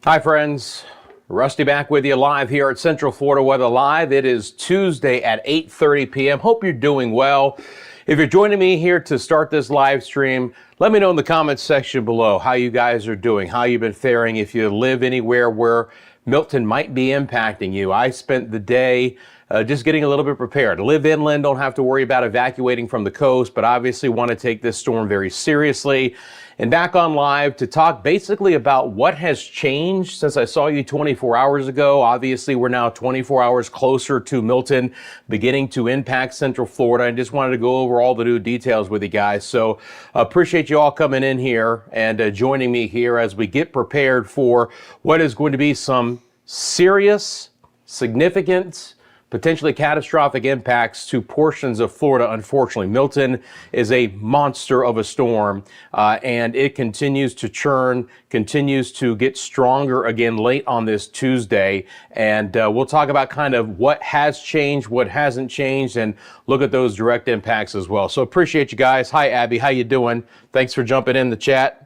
Hi friends, Rusty back with you live here at Central Florida Weather Live. It is Tuesday at 8:30 p.m. Hope you're doing well. If you're joining me here to start this live stream, let me know in the comments section below how you guys are doing, how you've been faring, if you live anywhere where Milton might be impacting you. I spent the day just getting a little bit prepared. Live inland, don't have to worry about evacuating from the coast, but obviously want to take this storm very seriously. And back on live to talk basically about what has changed since I saw you 24 hours ago. Obviously, we're now 24 hours closer to Milton beginning to impact Central Florida. I just wanted to go over all the new details with you guys. So appreciate you all coming in here and joining me here as we get prepared for what is going to be some serious, significant, potentially catastrophic impacts to portions of Florida. Unfortunately, Milton is a monster of a storm, and it continues to churn, continues to get stronger again late on this Tuesday. And we'll talk about kind of what has changed, what hasn't changed, and look at those direct impacts as well. So appreciate you guys. Hi, Abby. How you doing? Thanks for jumping in the chat.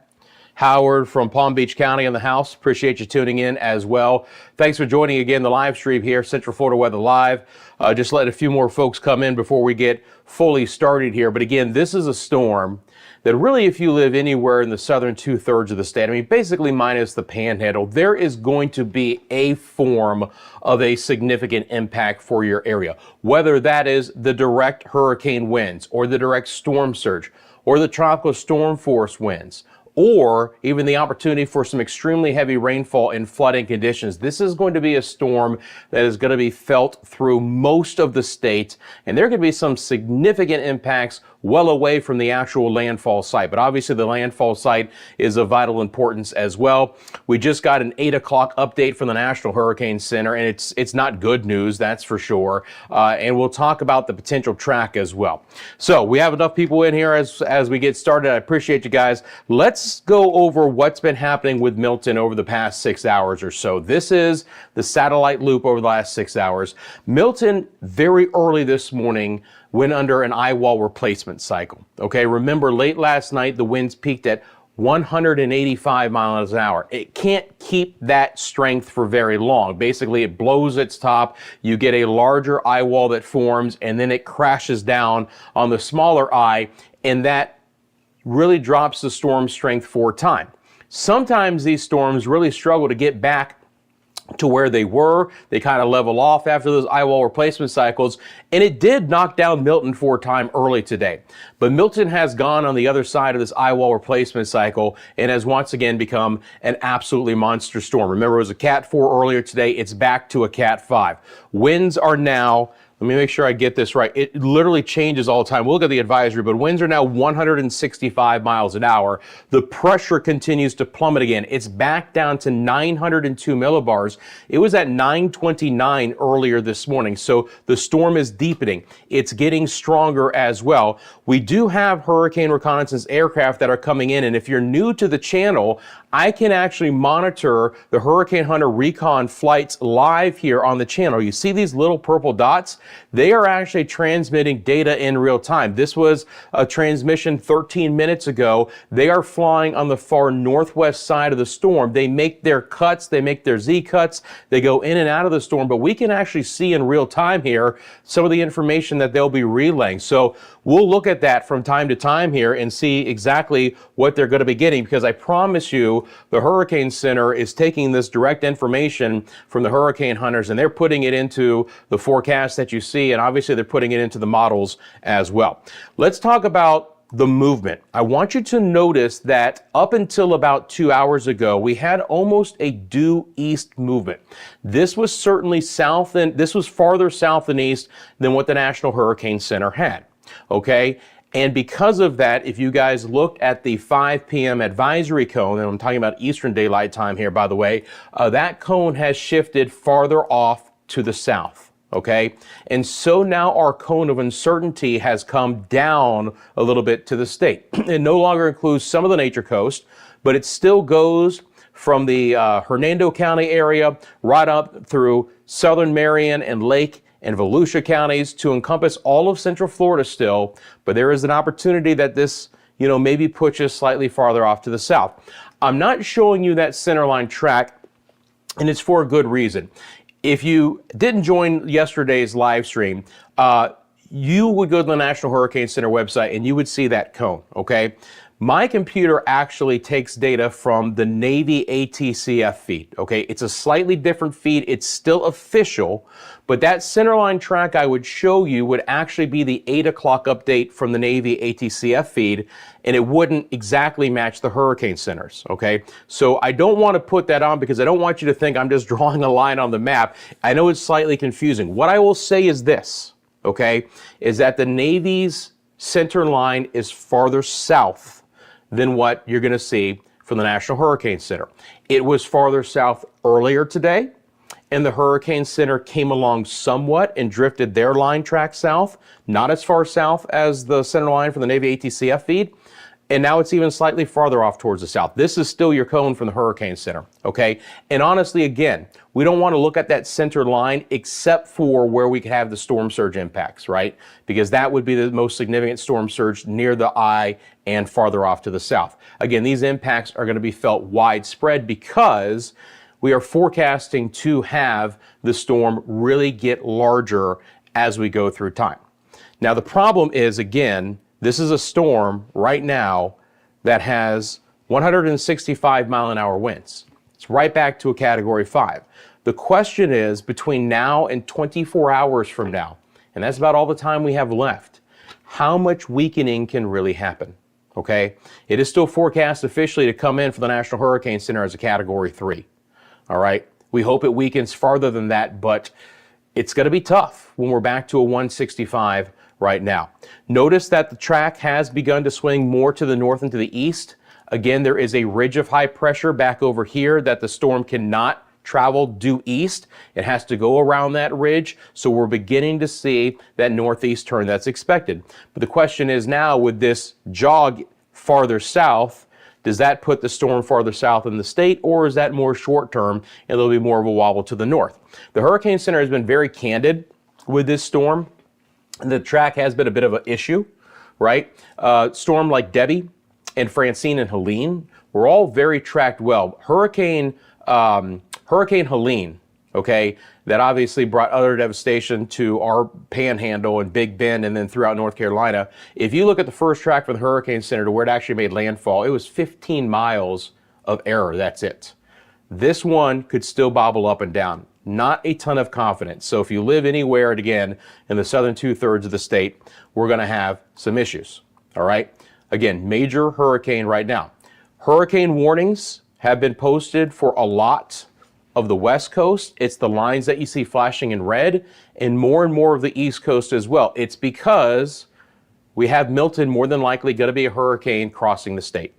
Howard from Palm Beach County in the house. Appreciate you tuning in as well. Thanks for joining again the live stream here, Central Florida Weather Live. Just let a few more folks come in before we get fully started here. But again, this is a storm that really, if you live anywhere in the southern 2/3 of the state, I mean, basically minus the panhandle, there is going to be a form of a significant impact for your area. Whether that is the direct hurricane winds or the direct storm surge or the tropical storm force winds, or even the opportunity for some extremely heavy rainfall and flooding conditions. This is going to be a storm that is going to be felt through most of the state, and there could be some significant impacts well away from the actual landfall site. But obviously the landfall site is of vital importance as well. We just got an 8 o'clock update from the National Hurricane Center, and it's not good news, that's for sure. And we'll talk about the potential track as well. So we have enough people in here as we get started. I appreciate you guys. Let's go over what's been happening with Milton over the past 6 hours or so. This is the satellite loop over the last 6 hours. Milton, very early this morning, went under an eye wall replacement cycle. Okay, remember late last night, the winds peaked at 185 miles an hour. It can't keep that strength for very long. Basically, it blows its top. You get a larger eye wall that forms, and then it crashes down on the smaller eye, and that really drops the storm strength for time. Sometimes these storms really struggle to get back to where they were. They kind of level off after those eye wall replacement cycles, and it did knock down Milton for a time early today. But Milton has gone on the other side of this eye wall replacement cycle and has once again become an absolutely monster storm. Remember, it was a Cat 4 earlier today. It's back to a Cat 5. Winds are now, let me make sure I get this right. It literally changes all the time. We'll look at the advisory, but winds are now 165 miles an hour. The pressure continues to plummet again. It's back down to 902 millibars. It was at 929 earlier this morning. So the storm is deepening. It's getting stronger as well. We do have hurricane reconnaissance aircraft that are coming in. And if you're new to the channel, I can actually monitor the Hurricane Hunter recon flights live here on the channel. You see these little purple dots? They are actually transmitting data in real time. This was a transmission 13 minutes ago. They are flying on the far northwest side of the storm. They make their cuts, they make their Z cuts, they go in and out of the storm, but we can actually see in real time here some of the information that they'll be relaying. So we'll look at that from time to time here and see exactly what they're going to be getting, because I promise you the Hurricane Center is taking this direct information from the hurricane hunters and they're putting it into the forecast that you see, and obviously they're putting it into the models as well. Let's talk about the movement. I want you to notice that up until about 2 hours ago, we had almost a due east movement. This was certainly south, and this was farther south and east than what the National Hurricane Center had. Okay. And because of that, if you guys look at the 5 p.m. advisory cone, and I'm talking about Eastern Daylight Time here, by the way, that cone has shifted farther off to the south. Okay. And so now our cone of uncertainty has come down a little bit to the state. It no longer includes some of the Nature Coast, but it still goes from the Hernando County area right up through southern Marion and Lake and Volusia counties to encompass all of Central Florida still, but there is an opportunity that this, maybe pushes slightly farther off to the south. I'm not showing you that centerline track and it's for a good reason. If you didn't join yesterday's live stream, you would go to the National Hurricane Center website and you would see that cone, okay? My computer actually takes data from the Navy ATCF feed, okay? It's a slightly different feed. It's still official, but that centerline track I would show you would actually be the 8 o'clock update from the Navy ATCF feed, and it wouldn't exactly match the Hurricane Centers, okay? So I don't want to put that on because I don't want you to think I'm just drawing a line on the map. I know it's slightly confusing. What I will say is this, okay, is that the Navy's center line is farther south than what you're going to see from the National Hurricane Center. It was farther south earlier today, and the Hurricane Center came along somewhat and drifted their line track south, not as far south as the center line from the Navy ATCF feed, and now it's even slightly farther off towards the south. This is still your cone from the Hurricane Center, okay? And honestly, again, we don't want to look at that center line except for where we could have the storm surge impacts, right? Because that would be the most significant storm surge near the eye and farther off to the south. Again, these impacts are going to be felt widespread because we are forecasting to have the storm really get larger as we go through time. Now, the problem is, again, this is a storm right now that has 165-mile-an-hour winds. It's right back to a Category 5. The question is, between now and 24 hours from now, and that's about all the time we have left, how much weakening can really happen, okay? It is still forecast officially to come in for the National Hurricane Center as a Category 3, all right? We hope it weakens farther than that, but it's going to be tough when we're back to a 165 right now. Notice that the track has begun to swing more to the north and to the east. Again, there is a ridge of high pressure back over here that the storm cannot travel due east. It has to go around that ridge. So we're beginning to see that northeast turn that's expected. But the question is now, with this jog farther south, does that put the storm farther south in the state, or is that more short term and there'll be more of a wobble to the north? The Hurricane Center has been very candid with this storm. The track has been a bit of an issue, right? Storm like Debbie and Francine and Helene were all very tracked well. Hurricane Helene, okay, that obviously brought utter devastation to our Panhandle and Big Bend and then throughout North Carolina. If you look at the first track for the Hurricane Center to where it actually made landfall, it was 15 miles of error. That's it. This one could still bobble up and down. Not a ton of confidence. So if you live anywhere, again, in the southern 2/3 of the state, we're going to have some issues. All right. Again, major hurricane right now. Hurricane warnings have been posted for a lot of the West Coast. It's the lines that you see flashing in red, and more of the East Coast as well. It's because we have Milton more than likely going to be a hurricane crossing the state,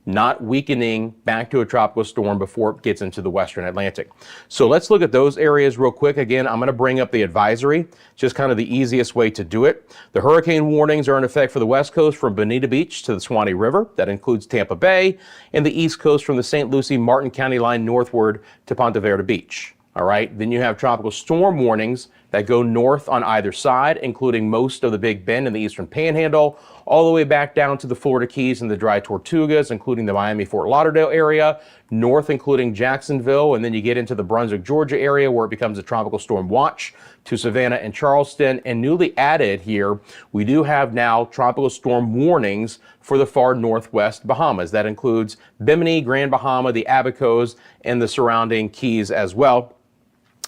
not weakening back to a tropical storm before it gets into the Western Atlantic. So let's look at those areas real quick. Again, I'm going to bring up the advisory, just kind of the easiest way to do it. The hurricane warnings are in effect for the West Coast from Bonita Beach to the Swanee River. That includes Tampa Bay, and the East Coast from the St. Lucie Martin County line northward to Ponte Verde Beach. All right. Then you have tropical storm warnings that go north on either side, including most of the Big Bend and the Eastern Panhandle, all the way back down to the Florida Keys and the Dry Tortugas, including the Miami-Fort Lauderdale area, north including Jacksonville, and then you get into the Brunswick, Georgia area where it becomes a tropical storm watch to Savannah and Charleston. And newly added here, we do have now tropical storm warnings for the far northwest Bahamas. That includes Bimini, Grand Bahama, the Abacos, and the surrounding Keys as well.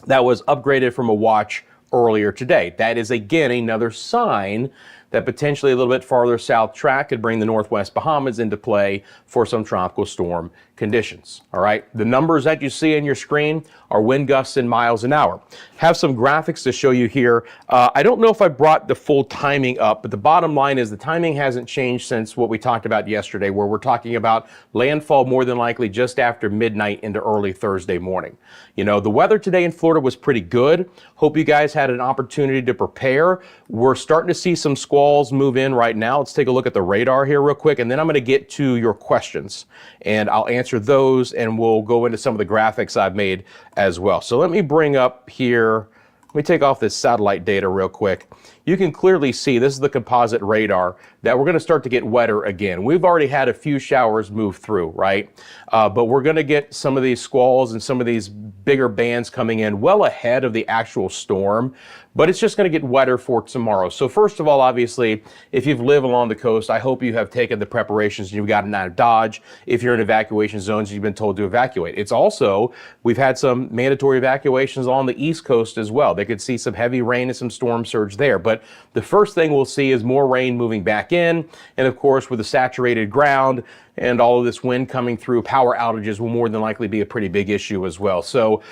That was upgraded from a watch earlier today. That is, again, another sign that potentially a little bit farther south track could bring the northwest Bahamas into play for some tropical storm conditions. All right. The numbers that you see on your screen are wind gusts in miles an hour. Have some graphics to show you here. I don't know if I brought the full timing up, but the bottom line is the timing hasn't changed since what we talked about yesterday, where we're talking about landfall more than likely just after midnight into early Thursday morning. You know, the weather today in Florida was pretty good. Hope you guys had an opportunity to prepare. We're starting to see some squalls move in right now. Let's take a look at the radar here real quick, and then I'm going to get to your questions and I'll answer those, and we'll go into some of the graphics I've made as well. So let me bring up here Let me take off this satellite data real quick. You can clearly see this is the composite radar that we're going to start to get wetter again. We've already had a few showers move through, right? But we're going to get some of these squalls and some of these bigger bands coming in well ahead of the actual storm. But it's just going to get wetter for tomorrow. So first of all, obviously, if you've lived along the coast, I hope you have taken the preparations and you've gotten out of Dodge. If you're in evacuation zones, you've been told to evacuate. It's also, we've had some mandatory evacuations on the East Coast as well. They could see some heavy rain and some storm surge there. But the first thing we'll see is more rain moving back in. And of course, with the saturated ground and all of this wind coming through, power outages will more than likely be a pretty big issue as well. So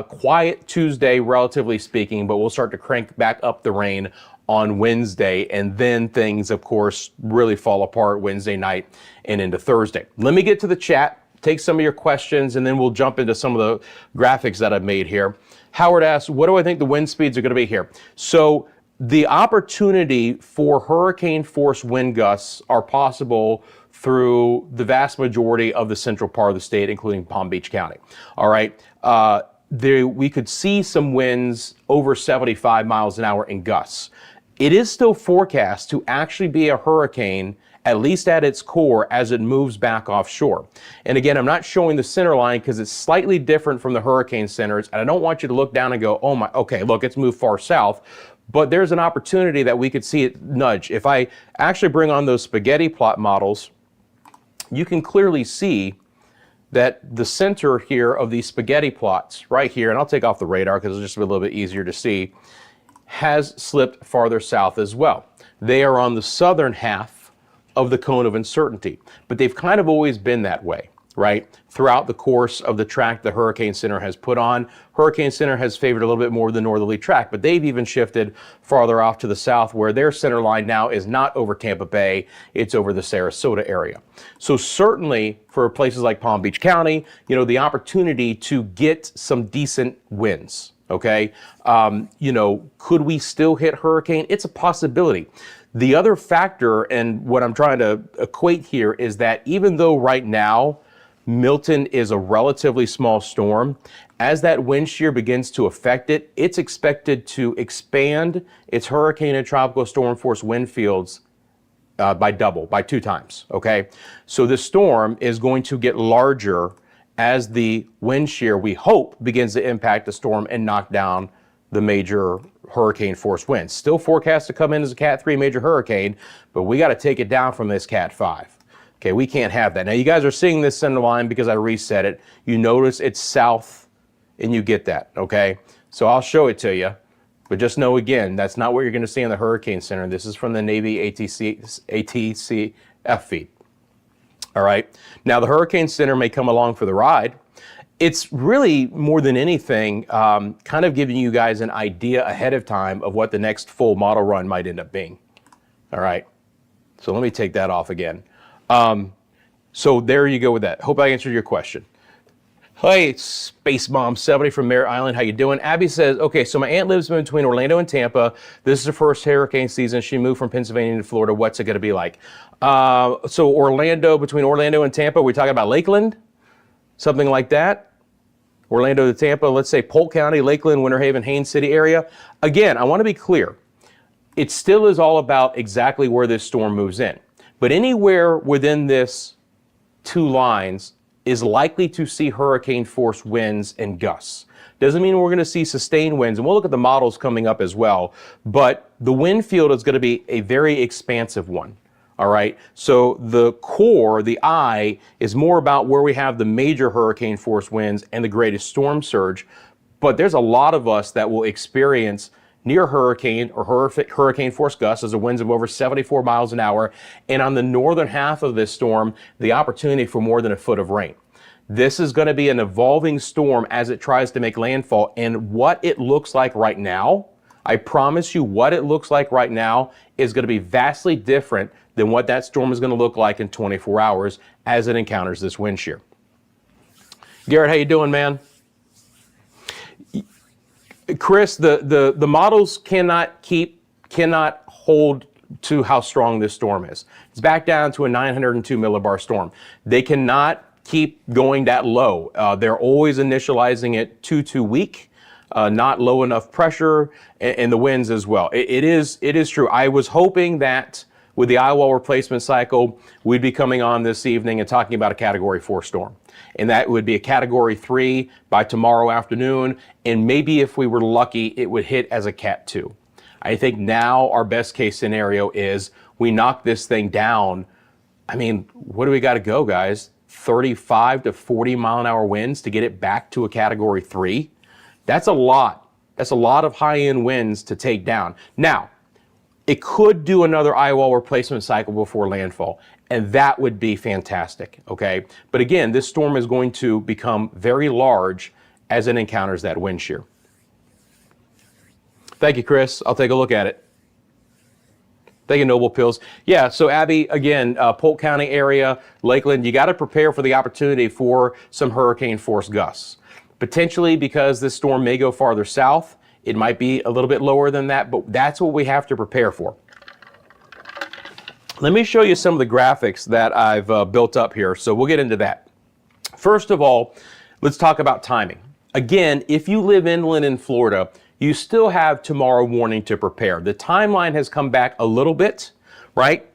quiet Tuesday, relatively speaking, but we'll start to crank back up the rain on Wednesday. And then things, of course, really fall apart Wednesday night and into Thursday. Let me get to the chat, take some of your questions, and then we'll jump into some of the graphics that I've made here. Howard asks, what do I think the wind speeds are going to be here? So the opportunity for hurricane force wind gusts are possible through the vast majority of the central part of the state, including Palm Beach County. All right. We could see some winds over 75 miles an hour in gusts. It is still forecast to actually be a hurricane, at least at its core, as it moves back offshore. And again, I'm not showing the center line because it's slightly different from the hurricane centers. And I don't want you to look down and go, oh my, okay, look, it's moved far south. But there's an opportunity that we could see it nudge. If I actually bring on those spaghetti plot models, you can clearly see that the center here of these spaghetti plots right here, and I'll take off the radar because it's just a little bit easier to see, has slipped farther south as well. They are on the southern half of the cone of uncertainty, but they've kind of always been that way, right? Throughout the course of the track the Hurricane Center has put on. Hurricane Center has favored a little bit more the northerly track, but they've even shifted farther off to the south where their center line now is not over Tampa Bay, it's over the Sarasota area. So certainly for places like Palm Beach County, you know, the opportunity to get some decent winds, okay? You know, could we still hit hurricane? It's a possibility. The other factor, and what I'm trying to equate here, is that even though right now Milton is a relatively small storm, as that wind shear begins to affect it, it's expected to expand its hurricane and tropical storm force wind fields by 2 times, okay? So the storm is going to get larger as the wind shear, we hope, begins to impact the storm and knock down the major hurricane force winds. Still forecast to come in as a Cat 3 major hurricane, but we got to take it down from this Cat 5. Okay, we can't have that. Now you guys are seeing this center line because I reset it. You notice it's south and you get that, okay? So I'll show it to you, but just know again, that's not what you're going to see in the Hurricane Center. This is from the Navy ATCF feed. All right, now the Hurricane Center may come along for the ride. It's really, more than anything, kind of giving you guys an idea ahead of time of what the next full model run might end up being. All right, so let me take that off again. So there you go with that. Hope I answered your question. Hey, Space Mom 70 from Merritt Island. How you doing? Abby says, okay, so my aunt lives between Orlando and Tampa. This is her first hurricane season. She moved from Pennsylvania to Florida. What's it going to be like? So Orlando, between Orlando and Tampa, we're talking about Lakeland? Something like that? Orlando to Tampa, let's say Polk County, Lakeland, Winter Haven, Haines City area. Again, I want to be clear. It still is all about exactly where this storm moves in. But anywhere within this 2 lines is likely to see hurricane force winds and gusts. Doesn't mean we're going to see sustained winds, and we'll look at the models coming up as well, but the wind field is going to be a very expansive one. All right, so the core, the eye, is more about where we have the major hurricane force winds and the greatest storm surge, but there's a lot of us that will experience near hurricane or hurricane force gusts as the winds of over 74 miles an hour. And on the northern half of this storm, the opportunity for more than a foot of rain. This is going to be an evolving storm as it tries to make landfall. And what it looks like right now, I promise you what it looks like right now is going to be vastly different than what that storm is going to look like in 24 hours as it encounters this wind shear. Garrett, how you doing, man? Chris, the models cannot hold to how strong this storm is. It's back down to a 902 millibar storm. They cannot keep going that low. They're always initializing it too weak. not low enough pressure, and the winds as well. It is true. I was hoping that with the eye wall replacement cycle, we'd be coming on this evening and talking about a Category 4 storm. And that would be a Category 3 by tomorrow afternoon. And maybe if we were lucky, it would hit as a Cat 2. I think now our best case scenario is we knock this thing down. I mean, what do we got to go, guys? 35 to 40 mile an hour winds to get it back to a Category 3? That's a lot. That's a lot of high-end winds to take down. Now, it could do another eye wall replacement cycle before landfall, and that would be fantastic, okay? But again, this storm is going to become very large as it encounters that wind shear. Thank you, Chris. I'll take a look at it. Thank you, Noble Pills. Yeah, so Abby, again, Polk County area, Lakeland, you got to prepare for the opportunity for some hurricane force gusts. Potentially because this storm may go farther south. It might be a little bit lower than that, but that's what we have to prepare for. Let me show you some of the graphics that I've built up here, so we'll get into that. First of all, let's talk about timing. Again, if you live inland in Florida, you still have tomorrow morning to prepare. The timeline has come back a little bit, right?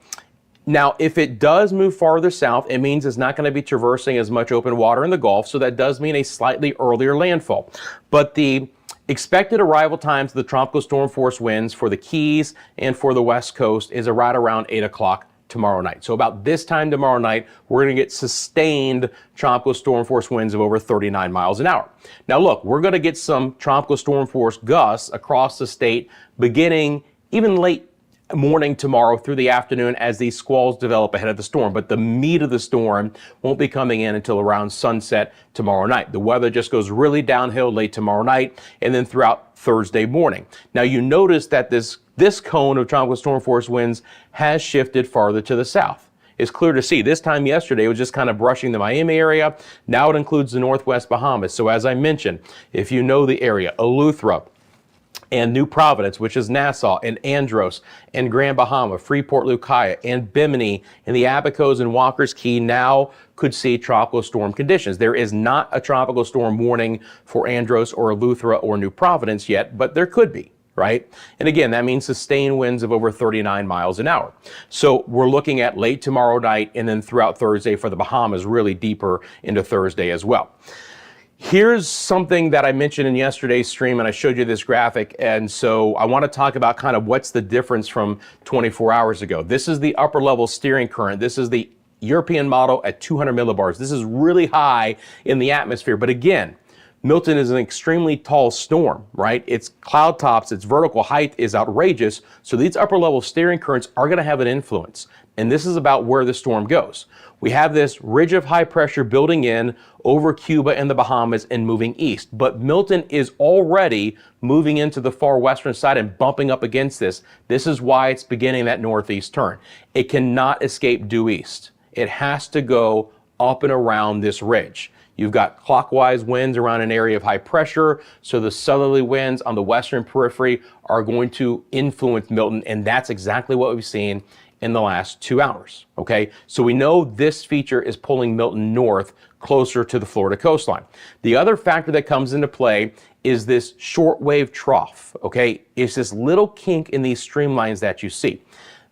Now, if it does move farther south, it means it's not going to be traversing as much open water in the Gulf, so that does mean a slightly earlier landfall. But the expected arrival times of the tropical storm force winds for the Keys and for the West Coast is right around 8 o'clock tomorrow night. So about this time tomorrow night, we're going to get sustained tropical storm force winds of over 39 miles an hour. Now look, we're going to get some tropical storm force gusts across the state beginning even late morning tomorrow through the afternoon as these squalls develop ahead of the storm. But the meat of the storm won't be coming in until around sunset tomorrow night. The weather just goes really downhill late tomorrow night and then throughout Thursday morning. Now you notice that this cone of tropical storm force winds has shifted farther to the south. It's clear to see. This time yesterday it was just kind of brushing the Miami area. Now it includes the northwest Bahamas. So as I mentioned, if you know the area, Eleuthera, and New Providence, which is Nassau, and Andros, and Grand Bahama, Freeport, Lucaya, and Bimini, and the Abacos and Walker's Key now could see tropical storm conditions. There is not a tropical storm warning for Andros or Eleuthera or New Providence yet, but there could be, right? And again, that means sustained winds of over 39 miles an hour. So we're looking at late tomorrow night and then throughout Thursday for the Bahamas, really deeper into Thursday as well. Here's something that I mentioned in yesterday's stream, and I showed you this graphic, and so I want to talk about kind of what's the difference from 24 hours ago. This is the upper level steering current. This is the European model at 200 millibars. This is really high in the atmosphere, but again, Milton is an extremely tall storm, right? Its cloud tops, its vertical height is outrageous, so these upper level steering currents are going to have an influence, and this is about where the storm goes. We have this ridge of high pressure building in over Cuba and the Bahamas and moving east. But Milton is already moving into the far western side and bumping up against this. This is why it's beginning that northeast turn. It cannot escape due east. It has to go up and around this ridge. You've got clockwise winds around an area of high pressure, so the southerly winds on the western periphery are going to influence Milton, and that's exactly what we've seen in the last 2 hours, okay? So we know this feature is pulling Milton north closer to the Florida coastline. The other factor that comes into play is this shortwave trough, okay? It's this little kink in these streamlines that you see.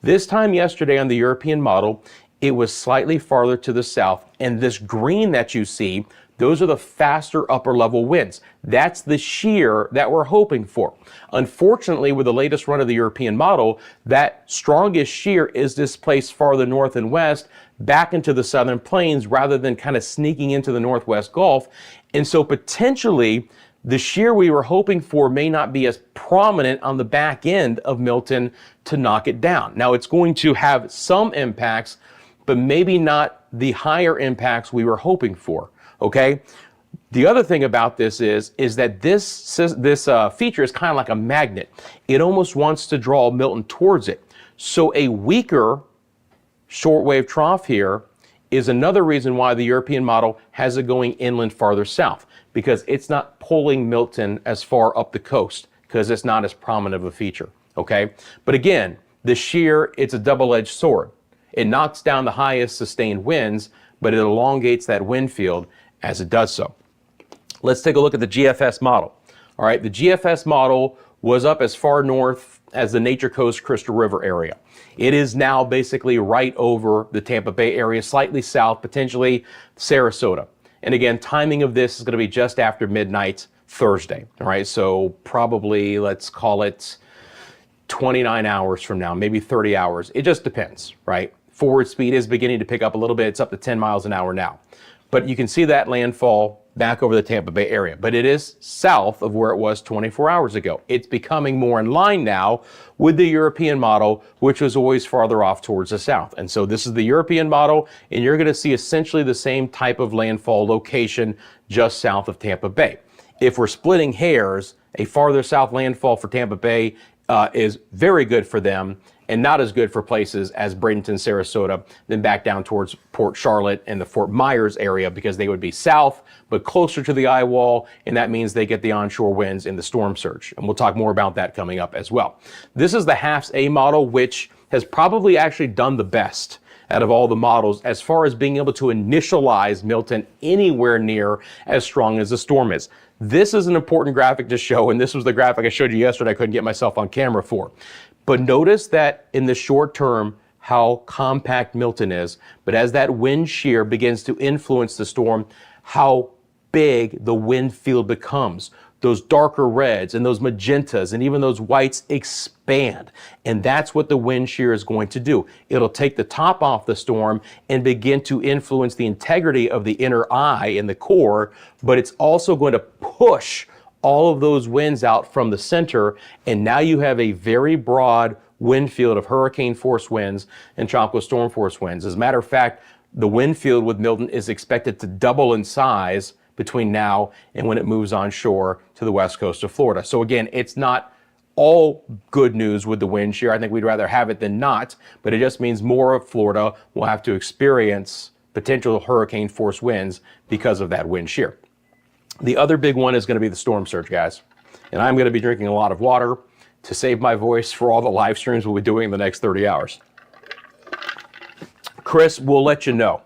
This time yesterday on the European model, it was slightly farther to the south, and this green that you see, those are the faster upper level winds. That's the shear that we're hoping for. Unfortunately, with the latest run of the European model, that strongest shear is displaced farther north and west back into the southern plains rather than kind of sneaking into the northwest Gulf. And so potentially the shear we were hoping for may not be as prominent on the back end of Milton to knock it down. Now it's going to have some impacts, but maybe not the higher impacts we were hoping for. Okay. The other thing about this is that this feature is kind of like a magnet. It almost wants to draw Milton towards it. So a weaker shortwave trough here is another reason why the European model has it going inland farther south, because it's not pulling Milton as far up the coast because it's not as prominent of a feature. Okay. But again, the shear, it's a double-edged sword. It knocks down the highest sustained winds, but it elongates that wind field as it does so. Let's take a look at the GFS model. All right, the GFS model was up as far north as the Nature Coast Crystal River area. It is now basically right over the Tampa Bay area, slightly south, potentially Sarasota. And again, timing of this is going to be just after midnight Thursday. All right, so probably let's call it 29 hours from now, maybe 30 hours. It just depends, right? Forward speed is beginning to pick up a little bit. It's up to 10 miles an hour now. But you can see that landfall back over the Tampa Bay area. But it is south of where it was 24 hours ago. It's becoming more in line now with the European model, which was always farther off towards the south. And so this is the European model, and you're going to see essentially the same type of landfall location just south of Tampa Bay. If we're splitting hairs, a farther south landfall for Tampa Bay is very good for them and not as good for places as Bradenton, Sarasota, then back down towards Port Charlotte and the Fort Myers area, because they would be south but closer to the eye wall, and that means they get the onshore winds in the storm surge. And we'll talk more about that coming up as well. This is the HAFS A model, which has probably actually done the best out of all the models as far as being able to initialize Milton anywhere near as strong as the storm is. This is an important graphic to show, and this was the graphic I showed you yesterday I couldn't get myself on camera for. But notice that in the short term, how compact Milton is, but as that wind shear begins to influence the storm, how big the wind field becomes. Those darker reds and those magentas and even those whites expand. And that's what the wind shear is going to do. It'll take the top off the storm and begin to influence the integrity of the inner eye in the core, but it's also going to push all of those winds out from the center, and now you have a very broad wind field of hurricane force winds and tropical storm force winds. As a matter of fact, the wind field with Milton is expected to double in size between now and when it moves onshore to the west coast of Florida. So again, it's not all good news with the wind shear. I think we'd rather have it than not, but it just means more of Florida will have to experience potential hurricane force winds because of that wind shear. The other big one is going to be the storm surge, guys. And I'm going to be drinking a lot of water to save my voice for all the live streams we'll be doing in the next 30 hours. Chris, we'll let you know.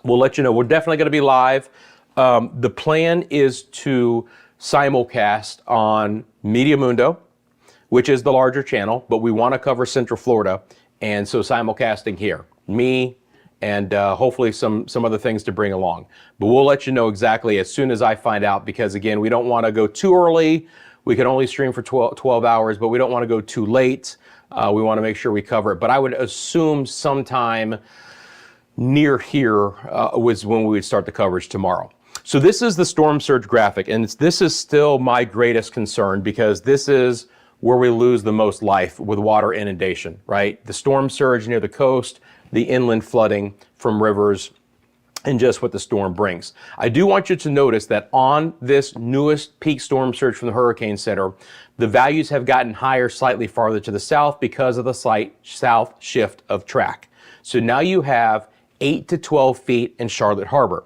We're definitely going to be live. The plan is to simulcast on Media Mundo, which is the larger channel, but we want to cover Central Florida. And so simulcasting here, me, and hopefully some other things to bring along. But we'll let you know exactly as soon as I find out, because again, we don't want to go too early. We can only stream for 12 hours, but we don't want to go too late. We want to make sure we cover it. But I would assume sometime near here was when we would start the coverage tomorrow. So this is the storm surge graphic, and this is still my greatest concern, because this is where we lose the most life with water inundation, right? The storm surge near the coast, the inland flooding from rivers, and just what the storm brings. I do want you to notice that on this newest peak storm surge from the Hurricane Center, the values have gotten higher slightly farther to the south because of the slight south shift of track. So now you have 8 to 12 feet in Charlotte Harbor.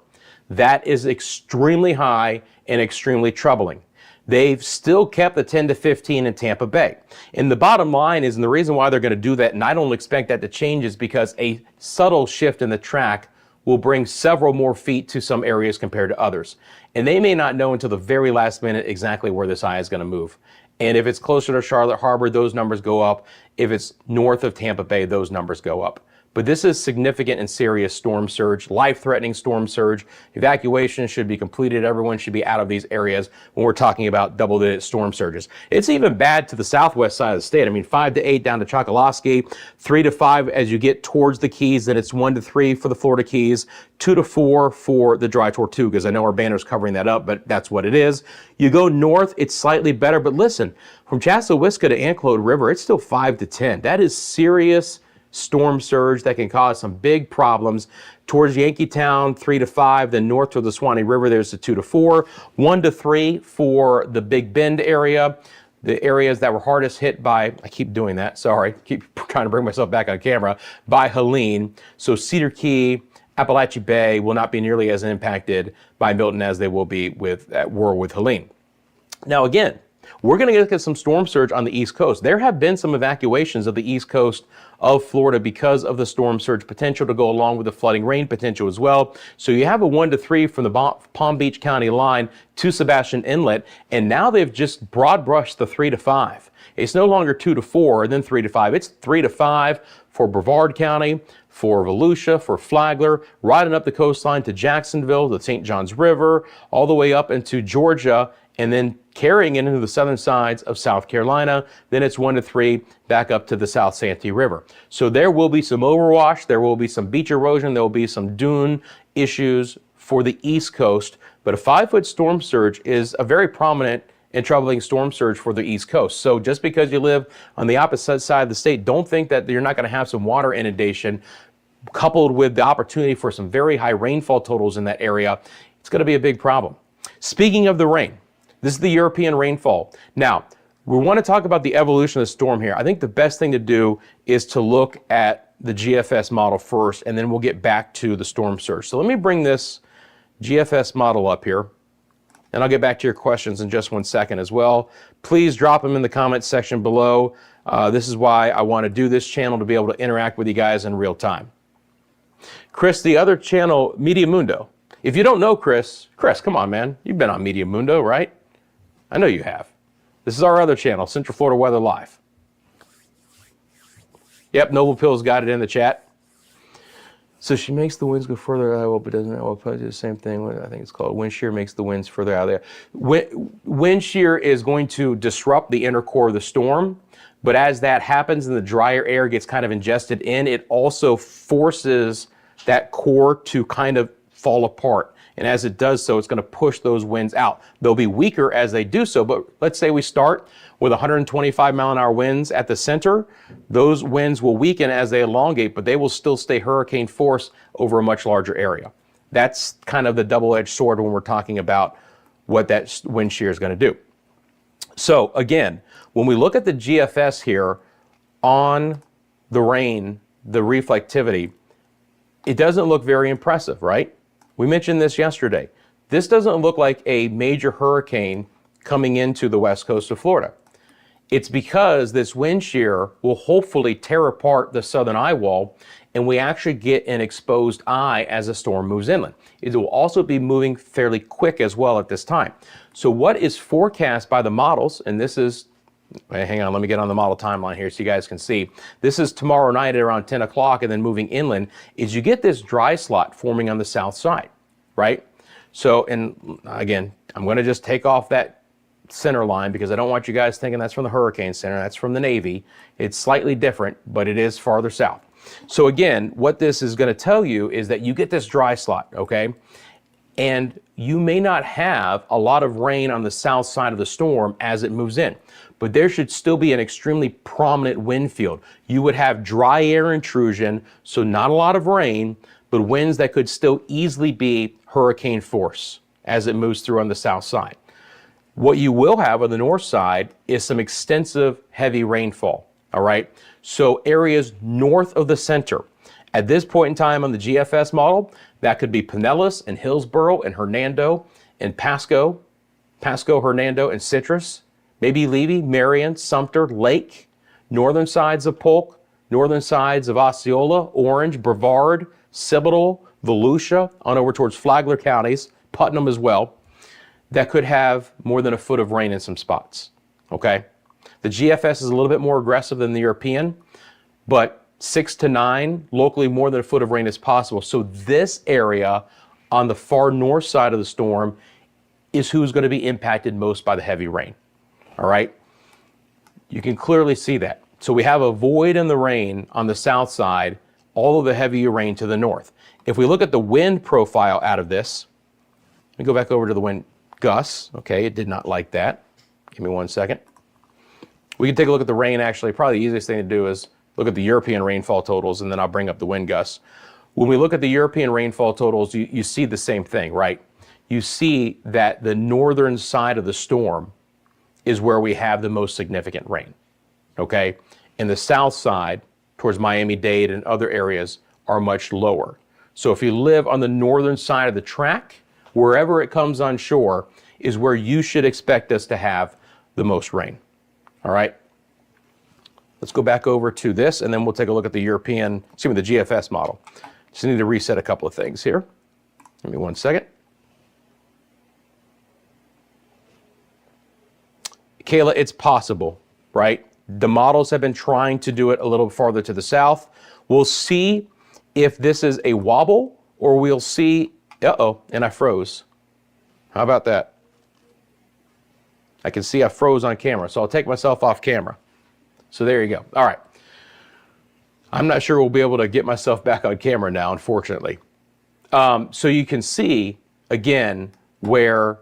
That is extremely high and extremely troubling. They've still kept the 10 to 15 in Tampa Bay. And the bottom line is, and the reason why they're going to do that, and I don't expect that to change, is because a subtle shift in the track will bring several more feet to some areas compared to others. And they may not know until the very last minute exactly where this eye is going to move. And if it's closer to Charlotte Harbor, those numbers go up. If it's north of Tampa Bay, those numbers go up. But this is significant and serious storm surge, life-threatening storm surge. Evacuation should be completed. Everyone should be out of these areas when we're talking about double-digit storm surges. It's even bad to the southwest side of the state. I mean, 5 to 8 down to Choccolosky, 3 to 5 as you get towards the Keys, then it's 1 to 3 for the Florida Keys, 2 to 4 for the Dry Tortugas. I know our banner's covering that up, but that's what it is. You go north, it's slightly better, but listen, from Chassahowiska to Anclote River, it's still 5 to 10. That is serious storm surge that can cause some big problems. Towards Yankeetown, 3 to 5, then north to the Swanee River, there's a 2 to 4, 1 to 3 for the Big Bend area. The areas that were hardest hit by, I keep doing that, sorry, keep trying to bring myself back on camera, by Helene. So Cedar Key, Appalachia Bay will not be nearly as impacted by Milton as they will be with Helene. Now again, We're going to get some storm surge on the East Coast. There have been some evacuations of the East Coast of Florida because of the storm surge potential to go along with the flooding rain potential as well. So you have a 1 to 3 from the Palm Beach County line to Sebastian Inlet, and now they've just broad brushed the 3 to 5. It's no longer 2 to 4 and then 3 to 5. It's 3 to 5 for Brevard County, for Volusia, for Flagler, riding up the coastline to Jacksonville, the St. Johns River, all the way up into Georgia, and then carrying it into the southern sides of South Carolina. Then it's 1 to 3 back up to the South Santee River. So there will be some overwash, there will be some beach erosion, there will be some dune issues for the East Coast, but a 5-foot storm surge is a very prominent and troubling storm surge for the East Coast. So just because you live on the opposite side of the state, don't think that you're not going to have some water inundation coupled with the opportunity for some very high rainfall totals in that area. It's going to be a big problem. Speaking of the rain, this is the European rainfall. Now, we want to talk about the evolution of the storm here. I think the best thing to do is to look at the GFS model first, and then we'll get back to the storm surge. So let me bring this GFS model up here, and I'll get back to your questions in just 1 second as well. Please drop them in the comments section below. This is why I want to do this channel, to be able to interact with you guys in real time. Chris, the other channel, Media Mundo. If you don't know Chris, come on, man. You've been on Media Mundo, right? I know you have. This is our other channel, Central Florida Weather Live. Yep, Noble Pills got it in the chat. So she makes the winds go further out, but doesn't do the same thing. I think it's called wind shear makes the winds further out there. Wind shear is going to disrupt the inner core of the storm, but as that happens and the drier air gets kind of ingested in, it also forces that core to kind of fall apart. And as it does so, it's going to push those winds out. They'll be weaker as they do so, but let's say we start with 125 mile an hour winds at the center. Those winds will weaken as they elongate, but they will still stay hurricane force over a much larger area. That's kind of the double-edged sword when we're talking about what that wind shear is going to do. So again, when we look at the GFS here on the rain, the reflectivity, it doesn't look very impressive, right? We mentioned this yesterday. This doesn't look like a major hurricane coming into the west coast of Florida. It's because this wind shear will hopefully tear apart the southern eye wall, and we actually get an exposed eye as the storm moves inland. It will also be moving fairly quick as well at this time. So what is forecast by the models, and this is, hang on, let me get on the model timeline here so you guys can see. This is tomorrow night at around 10 o'clock and then moving inland, is you get this dry slot forming on the south side, right? So, and again, I'm going to just take off that center line because I don't want you guys thinking that's from the Hurricane Center. That's from the Navy. It's slightly different, but it is farther south. So again, what this is going to tell you is that you get this dry slot, okay? And you may not have a lot of rain on the south side of the storm as it moves in, but there should still be an extremely prominent wind field. You would have dry air intrusion, so not a lot of rain, but winds that could still easily be hurricane force as it moves through on the south side. What you will have on the north side is some extensive heavy rainfall, all right? So areas north of the center. At this point in time on the GFS model, that could be Pinellas and Hillsborough and Hernando and Pasco, Hernando and Citrus, maybe Levy, Marion, Sumter, Lake, northern sides of Polk, northern sides of Osceola, Orange, Brevard, Cibodal, Volusia, on over towards Flagler counties, Putnam as well, that could have more than a foot of rain in some spots, okay? The GFS is a little bit more aggressive than the European, but 6 to 9, locally more than a foot of rain is possible. So this area on the far north side of the storm is who's going to be impacted most by the heavy rain, all right? You can clearly see that. So we have a void in the rain on the south side, all of the heavier rain to the north. If we look at the wind profile out of this, let me go back over to the wind gusts. Okay, it did not like that. Give me 1 second. We can take a look at the rain actually. Probably the easiest thing to do is look at the European rainfall totals, and then I'll bring up the wind gusts. When we look at the European rainfall totals, you see the same thing, right? You see that the northern side of the storm is where we have the most significant rain, okay? And the south side, towards Miami-Dade and other areas, are much lower. So if you live on the northern side of the track, wherever it comes on shore is where you should expect us to have the most rain. All right. Let's go back over to this, and then we'll take a look at the the GFS model. Just need to reset a couple of things here. Give me 1 second. Kayla, it's possible, right? The models have been trying to do it a little farther to the south. We'll see if this is a wobble, or we'll see, and I froze. How about that? I can see I froze on camera, so I'll take myself off camera. So there you go. All right. I'm not sure we'll be able to get myself back on camera now, unfortunately. So you can see, again, where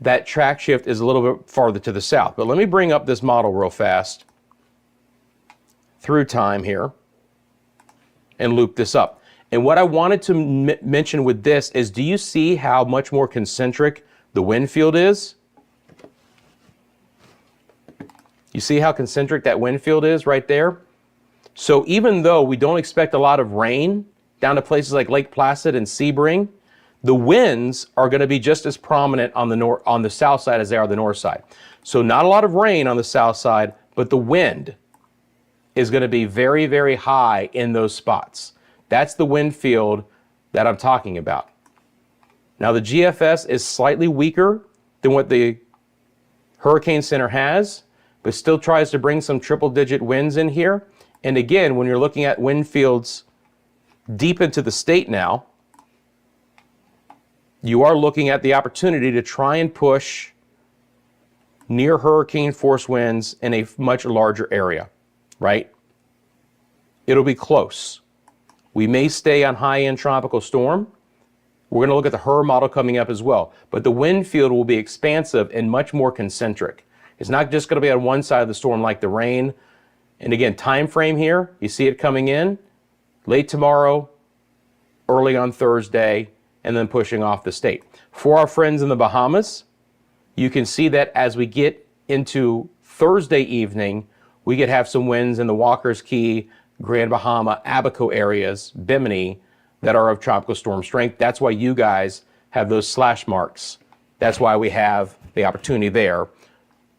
that track shift is a little bit farther to the south. But let me bring up this model real fast through time here and loop this up. And what I wanted to mention with this is, do you see how much more concentric the wind field is? You see how concentric that wind field is right there? So even though we don't expect a lot of rain down to places like Lake Placid and Sebring, the winds are going to be just as prominent on the south side as they are the north side. So not a lot of rain on the south side, but the wind is going to be very, very high in those spots. That's the wind field that I'm talking about. Now the GFS is slightly weaker than what the Hurricane Center has, but still tries to bring some triple-digit winds in here. And again, when you're looking at wind fields deep into the state now, you are looking at the opportunity to try and push near hurricane force winds in a much larger area, right? It'll be close. We may stay on high-end tropical storm. We're going to look at the HRRR model coming up as well. But the wind field will be expansive and much more concentric. It's not just going to be on one side of the storm like the rain. And again, time frame here, you see it coming in late tomorrow, early on Thursday, and then pushing off the state. For our friends in the Bahamas, you can see that as we get into Thursday evening, we could have some winds in the Walker's Key, Grand Bahama, Abaco areas, Bimini, that are of tropical storm strength. That's why you guys have those slash marks. That's why we have the opportunity there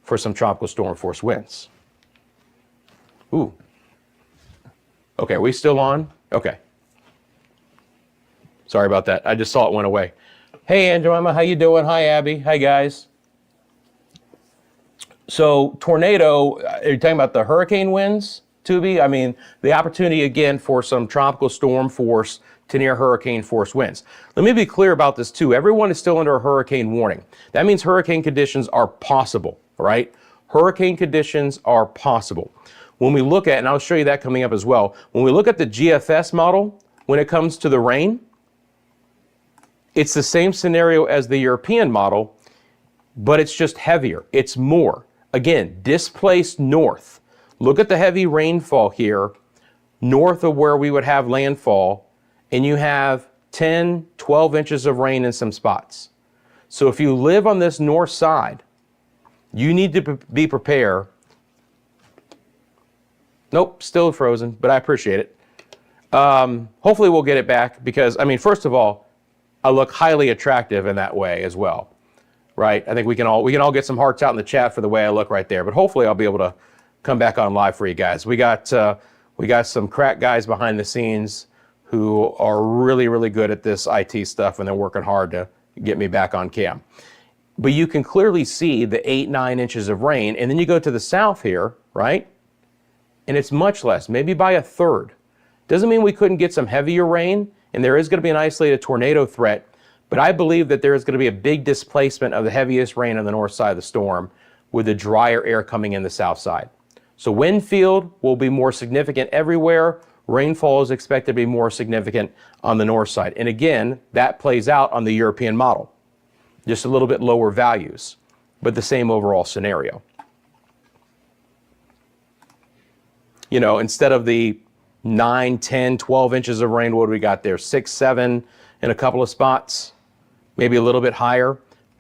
for some tropical storm force winds. Ooh. Okay, are we still on? Okay. Sorry about that. I just saw it went away. Hey, Aunt Jemima, how you doing? Hi, Abby. Hi, guys. So, tornado, are you talking about the hurricane winds, Tubi? I mean, the opportunity, again, for some tropical storm force to near hurricane force winds. Let me be clear about this, too. Everyone is still under a hurricane warning. That means hurricane conditions are possible, right? Hurricane conditions are possible. When we look at, and I'll show you that coming up as well, when we look at the GFS model, when it comes to the rain, it's the same scenario as the European model, but it's just heavier. It's more. Again, displaced north. Look at the heavy rainfall here, north of where we would have landfall, and you have 10, 12 inches of rain in some spots. So if you live on this north side, you need to be prepared. Nope, still frozen, but I appreciate it. Hopefully we'll get it back because, I mean, first of all, I look highly attractive in that way as well, right? I think we can all get some hearts out in the chat for the way I look right there, but hopefully I'll be able to come back on live for you guys. We got some crack guys behind the scenes who are really, really good at this IT stuff, and they're working hard to get me back on cam. But you can clearly see the 8-9 inches of rain, and then you go to the south here, right? And it's much less, maybe by a third. Doesn't mean we couldn't get some heavier rain, and there is going to be an isolated tornado threat, but I believe that there is going to be a big displacement of the heaviest rain on the north side of the storm with the drier air coming in the south side. So wind field will be more significant everywhere. Rainfall is expected to be more significant on the north side. And again, that plays out on the European model. Just a little bit lower values, but the same overall scenario. You know, instead of the 9, 10, 12 inches of rain, what do we got there? 6, 7 in a couple of spots, maybe a little bit higher, a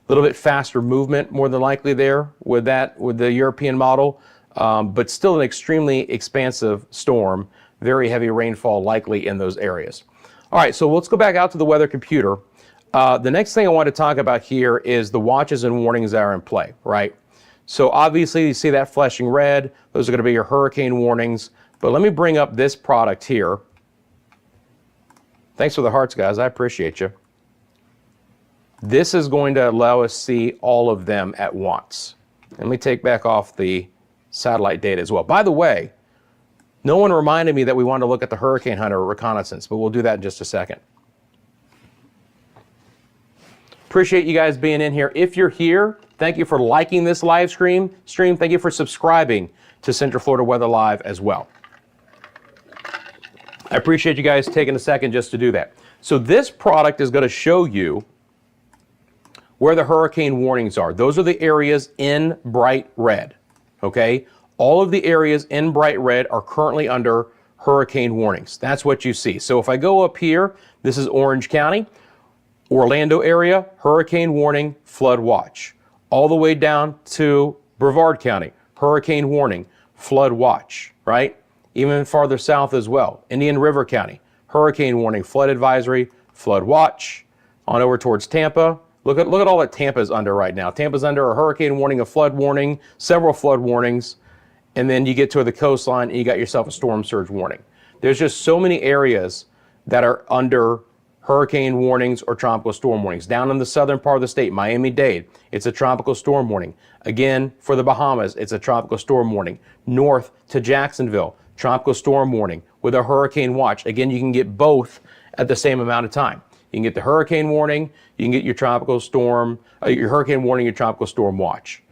little bit faster movement more than likely there with the European model, but still an extremely expansive storm, very heavy rainfall likely in those areas. All right, so let's go back out to the weather computer. The next thing I want to talk about here is the watches and warnings that are in play, right? So obviously you see that flashing red. Those are going to be your hurricane warnings. But let me bring up this product here. Thanks for the hearts, guys. I appreciate you. This is going to allow us to see all of them at once. Let me take back off the satellite data as well. By the way, no one reminded me that we wanted to look at the Hurricane Hunter reconnaissance, but we'll do that in just a second. Appreciate you guys being in here. If you're here, thank you for liking this live stream. Thank you for subscribing to Central Florida Weather Live as well. I appreciate you guys taking a second just to do that. So this product is going to show you where the hurricane warnings are. Those are the areas in bright red, okay? All of the areas in bright red are currently under hurricane warnings. That's what you see. So if I go up here, this is Orange County, Orlando area, hurricane warning, flood watch. All the way down to Brevard County, hurricane warning, flood watch, right? Even farther south as well, Indian River County, hurricane warning, flood advisory, flood watch. On over towards Tampa, look at all that Tampa's under right now. Tampa's under a hurricane warning, a flood warning, several flood warnings, and then you get to the coastline and you got yourself a storm surge warning. There's just so many areas that are under hurricane warnings or tropical storm warnings. Down in the southern part of the state, Miami-Dade, it's a tropical storm warning. Again, for the Bahamas, it's a tropical storm warning. North to Jacksonville, tropical storm warning with a hurricane watch. Again, you can get both at the same amount of time. You can get the hurricane warning, you can get your tropical storm, your hurricane warning, your tropical storm watch.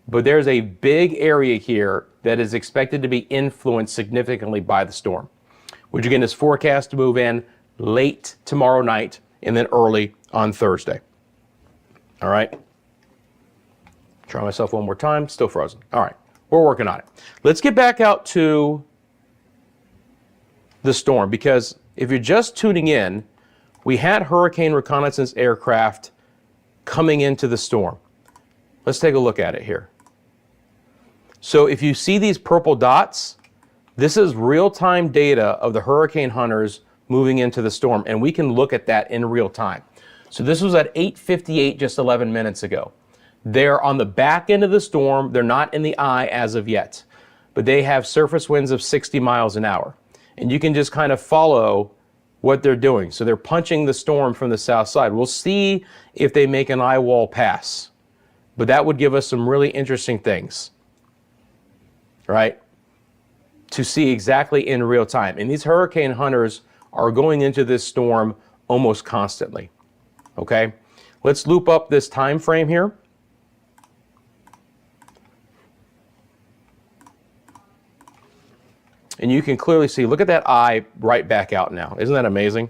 But there's a big area here that is expected to be influenced significantly by the storm, which again is forecast to move in late tomorrow night and then early on Thursday. All right. Try myself one more time. Still frozen. All right. We're working on it. Let's get back out to the storm, because if you're just tuning in, we had hurricane reconnaissance aircraft coming into the storm. Let's take a look at it here. So if you see these purple dots, this is real-time data of the hurricane hunters moving into the storm, and we can look at that in real time. So this was at 8:58, just 11 minutes ago. They're on the back end of the storm. They're not in the eye as of yet, but they have surface winds of 60 miles an hour. And you can just kind of follow what they're doing. So they're punching the storm from the south side. We'll see if they make an eye wall pass, but that would give us some really interesting things, right? To see exactly in real time. And these hurricane hunters are going into this storm almost constantly, okay? Let's loop up this time frame here. And you can clearly see, look at that eye right back out now. Isn't that amazing?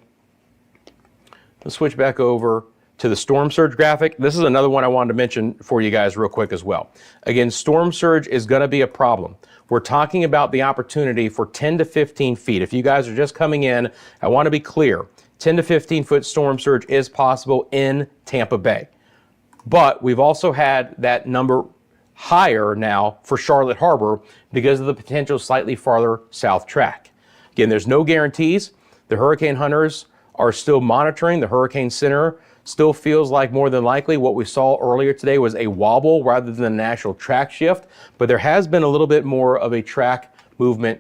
Let's switch back over to the storm surge graphic. This is another one I wanted to mention for you guys real quick as well. Again, storm surge is going to be a problem. We're talking about the opportunity for 10 to 15 feet. If you guys are just coming in, I want to be clear. 10 to 15 foot storm surge is possible in Tampa Bay. But we've also had that number higher now for Charlotte Harbor because of the potential slightly farther south track. Again, there's no guarantees. The hurricane hunters are still monitoring. The Hurricane Center still feels like more than likely what we saw earlier today was a wobble rather than an actual track shift, but there has been a little bit more of a track movement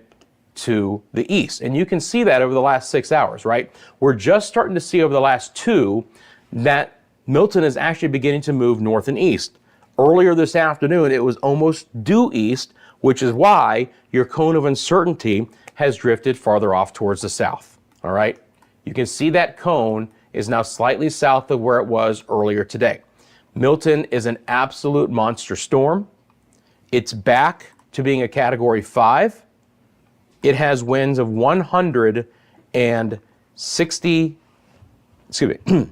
to the east. And you can see that over the last 6 hours, right? We're just starting to see over the last 2 that Milton is actually beginning to move north and east. Earlier this afternoon, it was almost due east, which is why your cone of uncertainty has drifted farther off towards the south, all right? You can see that cone is now slightly south of where it was earlier today. Milton is an absolute monster storm. It's back to being a Category 5. It has winds of 160, excuse me,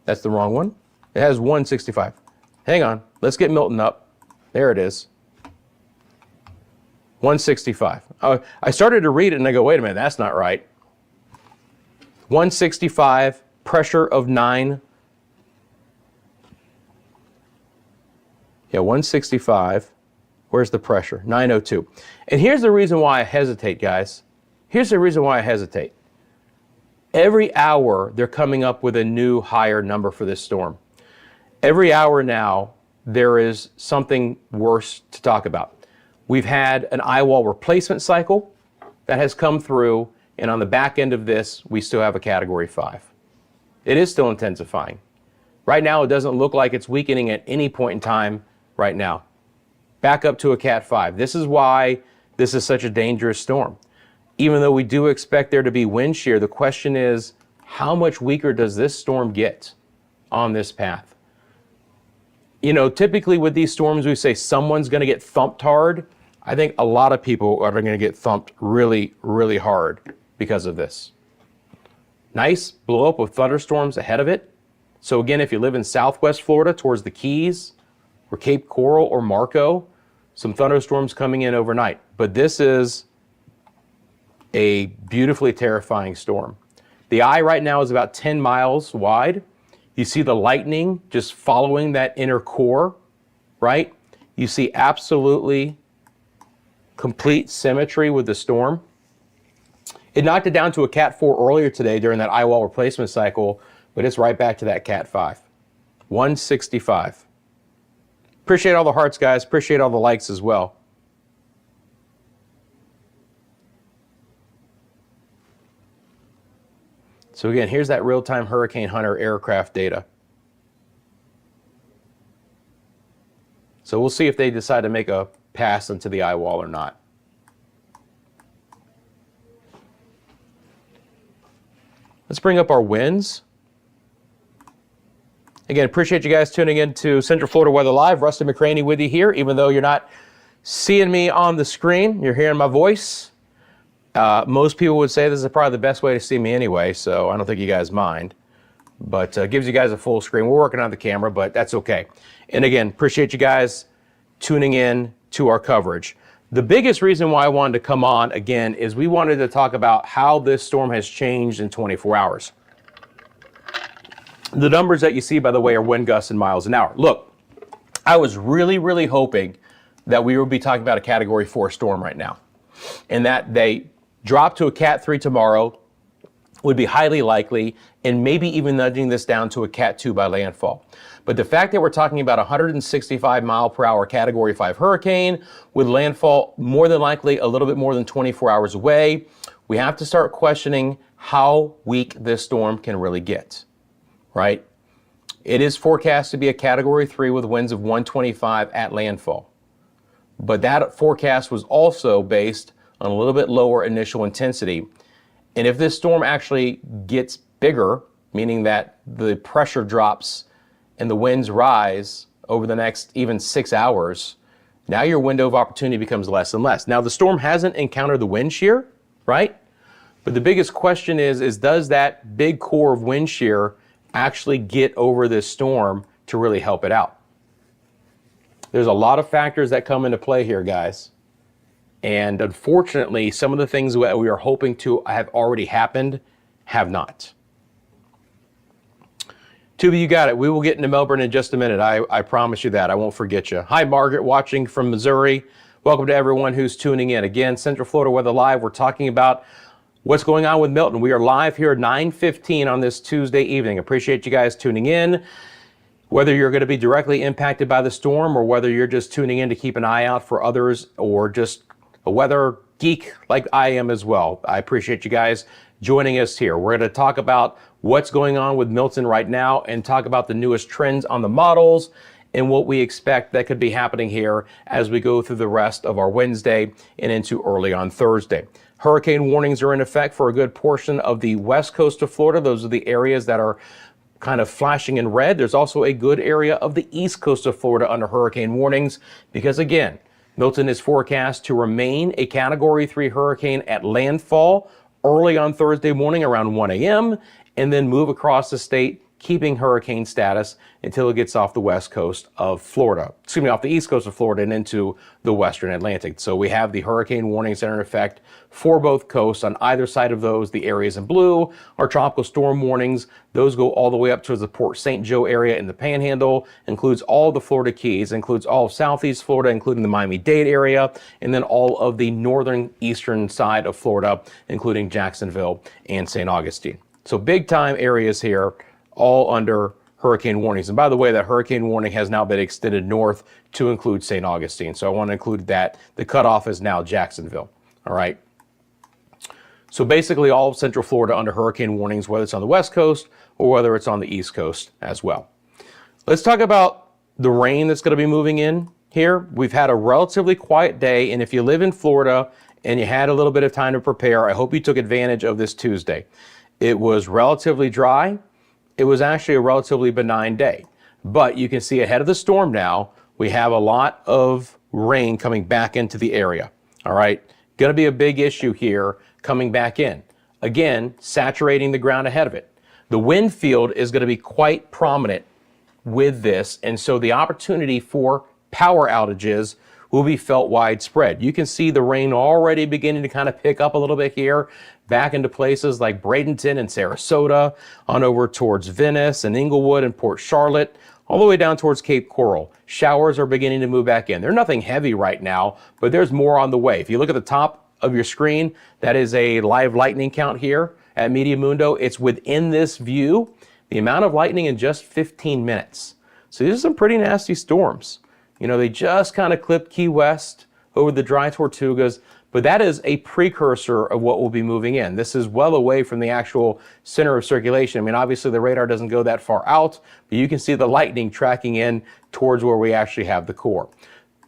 that's the wrong one. It has 165. Hang on, let's get Milton up. There it is. 165. I started to read it and I go, wait a minute, that's not right. 165, pressure of 9. Yeah, 165. Where's the pressure? 902. And here's the reason why I hesitate, guys. Here's the reason why I hesitate. Every hour, they're coming up with a new higher number for this storm. Every hour now, there is something worse to talk about. We've had an eye wall replacement cycle that has come through, and on the back end of this, we still have a Category 5. It is still intensifying. Right now, it doesn't look like it's weakening at any point in time right now. Back up to a Cat 5. This is why this is such a dangerous storm. Even though we do expect there to be wind shear, the question is, how much weaker does this storm get on this path? You know, typically with these storms, we say someone's going to get thumped hard. I think a lot of people are going to get thumped really, really hard because of this. Nice blow up with thunderstorms ahead of it. So again, if you live in Southwest Florida towards the Keys or Cape Coral or Marco, some thunderstorms coming in overnight. But this is a beautifully terrifying storm. The eye right now is about 10 miles wide. You see the lightning just following that inner core, right? You see absolutely complete symmetry with the storm. It knocked it down to a Cat 4 earlier today during that eye wall replacement cycle, but it's right back to that Cat 5. 165. Appreciate all the hearts, guys. Appreciate all the likes as well. So again, here's that real-time Hurricane Hunter aircraft data. So we'll see if they decide to make a pass into the eye wall or not. Let's bring up our winds. Again, appreciate you guys tuning in to Central Florida Weather Live. Rusty McCranie with you here. Even though you're not seeing me on the screen, you're hearing my voice. Most people would say this is probably the best way to see me anyway, so I don't think you guys mind. But gives you guys a full screen. We're working on the camera, but that's okay. And again, appreciate you guys tuning in to our coverage. The biggest reason why I wanted to come on again is we wanted to talk about how this storm has changed in 24 hours. The numbers that you see, by the way, are wind gusts in miles an hour. Look, I was really, really hoping that we would be talking about a Category 4 storm right now, and that they drop to a Cat 3 tomorrow would be highly likely, and maybe even nudging this down to a Cat 2 by landfall. But the fact that we're talking about 165 mile per hour Category 5 hurricane with landfall more than likely a little bit more than 24 hours away, we have to start questioning how weak this storm can really get, right? It is forecast to be a Category 3 with winds of 125 at landfall. But that forecast was also based on a little bit lower initial intensity. And if this storm actually gets bigger, meaning that the pressure drops and the winds rise over the next even 6 hours, now your window of opportunity becomes less and less. Now the storm hasn't encountered the wind shear, right? But the biggest question is does that big core of wind shear actually get over this storm to really help it out? There's a lot of factors that come into play here, guys. And unfortunately, some of the things that we are hoping to have already happened have not. Tubi, you got it. We will get into Melbourne in just a minute. I promise you that. I won't forget you. Hi, Margaret, watching from Missouri. Welcome to everyone who's tuning in. Again, Central Florida Weather Live. We're talking about what's going on with Milton. We are live here at 9:15 on this Tuesday evening. Appreciate you guys tuning in. Whether you're going to be directly impacted by the storm or whether you're just tuning in to keep an eye out for others or just a weather geek like I am as well, I appreciate you guys joining us here. We're going to talk about what's going on with Milton right now and talk about the newest trends on the models and what we expect that could be happening here as we go through the rest of our Wednesday and into early on Thursday. Hurricane warnings are in effect for a good portion of the west coast of Florida. Those are the areas that are kind of flashing in red. There's also a good area of the east coast of Florida under hurricane warnings because, again, Milton is forecast to remain a Category 3 hurricane at landfall early on Thursday morning around 1 a.m. and then move across the state, keeping hurricane status until it gets off the west coast of Florida, off the east coast of Florida and into the western Atlantic. So we have the hurricane warnings that are in effect for both coasts. On either side of those, the areas in blue are tropical storm warnings. Those go all the way up to the Port St. Joe area in the Panhandle, includes all the Florida Keys, includes all of southeast Florida, including the Miami-Dade area, and then all of the northern eastern side of Florida, including Jacksonville and St. Augustine. So big time areas here, all under hurricane warnings. And by the way, that hurricane warning has now been extended north to include St. Augustine. So I want to include that. The cutoff is now Jacksonville. All right. So basically all of Central Florida under hurricane warnings, whether it's on the West Coast or whether it's on the East Coast as well. Let's talk about the rain that's going to be moving in here. We've had a relatively quiet day, and if you live in Florida and you had a little bit of time to prepare, I hope you took advantage of this Tuesday. It was relatively dry. It was actually a relatively benign day, but you can see ahead of the storm now, we have a lot of rain coming back into the area. All right. Going to be a big issue here coming back in. Again, saturating the ground ahead of it. The wind field is going to be quite prominent with this, and so the opportunity for power outages will be felt widespread. You can see the rain already beginning to kind of pick up a little bit here, back into places like Bradenton and Sarasota, on over towards Venice and Inglewood and Port Charlotte, all the way down towards Cape Coral. Showers are beginning to move back in. They're nothing heavy right now, but there's more on the way. If you look at the top of your screen, that is a live lightning count here at Media Mundo. It's within this view, the amount of lightning in just 15 minutes. So these are some pretty nasty storms. You know, they just kind of clipped Key West over the dry Tortugas, but that is a precursor of what will be moving in. This is well away from the actual center of circulation. I mean, obviously the radar doesn't go that far out, but you can see the lightning tracking in towards where we actually have the core.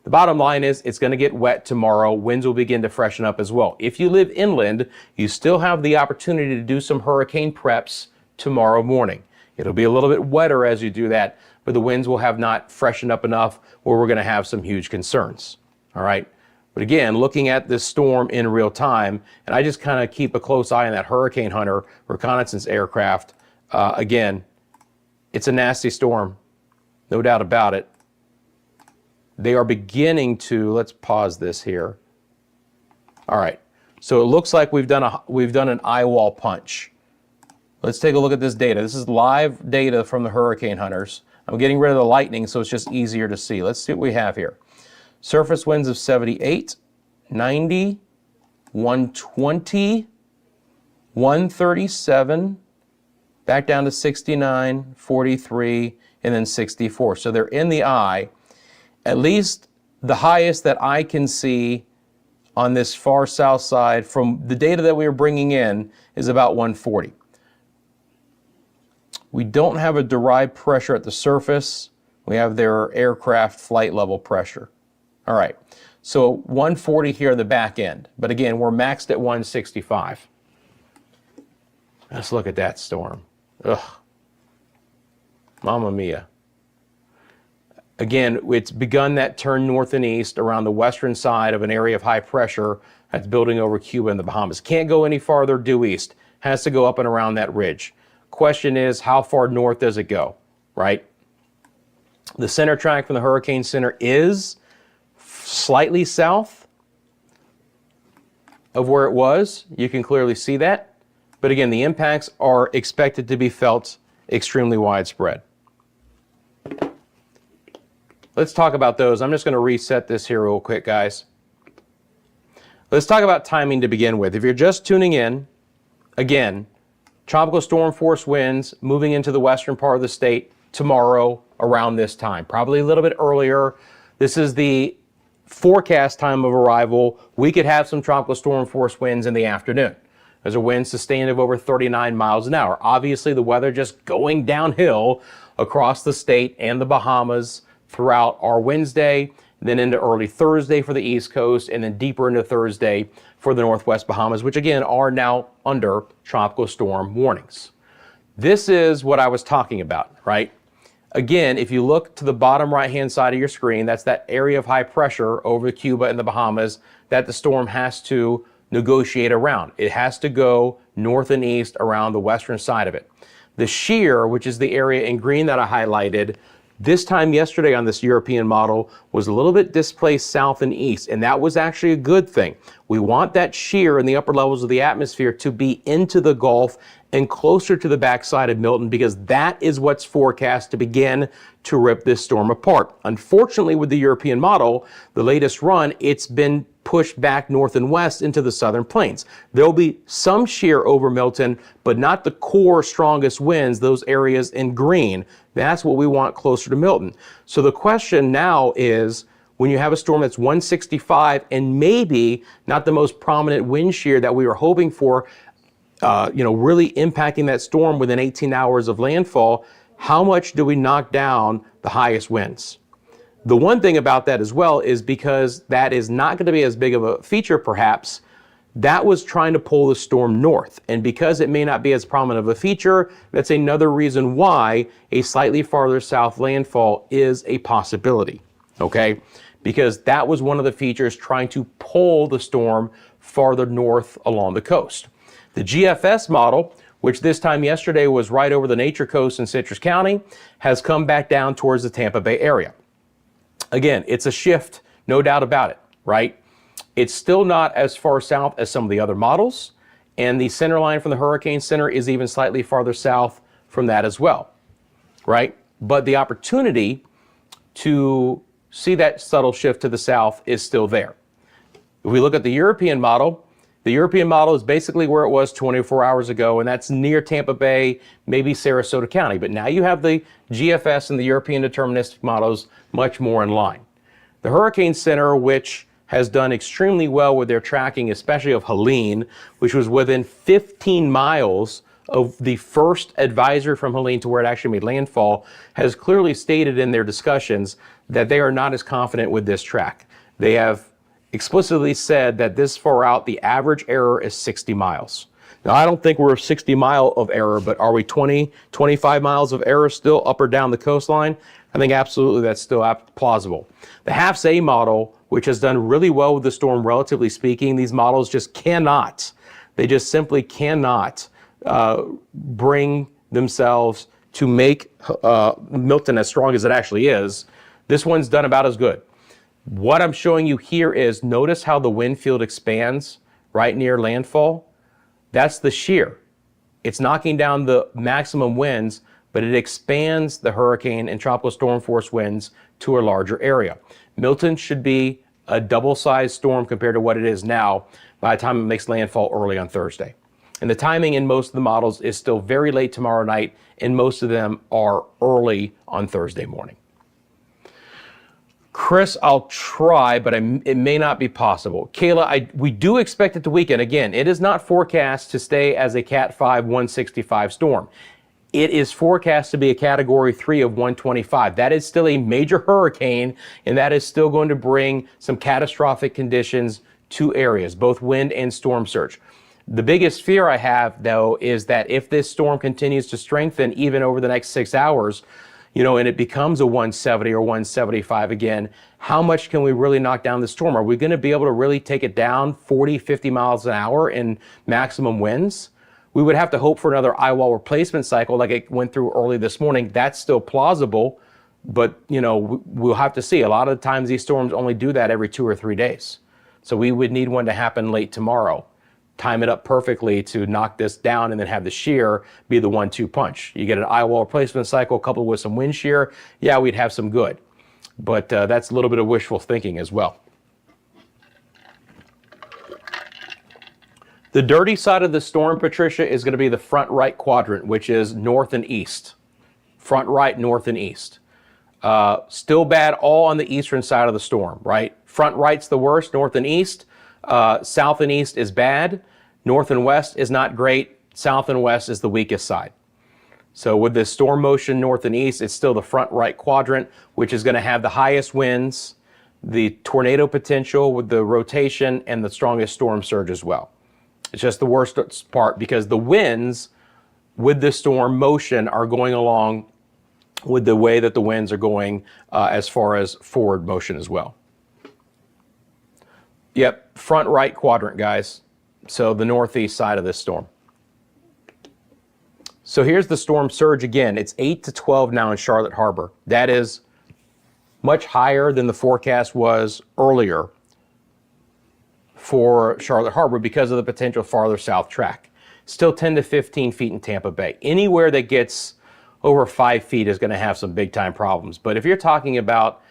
The bottom line is it's going to get wet tomorrow. Winds will begin to freshen up as well. If you live inland, you still have the opportunity to do some hurricane preps tomorrow morning. It'll be a little bit wetter as you do that, but the winds will have not freshened up enough where we're going to have some huge concerns. All right. But again, looking at this storm in real time, and I just kind of keep a close eye on that Hurricane Hunter reconnaissance aircraft. Again, it's a nasty storm, no doubt about it. They are beginning to, let's pause this here. All right. So it looks like we've done an eye wall punch. Let's take a look at this data. This is live data from the Hurricane Hunters. I'm getting rid of the lightning, so it's just easier to see. Let's see what we have here. Surface winds of 78, 90, 120, 137, back down to 69, 43, and then 64. So they're in the eye. At least the highest that I can see on this far south side from the data that we are bringing in is about 140. We don't have a derived pressure at the surface. We have their aircraft flight level pressure. All right, so 140 here in the back end. But again, we're maxed at 165. Let's look at that storm. Ugh. Mamma mia. Again, it's begun that turn north and east around the western side of an area of high pressure that's building over Cuba and the Bahamas. Can't go any farther due east. Has to go up and around that ridge. Question is, how far north does it go, right? The center track from the Hurricane Center is slightly south of where it was. You can clearly see that. But again, the impacts are expected to be felt extremely widespread. Let's talk about those. I'm just going to reset this here real quick, guys. Let's talk about timing to begin with. If you're just tuning in, again, tropical storm force winds moving into the western part of the state tomorrow around this time, probably a little bit earlier. This is the forecast time of arrival. We could have some tropical storm force winds in the afternoon. There's a wind sustained of over 39 miles an hour. Obviously, the weather just going downhill across the state and the Bahamas throughout our Wednesday, then into early Thursday for the East Coast, and then deeper into Thursday for the Northwest Bahamas, which again are now under tropical storm warnings. This is what I was talking about, right? Again, if you look to the bottom right-hand side of your screen, that's that area of high pressure over Cuba and the Bahamas that the storm has to negotiate around. It has to go north and east around the western side of it. The shear, which is the area in green that I highlighted, this time yesterday on this European model was a little bit displaced south and east, and that was actually a good thing. We want that shear in the upper levels of the atmosphere to be into the Gulf and closer to the backside of Milton, because that is what's forecast to begin to rip this storm apart. Unfortunately, with the European model, the latest run, it's been push back north and west into the southern plains. There'll be some shear over Milton, but not the core strongest winds, those areas in green. That's what we want closer to Milton. So the question now is, when you have a storm that's 165 and maybe not the most prominent wind shear that we were hoping for, really impacting that storm within 18 hours of landfall, how much do we knock down the highest winds? The one thing about that as well is because that is not going to be as big of a feature perhaps, that was trying to pull the storm north. And because it may not be as prominent of a feature, that's another reason why a slightly farther south landfall is a possibility, okay? Because that was one of the features trying to pull the storm farther north along the coast. The GFS model, which this time yesterday was right over the Nature Coast in Citrus County, has come back down towards the Tampa Bay area. Again, it's a shift, no doubt about it, right? It's still not as far south as some of the other models, and the center line from the hurricane center is even slightly farther south from that as well, right? But the opportunity to see that subtle shift to the south is still there. If we look at the European model is basically where it was 24 hours ago, and that's near Tampa Bay, maybe Sarasota County. But now you have the GFS and the European deterministic models much more in line. The Hurricane Center, which has done extremely well with their tracking, especially of Helene, which was within 15 miles of the first advisory from Helene to where it actually made landfall, has clearly stated in their discussions that they are not as confident with this track. They have explicitly said that this far out, the average error is 60 miles. Now, I don't think we're 60 mile of error, but are we 20, 25 miles of error still up or down the coastline? I think absolutely that's still plausible. The HAFS-A model, which has done really well with the storm, relatively speaking, these models just cannot, they just simply cannot bring themselves to make Milton as strong as it actually is. This one's done about as good. What I'm showing you here is, notice how the wind field expands right near landfall. That's the shear. It's knocking down the maximum winds, but it expands the hurricane and tropical storm force winds to a larger area. Milton should be a double-sized storm compared to what it is now by the time it makes landfall early on Thursday. And the timing in most of the models is still very late tomorrow night, and most of them are early on Thursday morning. Chris, I'll try, but it may not be possible. Kayla, we do expect it to weaken. Again, it is not forecast to stay as a Cat 5 165 storm. It is forecast to be a Category 3 of 125. That is still a major hurricane, and that is still going to bring some catastrophic conditions to areas, both wind and storm surge. The biggest fear I have, though, is that if this storm continues to strengthen even over the next 6 hours, and it becomes a 170 or 175 again, how much can we really knock down the storm? Are we going to be able to really take it down 40, 50 miles an hour in maximum winds? We would have to hope for another eyewall replacement cycle like it went through early this morning. That's still plausible, but we'll have to see. A lot of the times these storms only do that every 2 or 3 days. So we would need one to happen late tomorrow. Time it up perfectly to knock this down and then have the shear be the 1-2 punch. You get an eyewall replacement cycle coupled with some wind shear, yeah, we'd have some good. But that's a little bit of wishful thinking as well. The dirty side of the storm, Patricia, is going to be the front right quadrant, which is north and east. Front right, north and east. Still bad all on the eastern side of the storm, right? Front right's the worst, north and east. South and east is bad. North and west is not great. South and west is the weakest side. So with this storm motion north and east, it's still the front right quadrant, which is going to have the highest winds, the tornado potential with the rotation, and the strongest storm surge as well. It's just the worst part because the winds with the storm motion are going along with the way that the winds are going as far as forward motion as well. Yep, front right quadrant, guys. So the northeast side of this storm. So here's the storm surge again. It's 8 to 12 now in Charlotte Harbor. That is much higher than the forecast was earlier for Charlotte Harbor because of the potential farther south track. Still 10 to 15 feet in Tampa Bay. Anywhere that gets over 5 feet is going to have some big time problems. But if you're talking about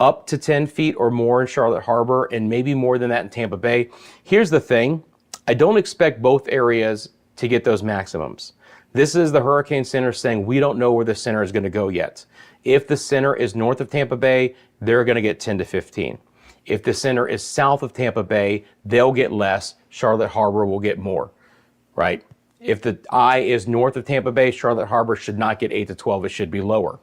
up to 10 feet or more in Charlotte Harbor, and maybe more than that in Tampa Bay. Here's the thing, I don't expect both areas to get those maximums. This is the Hurricane Center saying we don't know where the center is going to go yet. If the center is north of Tampa Bay, they're going to get 10 to 15. If the center is south of Tampa Bay, they'll get less. Charlotte Harbor will get more, right? If the eye is north of Tampa Bay, Charlotte Harbor should not get 8 to 12. It should be lower.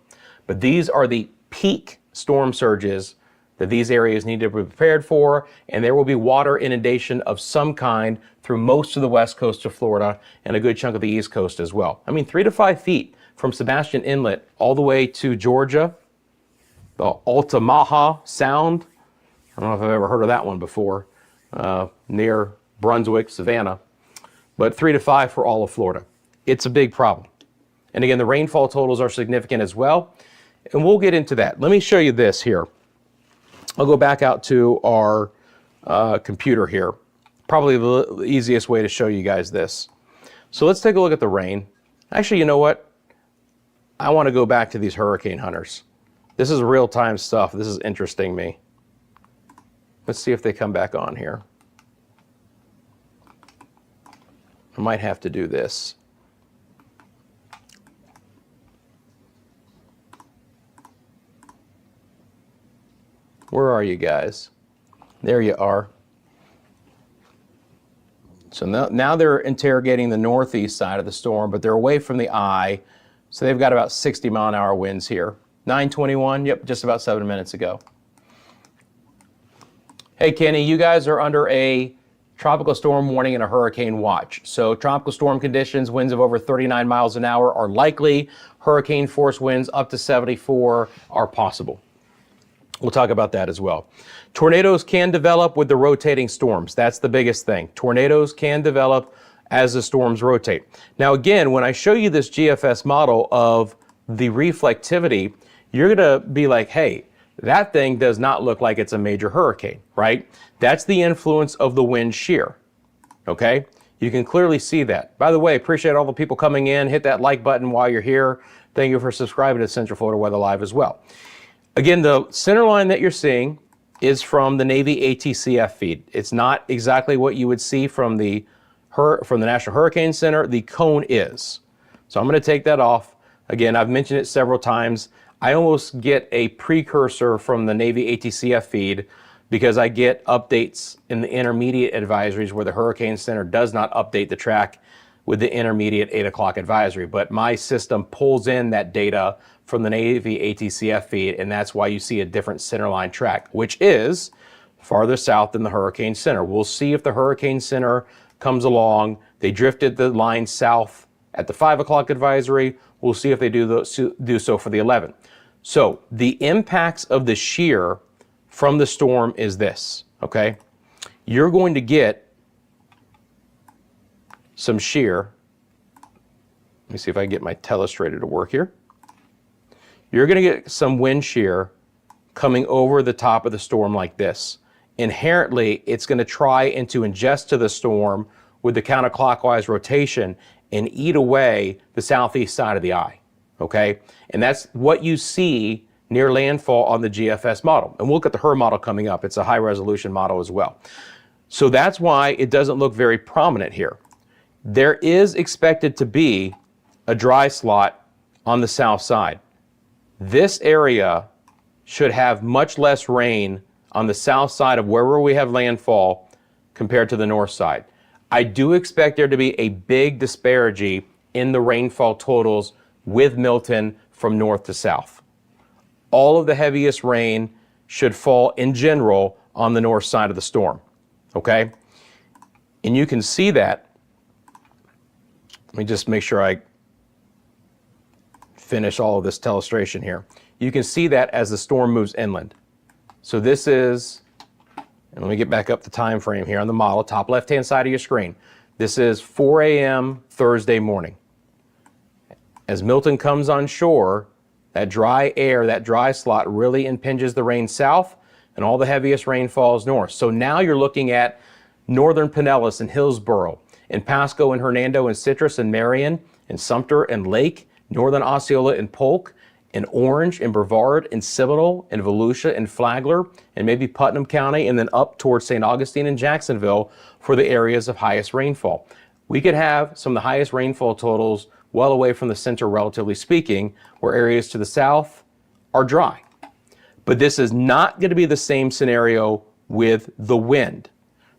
But these are the peak storm surges that these areas need to be prepared for, and there will be water inundation of some kind through most of the west coast of Florida and a good chunk of the east coast as well. I mean, 3 to 5 feet from Sebastian Inlet all the way to Georgia, the Altamaha Sound. I don't know if I've ever heard of that one before, near Brunswick, Savannah, but 3 to 5 for all of Florida. It's a big problem. And again, the rainfall totals are significant as well, and we'll get into that. Let me show you this here. I'll go back out to our computer here. Probably the easiest way to show you guys this. So let's take a look at the rain. Actually, you know what? I want to go back to these hurricane hunters. This is real-time stuff. This is interesting me. Let's see if they come back on here. I might have to do this. Where are you guys? There you are. So now they're interrogating the northeast side of the storm, but they're away from the eye. So they've got about 60-mile-an-hour winds here. 9:21, yep, just about 7 minutes ago. Hey, Kenny, you guys are under a tropical storm warning and a hurricane watch. So tropical storm conditions, winds of over 39 miles an hour are likely. Hurricane force winds up to 74 are possible. We'll talk about that as well. Tornadoes can develop with the rotating storms. That's the biggest thing. Tornadoes can develop as the storms rotate. Now again, when I show you this GFS model of the reflectivity, you're gonna be like, hey, that thing does not look like it's a major hurricane, right? That's the influence of the wind shear, okay? You can clearly see that. By the way, appreciate all the people coming in. Hit that like button while you're here. Thank you for subscribing to Central Florida Weather Live as well. Again, the center line that you're seeing is from the Navy ATCF feed. It's not exactly what you would see from the National Hurricane Center. The cone is. So I'm going to take that off. Again, I've mentioned it several times. I almost get a precursor from the Navy ATCF feed because I get updates in the intermediate advisories where the Hurricane Center does not update the track with the intermediate 8 o'clock advisory. But my system pulls in that data from the Navy ATCF feed, and that's why you see a different centerline track, which is farther south than the Hurricane Center. We'll see if the Hurricane Center comes along. They drifted the line south at the 5 o'clock advisory. We'll see if they do so for the 11. So the impacts of the shear from the storm is this, okay? You're going to get some shear. Let me see if I can get my telestrator to work here. You're going to get some wind shear coming over the top of the storm like this. Inherently, it's going to try and to ingest to the storm with the counterclockwise rotation and eat away the southeast side of the eye, okay? And that's what you see near landfall on the GFS model. And we'll look at the HER model coming up. It's a high resolution model as well. So that's why it doesn't look very prominent here. There is expected to be a dry slot on the south side. This area should have much less rain on the south side of wherever we have landfall compared to the north side. I do expect there to be a big disparity in the rainfall totals with Milton from north to south. All of the heaviest rain should fall in general on the north side of the storm, okay? And you can see that. Let me just make sure I finish all of this telestration here. You can see that as the storm moves inland. So this is, and let me get back up the time frame here on the model, top left-hand side of your screen. This is 4 a.m. Thursday morning. As Milton comes on shore, that dry air, that dry slot really impinges the rain south, and all the heaviest rain falls north. So now you're looking at northern Pinellas and Hillsborough, and Pasco and Hernando and Citrus and Marion and Sumter and Lake, northern Osceola and Polk, in Orange, in Brevard, in Seminole, in Volusia, in Flagler, and maybe Putnam County, and then up towards St. Augustine and Jacksonville for the areas of highest rainfall. We could have some of the highest rainfall totals well away from the center, relatively speaking, where areas to the south are dry. But this is not going to be the same scenario with the wind.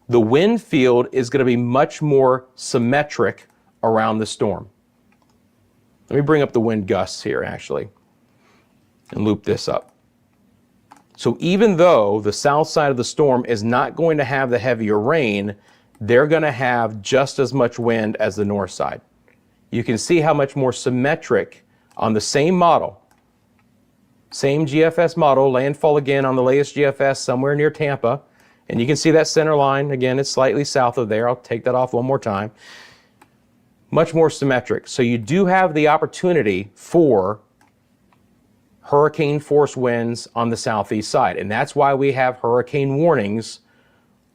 The wind field is going to be much more symmetric around the storm. Let me bring up the wind gusts here, actually, and loop this up. So even though the south side of the storm is not going to have the heavier rain, they're going to have just as much wind as the north side. You can see how much more symmetric on the same model, same GFS model, landfall again on the latest GFS somewhere near Tampa. And you can see that center line, again, it's slightly south of there. I'll take that off one more time. Much more symmetric. So you do have the opportunity for hurricane force winds on the southeast side. And that's why we have hurricane warnings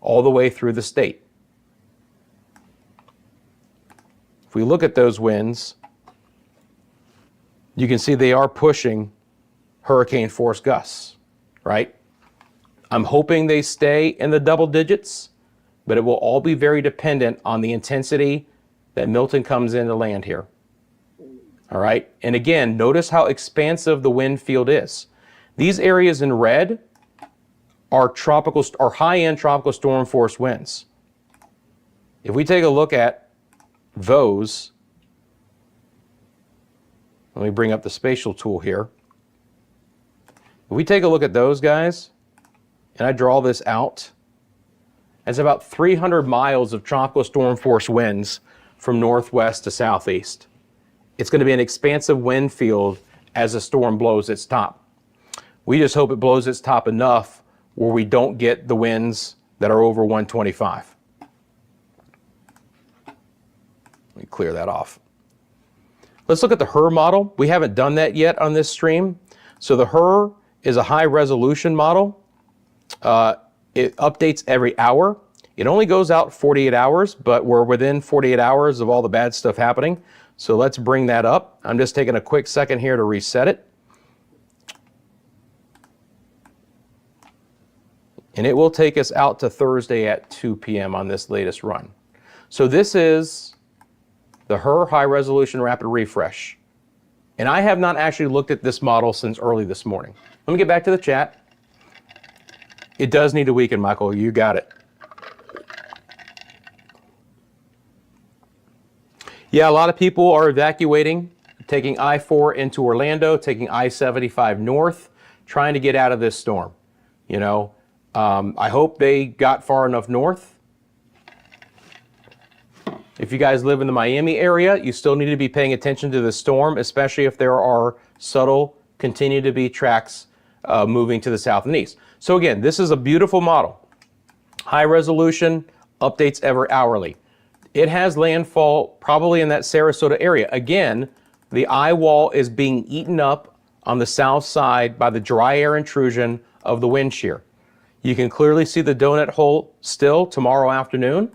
all the way through the state. If we look at those winds, you can see they are pushing hurricane force gusts, right? I'm hoping they stay in the double digits, but it will all be very dependent on the intensity that Milton comes in to land here. All right, and again, notice how expansive the wind field is. These areas in red are high-end tropical storm force winds. If we take a look at those, let me bring up the spatial tool here. If we take a look at those guys, and I draw this out, it's about 300 miles of tropical storm force winds from northwest to southeast. It's going to be an expansive wind field as the storm blows its top. We just hope it blows its top enough where we don't get the winds that are over 125. Let me clear that off. Let's look at the HRRR model. We haven't done that yet on this stream. So the HRRR is a high resolution model. It updates every hour. It only goes out 48 hours, but we're within 48 hours of all the bad stuff happening. So let's bring that up. I'm just taking a quick second here to reset it. And it will take us out to Thursday at 2 p.m. on this latest run. So this is the HRRR High Resolution Rapid Refresh. And I have not actually looked at this model since early this morning. Let me get back to the chat. It does need to weaken, Michael. You got it. Yeah, a lot of people are evacuating, taking I-4 into Orlando, taking I-75 north, trying to get out of this storm. You know, I hope they got far enough north. If you guys live in the Miami area, you still need to be paying attention to the storm, especially if there are subtle, continue to be tracks moving to the south and east. So again, this is a beautiful model. High resolution, updates ever hourly. It has landfall probably in that Sarasota area. Again, the eye wall is being eaten up on the south side by the dry air intrusion of the wind shear. You can clearly see the donut hole still tomorrow afternoon.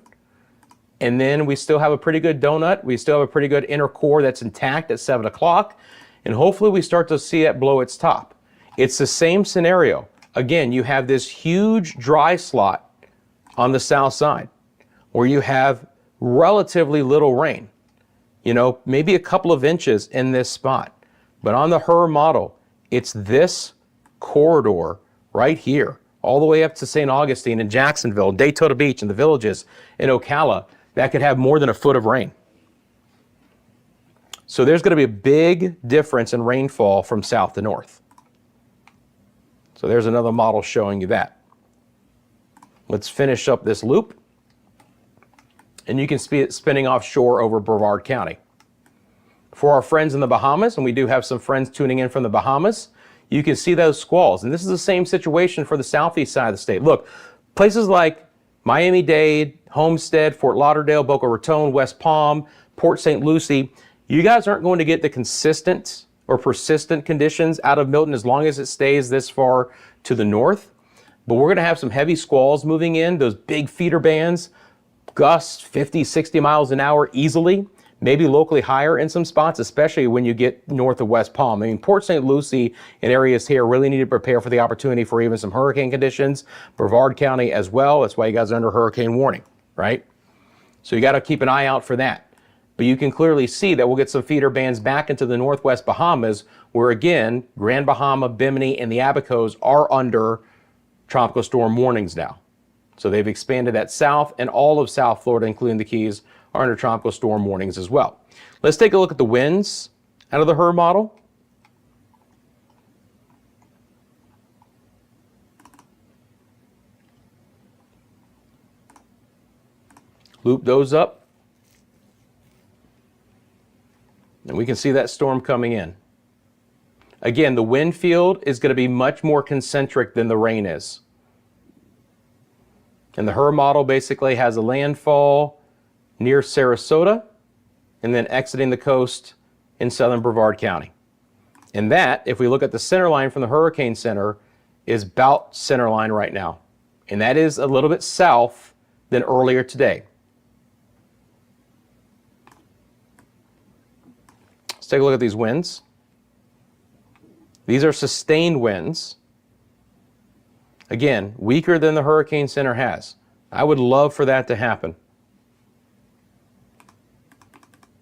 And then we still have a pretty good donut. We still have a pretty good inner core that's intact at 7 o'clock. And hopefully we start to see that blow its top. It's the same scenario. Again, you have this huge dry slot on the south side where you have relatively little rain. You know, maybe a couple of inches in this spot. But on the HRRR model, it's this corridor right here, all the way up to St. Augustine and Jacksonville, Daytona Beach and the Villages in Ocala, that could have more than a foot of rain. So there's going to be a big difference in rainfall from south to north. So there's another model showing you that. Let's finish up this loop. And you can see it spinning offshore over Brevard County. For our friends in the Bahamas, and we do have some friends tuning in from the Bahamas, you can see those squalls. And this is the same situation for the southeast side of the state. Look, places like Miami-Dade, Homestead, Fort Lauderdale, Boca Raton, West Palm, Port St. Lucie, you guys aren't going to get the consistent or persistent conditions out of Milton as long as it stays this far to the north. But we're going to have some heavy squalls moving in, those big feeder bands, gusts 50, 60 miles an hour easily, maybe locally higher in some spots, especially when you get north of West Palm. I mean, Port St. Lucie and areas here really need to prepare for the opportunity for even some hurricane conditions. Brevard County as well. That's why you guys are under hurricane warning, right? So you got to keep an eye out for that. But you can clearly see that we'll get some feeder bands back into the northwest Bahamas, where again, Grand Bahama, Bimini, and the Abacos are under tropical storm warnings now. So they've expanded that south, and all of South Florida, including the Keys, are under tropical storm warnings as well. Let's take a look at the winds out of the HRRR model. Loop those up. And we can see that storm coming in. Again, the wind field is going to be much more concentric than the rain is. And the HRRR model basically has a landfall near Sarasota and then exiting the coast in southern Brevard County. And that, if we look at the center line from the Hurricane Center, is about center line right now. And that is a little bit south than earlier today. Let's take a look at these winds. These are sustained winds. Again, weaker than the Hurricane Center has. I would love for that to happen.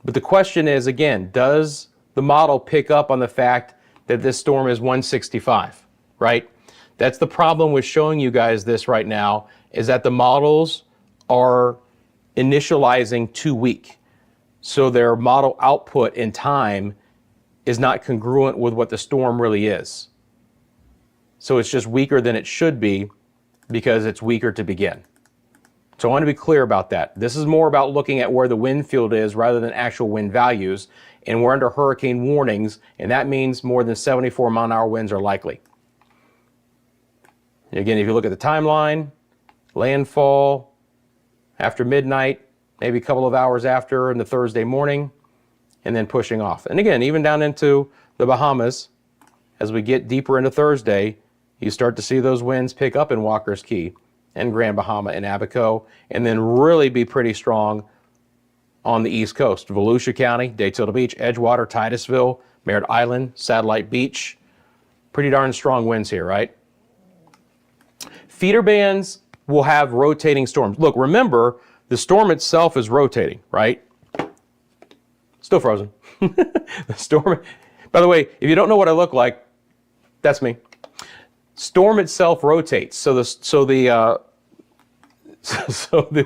But the question is, again, does the model pick up on the fact that this storm is 165, right? That's the problem with showing you guys this right now, is that the models are initializing too weak. So their model output in time is not congruent with what the storm really is. So it's just weaker than it should be because it's weaker to begin. So I want to be clear about that. This is more about looking at where the wind field is rather than actual wind values. And we're under hurricane warnings, and that means more than 74 mile-an-hour winds are likely. And again, if you look at the timeline, landfall after midnight, maybe a couple of hours after in the Thursday morning, and then pushing off. And again, even down into the Bahamas, as we get deeper into Thursday, you start to see those winds pick up in Walker's Key and Grand Bahama and Abaco, and then really be pretty strong on the East Coast. Volusia County, Daytona Beach, Edgewater, Titusville, Merritt Island, Satellite Beach. Pretty darn strong winds here, right? Feeder bands will have rotating storms. Look, remember, the storm itself is rotating, right? Still frozen. The storm, by the way, if you don't know what I look like, that's me. Storm itself rotates, so the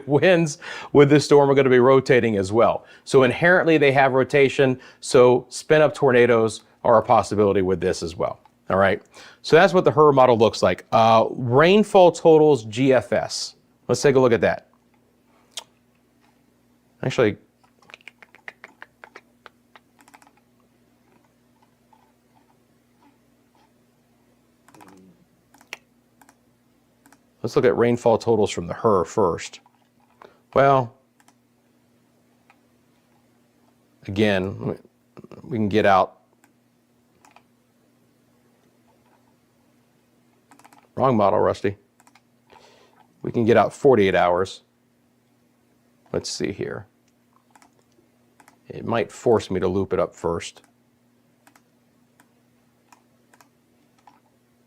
winds with this storm are going to be rotating as well. So inherently they have rotation, so spin-up tornadoes are a possibility with this as well. All right, so that's what the HRRR model looks like. Rainfall totals GFS. Let's take a look at that. Actually, let's look at rainfall totals from the HRRR first. Well, again, we can get out. Wrong model, Rusty. We can get out 48 hours. Let's see here. It might force me to loop it up first.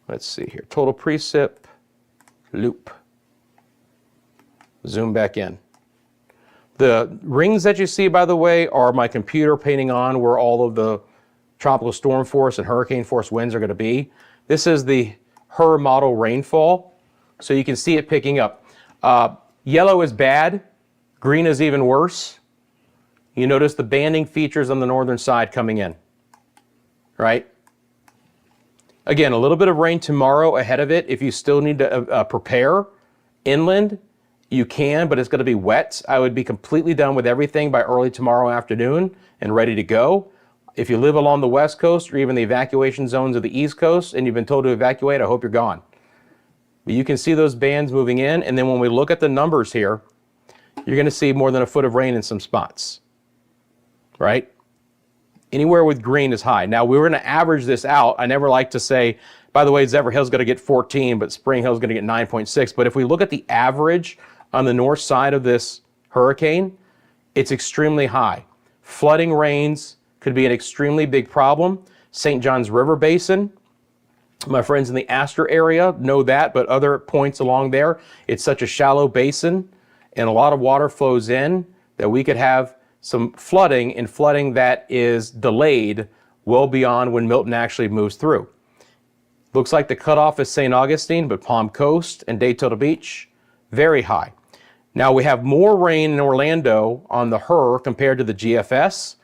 Let's see here. Total precip. Loop. Zoom back in. The rings that you see, by the way, are my computer painting on where all of the tropical storm force and hurricane force winds are going to be. This is the HRRR model rainfall, so you can see it picking up. Yellow is bad, green is even worse. You notice the banding features on the northern side coming in, right? Again, a little bit of rain tomorrow ahead of it. If you still need to prepare inland, you can, but it's going to be wet. I would be completely done with everything by early tomorrow afternoon and ready to go. If you live along the West Coast or even the evacuation zones of the East Coast and you've been told to evacuate, I hope you're gone. But you can see those bands moving in, and then when we look at the numbers here, you're going to see more than a foot of rain in some spots, right? Anywhere with green is high. Now, we're going to average this out. I never like to say, by the way, Zephyrhill's going to get 14, but Spring Hill's going to get 9.6. But if we look at the average on the north side of this hurricane, it's extremely high. Flooding rains could be an extremely big problem. St. Johns River Basin, my friends in the Astor area know that, but other points along there, it's such a shallow basin and a lot of water flows in that we could have some flooding, and flooding that is delayed well beyond when Milton actually moves through. Looks like the cutoff is St. Augustine, but Palm Coast and Daytona Beach, very high. Now we have more rain in Orlando on the HER compared to the GFS,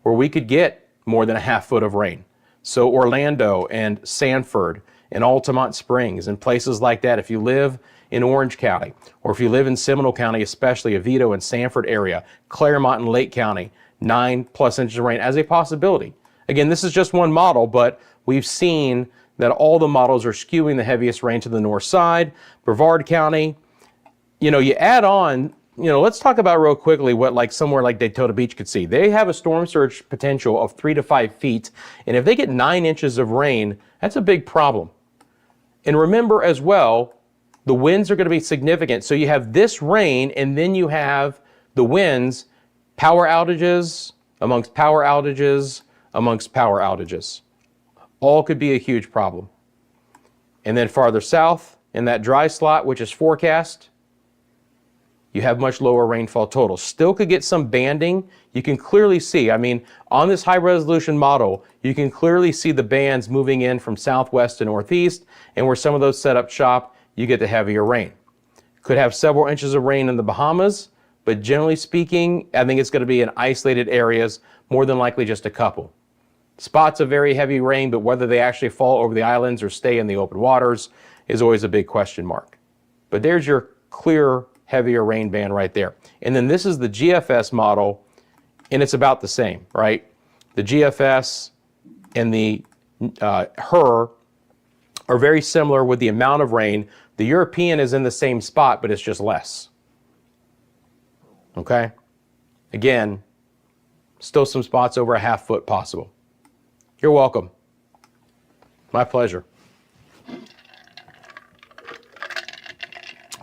where we could get more than a half foot of rain. So Orlando and Sanford and Altamont Springs and places like that, if you live in Orange County, or if you live in Seminole County, especially Oviedo and Sanford area, Claremont and Lake County, 9+ inches of rain as a possibility. Again, this is just one model, but we've seen that all the models are skewing the heaviest rain to the north side. Brevard County, you add on, let's talk about real quickly what like somewhere like Daytona Beach could see. They have a storm surge potential of 3 to 5 feet. And if they get 9 inches of rain, that's a big problem. And remember as well, the winds are going to be significant. So you have this rain, and then you have the winds, power outages amongst power outages amongst power outages. All could be a huge problem. And then farther south in that dry slot, which is forecast, you have much lower rainfall total. Still could get some banding. You can clearly see, on this high resolution model, you can clearly see the bands moving in from southwest to northeast, and where some of those set up shop, you get the heavier rain. Could have several inches of rain in the Bahamas, but generally speaking, I think it's going to be in isolated areas, more than likely just a couple. Spots of very heavy rain, but whether they actually fall over the islands or stay in the open waters is always a big question mark. But there's your clear heavier rain band right there. And then this is the GFS model, and it's about the same, right? The GFS and the HER are very similar with the amount of rain. The European is in the same spot, but it's just less. Okay? Again, still some spots over a half foot possible. You're welcome. My pleasure.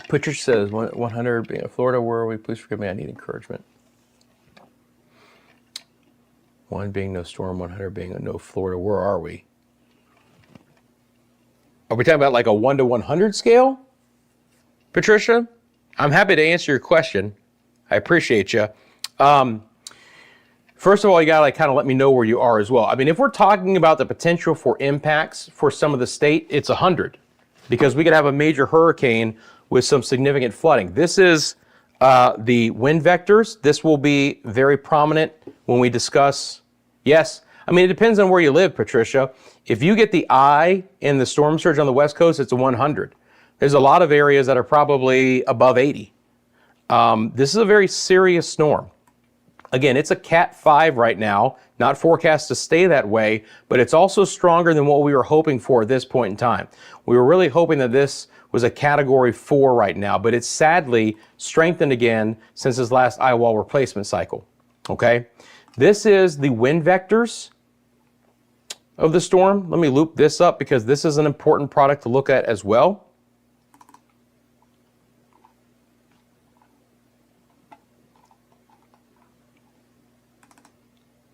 Patricia says, 100 being in Florida, where are we? Please forgive me, I need encouragement. 1 being no storm, 100 being a no Florida, where are we? Are we talking about like a 1 to 100 scale? Patricia, I'm happy to answer your question. I appreciate you. First of all, you gotta kind of let me know where you are as well. If we're talking about the potential for impacts for some of the state, it's 100, because we could have a major hurricane with some significant flooding. This is the wind vectors. This will be very prominent when we discuss, yes, it depends on where you live, Patricia. If you get the eye in the storm surge on the West Coast, it's a 100. There's a lot of areas that are probably above 80. This is a very serious storm. Again, it's a Cat 5 right now, not forecast to stay that way, but it's also stronger than what we were hoping for at this point in time. We were really hoping that this was a Category 4 right now, but it's sadly strengthened again since this last eye wall replacement cycle. Okay? This is the wind vectors of the storm. Let me loop this up because this is an important product to look at as well.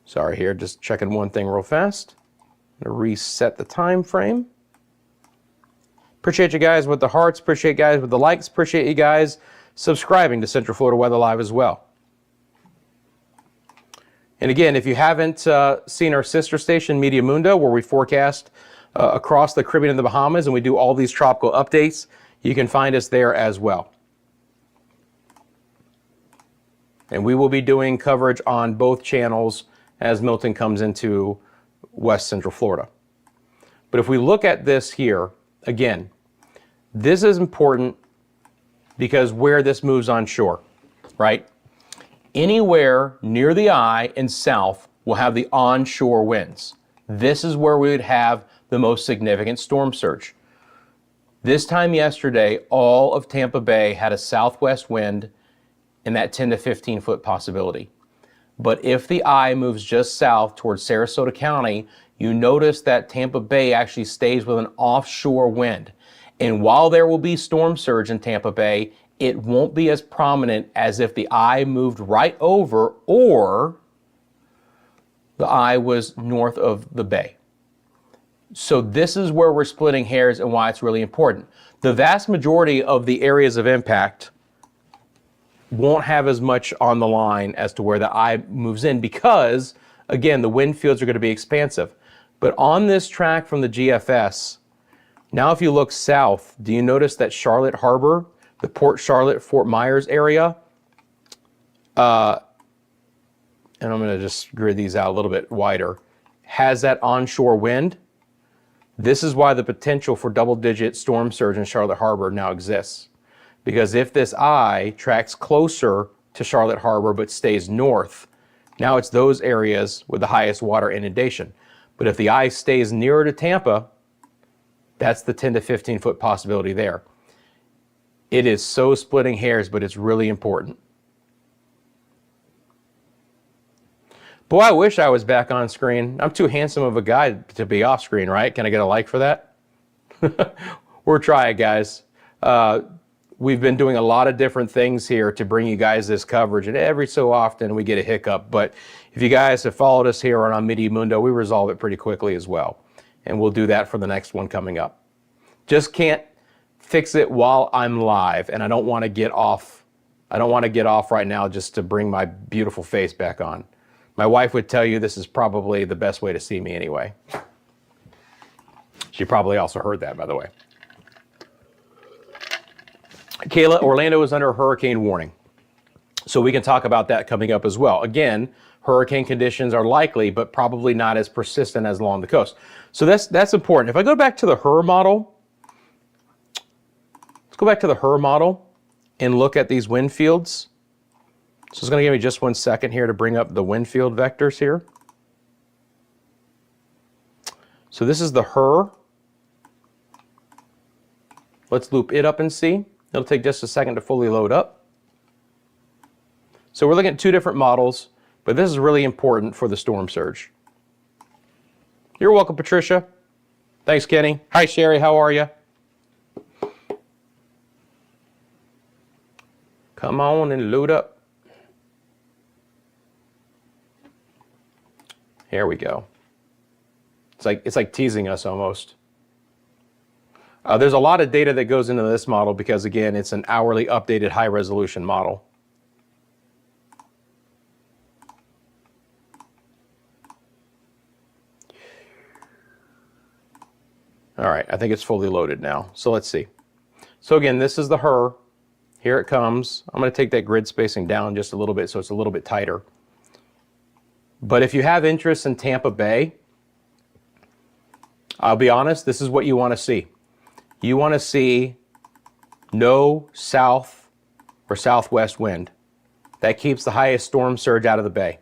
Sorry here, just checking one thing real fast. I'm gonna reset the time frame. Appreciate you guys with the hearts, appreciate you guys with the likes, appreciate you guys subscribing to Central Florida Weather Live as well. And again, if you haven't seen our sister station, Media Mundo, where we forecast across the Caribbean and the Bahamas, and we do all these tropical updates, you can find us there as well. And we will be doing coverage on both channels as Milton comes into West Central Florida. But if we look at this here, again, this is important because where this moves on shore, right? Anywhere near the eye and south will have the onshore winds. This is where we would have the most significant storm surge. This time yesterday, all of Tampa Bay had a southwest wind in that 10 to 15 foot possibility. But if the eye moves just south towards Sarasota County, you notice that Tampa Bay actually stays with an offshore wind. And while there will be storm surge in Tampa Bay, it won't be as prominent as if the eye moved right over or the eye was north of the bay. So this is where we're splitting hairs and why it's really important. The vast majority of the areas of impact won't have as much on the line as to where the eye moves in because, again, the wind fields are going to be expansive. But on this track from the GFS, now if you look south, do you notice that Charlotte Harbor, the Port Charlotte, Fort Myers area, and I'm going to just grid these out a little bit wider, has that onshore wind? This is why the potential for double-digit storm surge in Charlotte Harbor now exists. Because if this eye tracks closer to Charlotte Harbor but stays north, now it's those areas with the highest water inundation. But if the eye stays nearer to Tampa, that's the 10 to 15 foot possibility there. It is so splitting hairs, but it's really important. Boy, I wish I was back on screen. I'm too handsome of a guy to be off screen, right? Can I get a like for that? We're trying, guys. We've been doing a lot of different things here to bring you guys this coverage, and every so often we get a hiccup. But if you guys have followed us here on Media Mundo, we resolve it pretty quickly as well. And we'll do that for the next one coming up. Just can't fix it while I'm live, and I don't want to get off. I don't want to get off right now just to bring my beautiful face back on. My wife would tell you this is probably the best way to see me anyway. She probably also heard that, by the way. Kayla, Orlando is under a hurricane warning. So we can talk about that coming up as well. Again, hurricane conditions are likely, but probably not as persistent as along the coast. So that's important. If I go back to the HRRR model, let's go back to the HRRR model and look at these wind fields. So it's going to give me just 1 second here to bring up the wind field vectors here. So this is the HRRR. Let's loop it up and see. It'll take just a second to fully load up. So we're looking at two different models, but this is really important for the storm surge. You're welcome, Patricia. Thanks, Kenny. Hi, Sherry. How are you? Come on and load up. Here we go. It's like teasing us almost. There's a lot of data that goes into this model because, again, it's an hourly updated high-resolution model. All right, I think it's fully loaded now. So let's see. So again, this is the HRRR. Here it comes. I'm going to take that grid spacing down just a little bit so it's a little bit tighter. But if you have interest in Tampa Bay, I'll be honest, this is what you want to see. You want to see no south or southwest wind. That keeps the highest storm surge out of the bay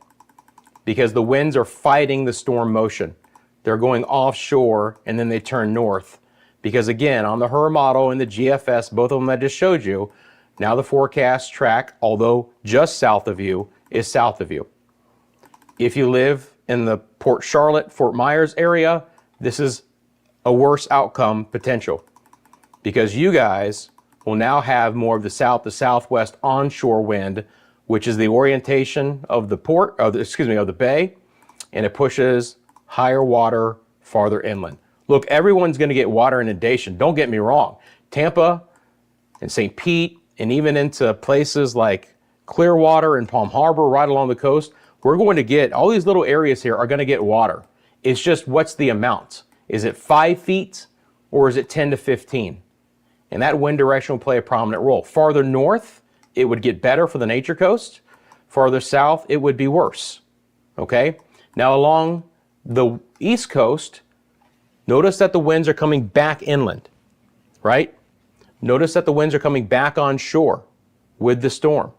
because the winds are fighting the storm motion. They're going offshore and then they turn north because, again, on the HRRR model and the GFS, both of them I just showed you, now the forecast track, although just south of you, is south of you. If you live in the Port Charlotte, Fort Myers area, this is a worse outcome potential because you guys will now have more of the south to southwest onshore wind, which is the orientation of the port, of the bay, and it pushes higher water farther inland. Look, everyone's going to get water inundation. Don't get me wrong. Tampa and St. Pete and even into places like Clearwater and Palm Harbor right along the coast, we're going to get, all these little areas here are going to get water. It's just what's the amount? Is it 5 feet or is it 10 to 15? And that wind direction will play a prominent role. Farther north, it would get better for the nature coast. Farther south, it would be worse. Okay? Now along the east coast, notice that the winds are coming back inland, right? Notice that the winds are coming back on shore with the storm.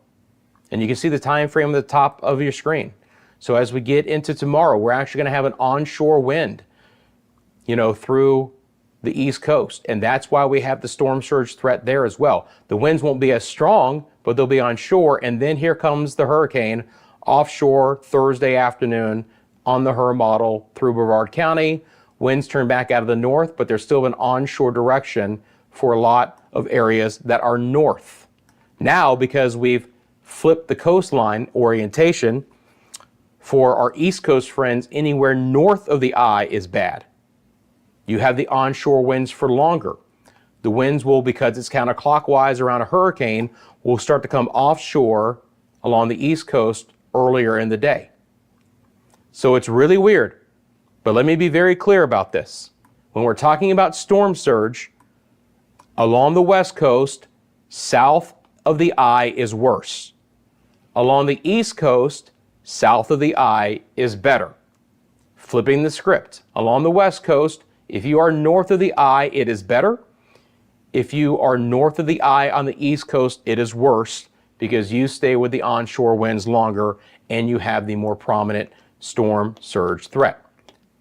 And you can see the time frame at the top of your screen. So as we get into tomorrow, we're actually going to have an onshore wind, through the east coast. And that's why we have the storm surge threat there as well. The winds won't be as strong, but they'll be on shore. And then here comes the hurricane offshore Thursday afternoon on the HRRR model through Brevard County. Winds turn back out of the north, but there's still an onshore direction for a lot of areas that are north. Now, because we've flipped the coastline orientation For our East Coast friends, anywhere north of the eye is bad. You have the onshore winds for longer. The winds will, because it's counterclockwise around a hurricane, will start to come offshore along the East Coast earlier in the day. So it's really weird. But let me be very clear about this. When we're talking about storm surge, along the West Coast, south of the eye is worse. Along the East Coast, south of the eye is better. Flipping the script. Along the West Coast, if you are north of the eye, it is better. If you are north of the eye on the East Coast, it is worse because you stay with the onshore winds longer and you have the more prominent storm surge threat.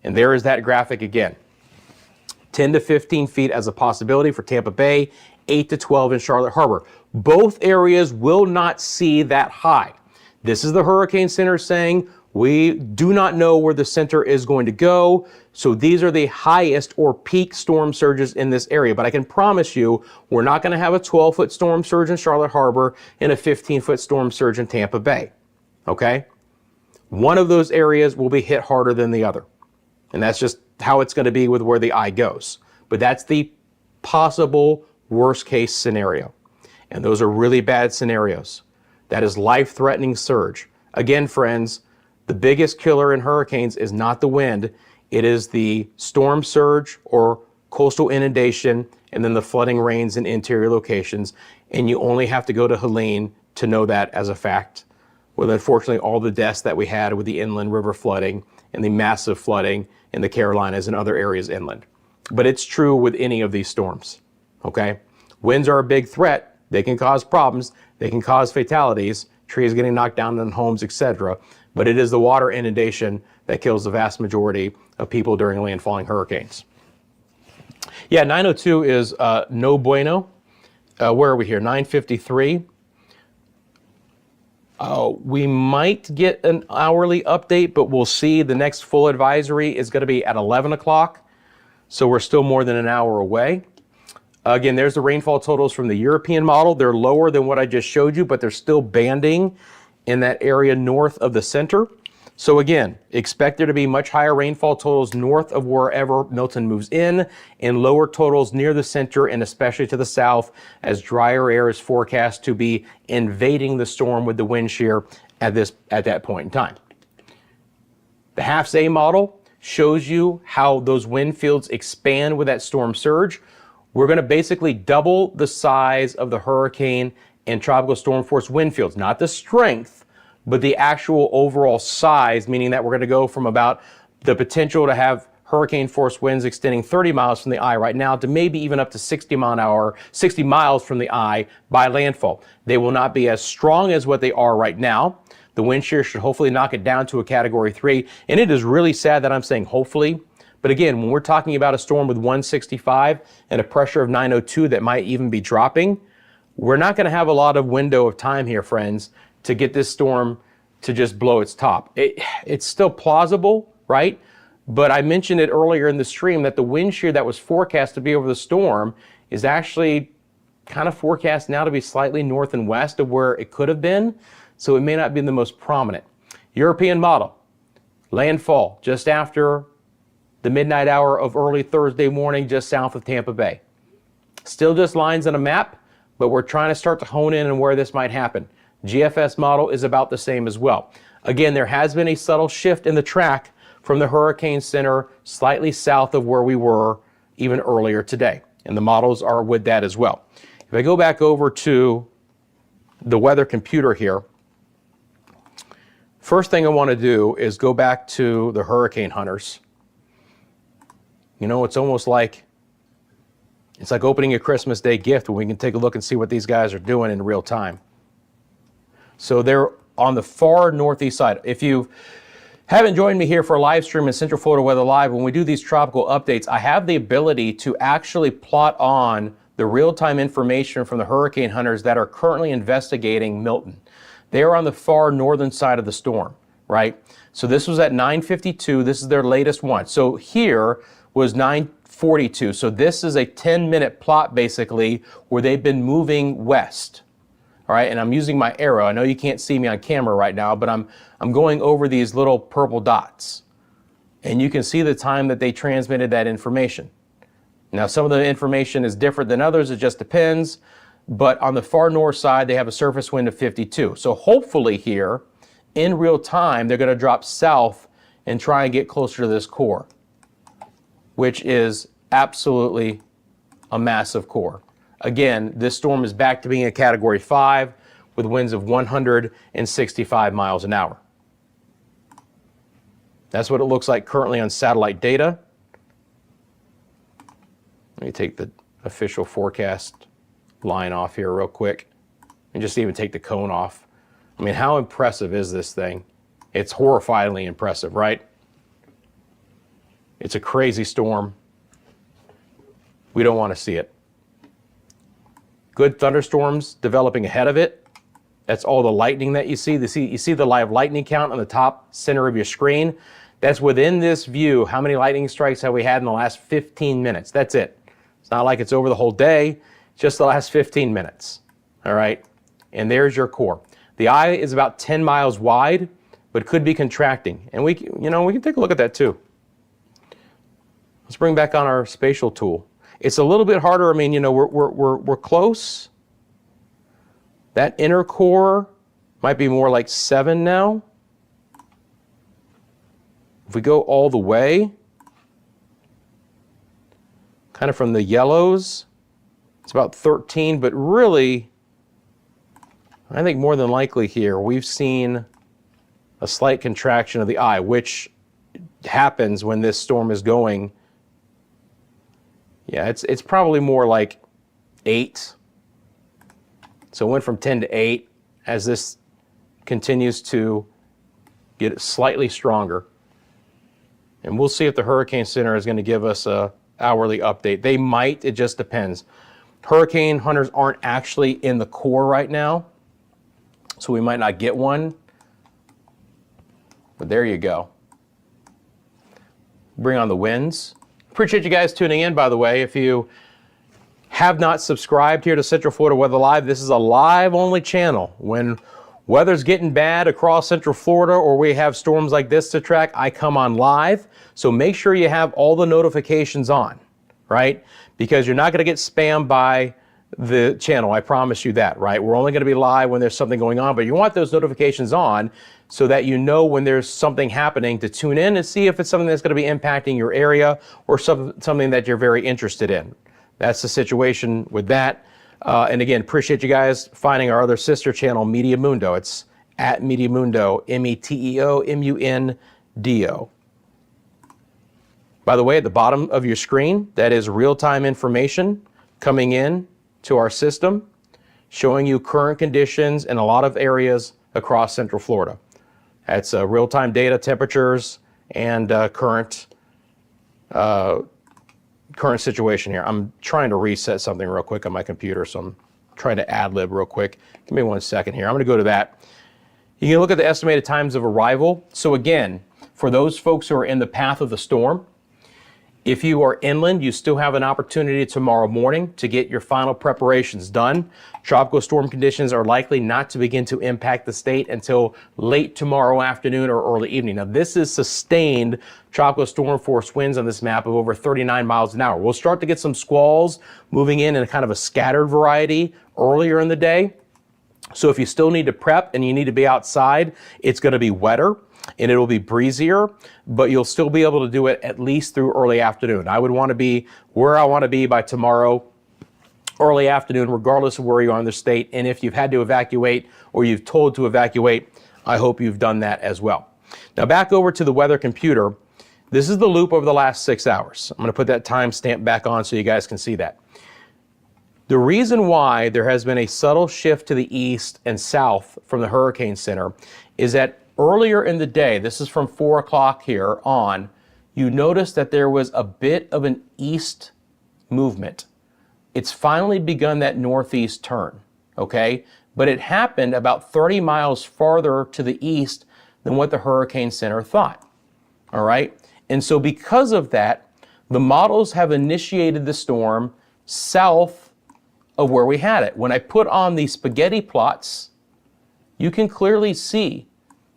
And there is that graphic again. 10 to 15 feet as a possibility for Tampa Bay, 8 to 12 in Charlotte Harbor. Both areas will not see that high. This is the Hurricane Center saying, we do not know where the center is going to go. So these are the highest or peak storm surges in this area. But I can promise you, we're not going to have a 12-foot storm surge in Charlotte Harbor and a 15-foot storm surge in Tampa Bay. Okay? One of those areas will be hit harder than the other. And that's just how it's going to be with where the eye goes. But that's the possible worst case scenario. And those are really bad scenarios. That is life-threatening surge. Again, friends, the biggest killer in hurricanes is not the wind. It is the storm surge or coastal inundation and then the flooding rains in interior locations. And you only have to go to Helene to know that as a fact. With unfortunately all the deaths that we had with the inland river flooding and the massive flooding in the Carolinas and other areas inland. But it's true with any of these storms, okay? Winds are a big threat. They can cause problems. They can cause fatalities, trees getting knocked down in homes, etc. But it is the water inundation that kills the vast majority of people during landfalling hurricanes. Yeah, 902 is no bueno. Where are we here? 953. We might get an hourly update, but we'll see. The next full advisory is going to be at 11 o'clock. So we're still more than an hour away. Again, there's the rainfall totals from the European model. They're lower than what I just showed you, but they're still banding in that area north of the center. So again, expect there to be much higher rainfall totals north of wherever Milton moves in and lower totals near the center and especially to the south as drier air is forecast to be invading the storm with the wind shear at that point in time. The HAFS-A model shows you how those wind fields expand with that storm surge. We're going to basically double the size of the hurricane and tropical storm force wind fields, not the strength, but the actual overall size, meaning that we're going to go from about the potential to have hurricane force winds extending 30 miles from the eye right now to maybe even up to 60 miles from the eye by landfall. They will not be as strong as what they are right now. The wind shear should hopefully knock it down to a Category 3. And it is really sad that I'm saying hopefully. But again, when we're talking about a storm with 165 and a pressure of 902 that might even be dropping, we're not going to have a lot of window of time here, friends, to get this storm to just blow its top. It's still plausible, right? But I mentioned it earlier in the stream that the wind shear that was forecast to be over the storm is actually kind of forecast now to be slightly north and west of where it could have been. So it may not be the most prominent. European model, landfall just after the midnight hour of early Thursday morning just south of Tampa Bay. Still just lines on a map, but we're trying to start to hone in on where this might happen. GFS model is about the same as well. Again, there has been a subtle shift in the track from the Hurricane Center slightly south of where we were even earlier today. And the models are with that as well. If I go back over to the weather computer here, first thing I want to do is go back to the hurricane hunters. You know, it's almost like, it's like opening a Christmas Day gift when we can take a look and see what these guys are doing in real time. So they're on the far northeast side. If you haven't joined me here for a live stream in Central Florida Weather Live, when we do these tropical updates, I have the ability to actually plot on the real-time information from the hurricane hunters that are currently investigating Milton. They are on the far northern side of the storm, right? So this was at 9:52. This is their latest one. So here was 9:42. So this is a 10-minute plot basically where they've been moving west. All right, and I'm using my arrow. I know you can't see me on camera right now, but I'm going over these little purple dots. And you can see the time that they transmitted that information. Now, some of the information is different than others. It just depends. But on the far north side, they have a surface wind of 52. So hopefully here, in real time, they're going to drop south and try and get closer to this core, which is absolutely a massive core. Again, this storm is back to being a Category 5 with winds of 165 miles an hour. That's what it looks like currently on satellite data. Let me take the official forecast line off here real quick and just even take the cone off. I mean, how impressive is this thing? It's horrifyingly impressive, right? It's a crazy storm. We don't want to see it. Good thunderstorms developing ahead of it. That's all the lightning that you see. You see the live lightning count on the top center of your screen. That's within this view. How many lightning strikes have we had in the last 15 minutes? That's it. It's not like it's over the whole day, just the last 15 minutes. All right. And there's your core. The eye is about 10 miles wide, but could be contracting. And we can take a look at that too. Let's bring back on our spatial tool. It's a little bit harder. I mean, we're close. That inner core might be more like 7 now. If we go all the way, kind of from the yellows, it's about 13, but really, I think more than likely here, we've seen a slight contraction of the eye, which happens when this storm is going. Yeah, it's probably more like 8. So it went from 10 to 8 as this continues to get slightly stronger. And we'll see if the Hurricane Center is going to give us a hourly update. They might, it just depends. Hurricane hunters aren't actually in the core right now, so we might not get one. But there you go. Bring on the winds. Appreciate you guys tuning in, by the way. If you have not subscribed here to Central Florida Weather Live, this is a live-only channel. When weather's getting bad across Central Florida or we have storms like this to track, I come on live. So make sure you have all the notifications on, right? Because you're not going to get spammed by the channel. I promise you that, right? We're only going to be live when there's something going on, but you want those notifications on so that you know when there's something happening to tune in and see if it's something that's going to be impacting your area or something that you're very interested in. That's the situation with that. And again, appreciate you guys finding our other sister channel, Media Mundo. It's at Mediamundo, METEOMUNDO. By the way, at the bottom of your screen, that is real-time information coming in to our system, showing you current conditions in a lot of areas across Central Florida. That's real-time data, temperatures, and current situation here. I'm trying to reset something real quick on my computer, so I'm trying to ad-lib real quick. Give me 1 second here. I'm going to go to that. You can look at the estimated times of arrival. So again, for those folks who are in the path of the storm, if you are inland, you still have an opportunity tomorrow morning to get your final preparations done. Tropical storm conditions are likely not to begin to impact the state until late tomorrow afternoon or early evening. Now, this is sustained tropical storm force winds on this map of over 39 miles an hour. We'll start to get some squalls moving in a kind of a scattered variety earlier in the day. So if you still need to prep and you need to be outside, it's going to be wetter and it'll be breezier, but you'll still be able to do it at least through early afternoon. I would want to be where I want to be by tomorrow early afternoon, regardless of where you are in the state. And if you've had to evacuate or you've told to evacuate, I hope you've done that as well. Now back over to the weather computer. This is the loop over the last 6 hours. I'm going to put that timestamp back on so you guys can see that. The reason why there has been a subtle shift to the east and south from the Hurricane Center is that earlier in the day, this is from 4 o'clock here on, you notice that there was a bit of an east movement. It's finally begun that northeast turn, okay? But it happened about 30 miles farther to the east than what the Hurricane Center thought, all right? And so because of that, the models have initiated the storm south of where we had it. When I put on the spaghetti plots, you can clearly see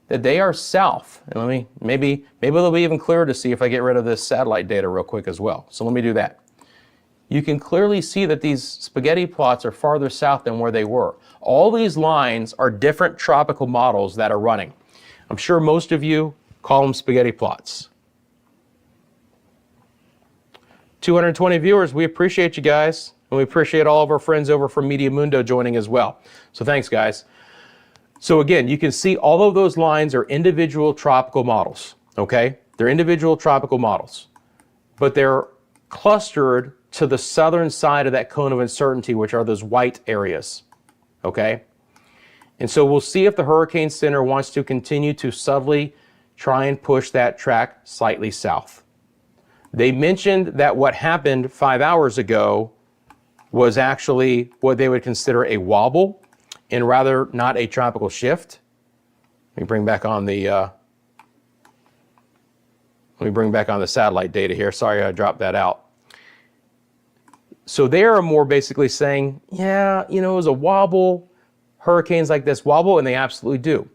that they are south. And maybe they'll be even clearer to see if I get rid of this satellite data real quick as well. So let me do that. You can clearly see that these spaghetti plots are farther south than where they were. All these lines are different tropical models that are running. I'm sure most of you call them spaghetti plots. 220 viewers, we appreciate you guys. And we appreciate all of our friends over from Media Mundo joining as well. So thanks, guys. So again, you can see all of those lines are individual tropical models, okay? They're individual tropical models, but they're clustered to the southern side of that cone of uncertainty, which are those white areas, okay? And so we'll see if the Hurricane Center wants to continue to subtly try and push that track slightly south. They mentioned that what happened 5 hours ago was actually what they would consider a wobble and rather not a tropical shift. Let me bring back on the satellite data here. Sorry, I dropped that out. So they are more basically saying, yeah, you know, it was a wobble. Hurricanes like this wobble, and they absolutely do.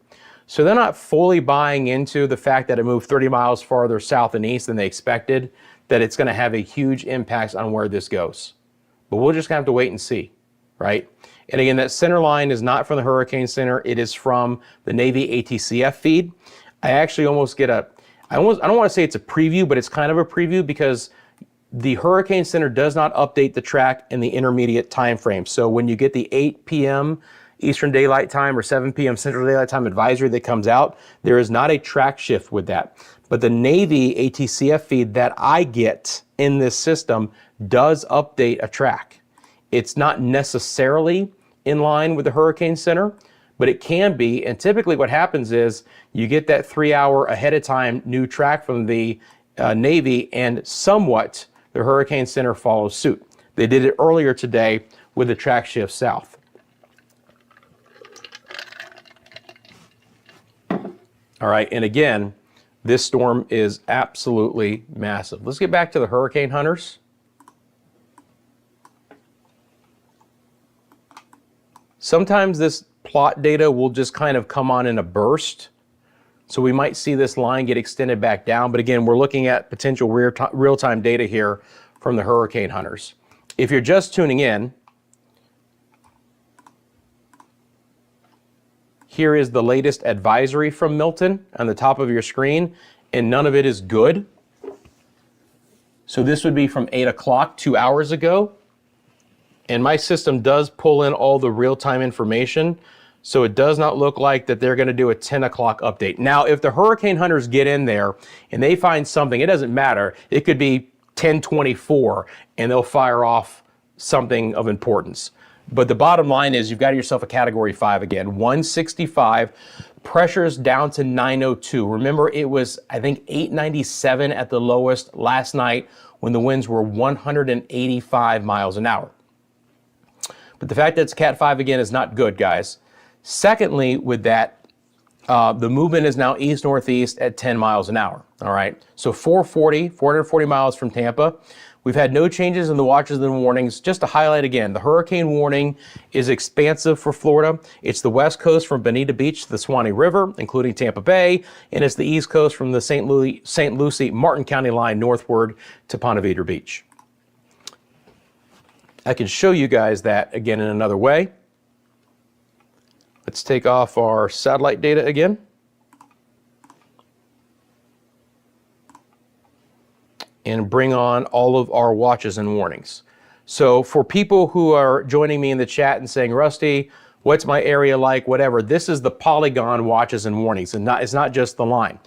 So they're not fully buying into the fact that it moved 30 miles farther south and east than they expected, that it's going to have a huge impact on where this goes. But we'll just have to wait and see, right? And again, that center line is not from the Hurricane Center. It is from the Navy ATCF feed. I actually almost get I don't want to say it's a preview, but it's kind of a preview because the Hurricane Center does not update the track in the intermediate time frame. So when you get the 8 p.m. Eastern Daylight Time or 7 p.m. Central Daylight Time advisory that comes out, there is not a track shift with that. But the Navy ATCF feed that I get in this system does update a track. It's not necessarily in line with the Hurricane Center, but it can be. And typically what happens is you get that 3 hour ahead of time new track from the Navy, and somewhat the Hurricane Center follows suit. They did it earlier today with the track shift south. All right, and again, this storm is absolutely massive. Let's get back to the hurricane hunters. Sometimes this plot data will just kind of come on in a burst. So we might see this line get extended back down. But again, we're looking at potential real-time data here from the hurricane hunters. If you're just tuning in, here is the latest advisory from Milton on the top of your screen, and none of it is good. So this would be from 8 o'clock, 2 hours ago. And my system does pull in all the real-time information, so it does not look like that they're going to do a 10 o'clock update. Now, if the hurricane hunters get in there and they find something, it doesn't matter. It could be 10:24 and they'll fire off something of importance. But the bottom line is you've got yourself a category 5 again, 165, pressure's down to 902. Remember, it was, I think, 897 at the lowest last night when the winds were 185 miles an hour. But the fact that it's Cat 5 again is not good, guys. Secondly, with that, the movement is now east-northeast at 10 miles an hour, all right? So 440 miles from Tampa. We've had no changes in the watches and warnings. Just to highlight again, the hurricane warning is expansive for Florida. It's the west coast from Bonita Beach to the Swanee River, including Tampa Bay, and it's the east coast from the St. Lucie, Martin County line northward to Ponte Vedra Beach. I can show you guys that again in another way. Let's take off our satellite data again. And bring on all of our watches and warnings. So for people who are joining me in the chat and saying, Rusty, what's my area like, whatever, this is the polygon watches and warnings, and it's not just the line.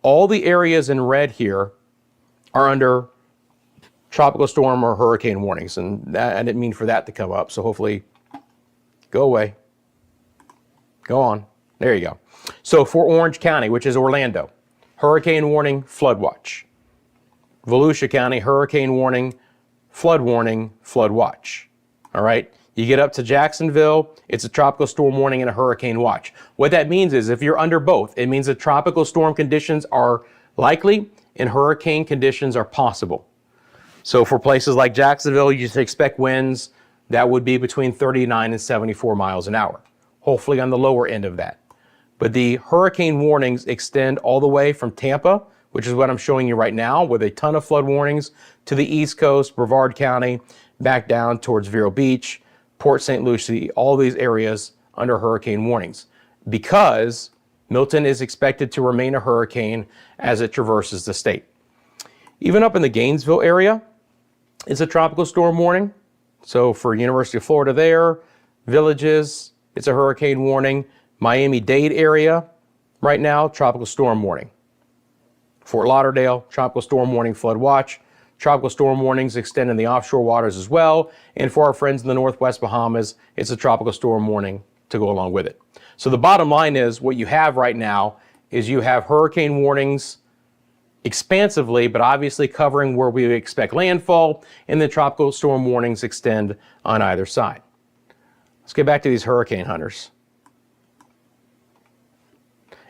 All the areas in red here are under tropical storm or hurricane warnings, and I didn't mean for that to come up, so hopefully, go away. Go on. There you go. So for Orange County, which is Orlando, hurricane warning, flood watch. Volusia County, hurricane warning, flood watch. All right. You get up to Jacksonville, it's a tropical storm warning and a hurricane watch. What that means is if you're under both, it means that tropical storm conditions are likely and hurricane conditions are possible. So for places like Jacksonville, you just expect winds that would be between 39 and 74 miles an hour, hopefully on the lower end of that. But the hurricane warnings extend all the way from Tampa, which is what I'm showing you right now, with a ton of flood warnings, to the East Coast, Brevard County, back down towards Vero Beach, Port St. Lucie, all these areas under hurricane warnings, because Milton is expected to remain a hurricane as it traverses the state. Even up in the Gainesville area, it's a tropical storm warning. So for University of Florida there, Villages, it's a hurricane warning. Miami-Dade area, right now, tropical storm warning. Fort Lauderdale, tropical storm warning, flood watch. Tropical storm warnings extend in the offshore waters as well. And for our friends in the Northwest Bahamas, it's a tropical storm warning to go along with it. So the bottom line is, what you have right now is you have hurricane warnings expansively, but obviously covering where we expect landfall, and the tropical storm warnings extend on either side. Let's get back to these hurricane hunters.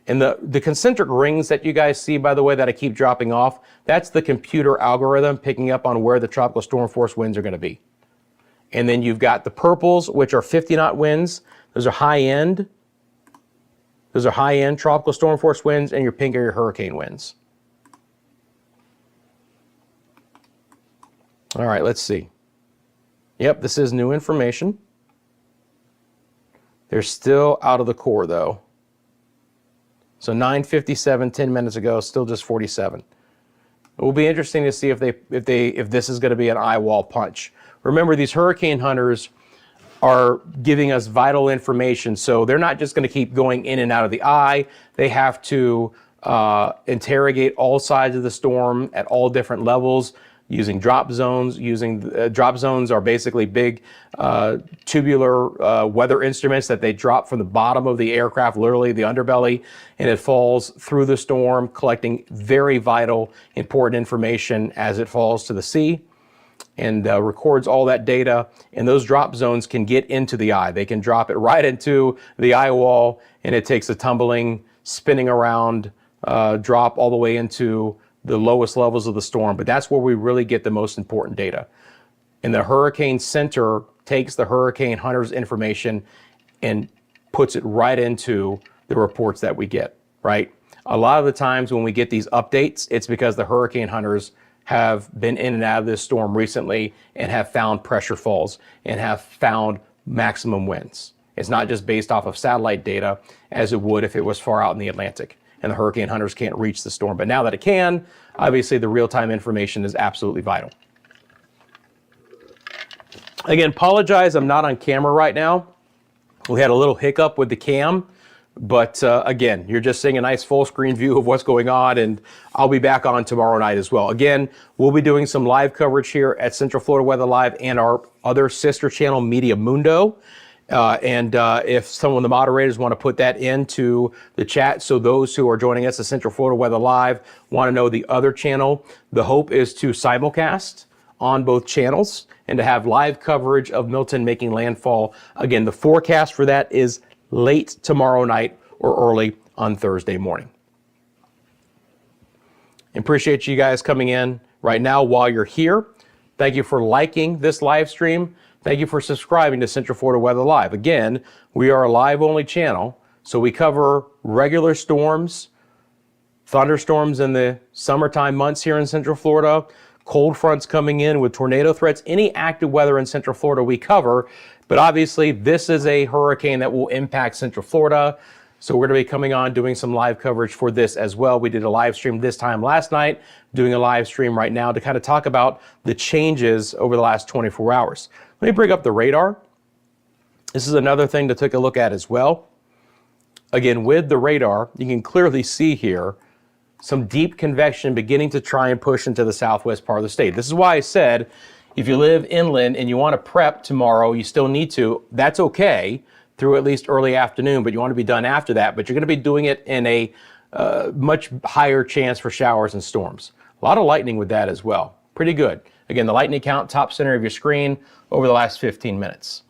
And the concentric rings that you guys see, by the way, that I keep dropping off, that's the computer algorithm picking up on where the tropical storm force winds are going to be. And then you've got the purples, which are 50-knot winds. Those are high-end. Those are high-end tropical storm force winds, and your pink are your hurricane winds. All right, let's see. Yep, this is new information. They're still out of the core, though. So 9:57, 10 minutes ago, still just 47. It will be interesting to see if this is going to be an eye wall punch. Remember, these hurricane hunters are giving us vital information, so they're not just going to keep going in and out of the eye. They have to interrogate all sides of the storm at all different levels, using drop zones. Drop zones are basically big tubular weather instruments that they drop from the bottom of the aircraft, literally the underbelly, and it falls through the storm, collecting very vital, important information as it falls to the sea, and records all that data. And those drop zones can get into the eye. They can drop it right into the eye wall, and it takes a tumbling, spinning around drop all the way into the lowest levels of the storm. But that's where we really get the most important data. And the Hurricane Center takes the hurricane hunters' information and puts it right into the reports that we get, right? A lot of the times when we get these updates, it's because the hurricane hunters have been in and out of this storm recently and have found pressure falls and have found maximum winds. It's not just based off of satellite data as it would if it was far out in the Atlantic and the hurricane hunters can't reach the storm. But now that it can, obviously the real-time information is absolutely vital. Again, apologize, I'm not on camera right now. We had a little hiccup with the cam, but again, you're just seeing a nice full screen view of what's going on, and I'll be back on tomorrow night as well. Again, we'll be doing some live coverage here at Central Florida Weather Live and our other sister channel, Media Mundo. If some of the moderators want to put that into the chat, so those who are joining us at Central Florida Weather Live want to know the other channel, the hope is to simulcast on both channels and to have live coverage of Milton making landfall. Again, the forecast for that is late tomorrow night or early on Thursday morning. Appreciate you guys coming in right now while you're here. Thank you for liking this live stream. Thank you for subscribing to Central Florida Weather Live. Again, we are a live-only channel, so we cover regular storms, thunderstorms in the summertime months here in Central Florida, cold fronts coming in with tornado threats, any active weather in Central Florida we cover. But obviously, this is a hurricane that will impact Central Florida, so we're going to be coming on doing some live coverage for this as well. We did a live stream this time last night, doing a live stream right now to kind of talk about the changes over the last 24 hours. Let me bring up the radar. This is another thing to take a look at as well. Again, with the radar, you can clearly see here some deep convection beginning to try and push into the southwest part of the state. This is why I said, if you live inland and you want to prep tomorrow, you still need to. That's okay through at least early afternoon, but you want to be done after that. But you're going to be doing it in a much higher chance for showers and storms. A lot of lightning with that as well. Pretty good. Again, the lightning count, top center of your screen over the last 15 minutes.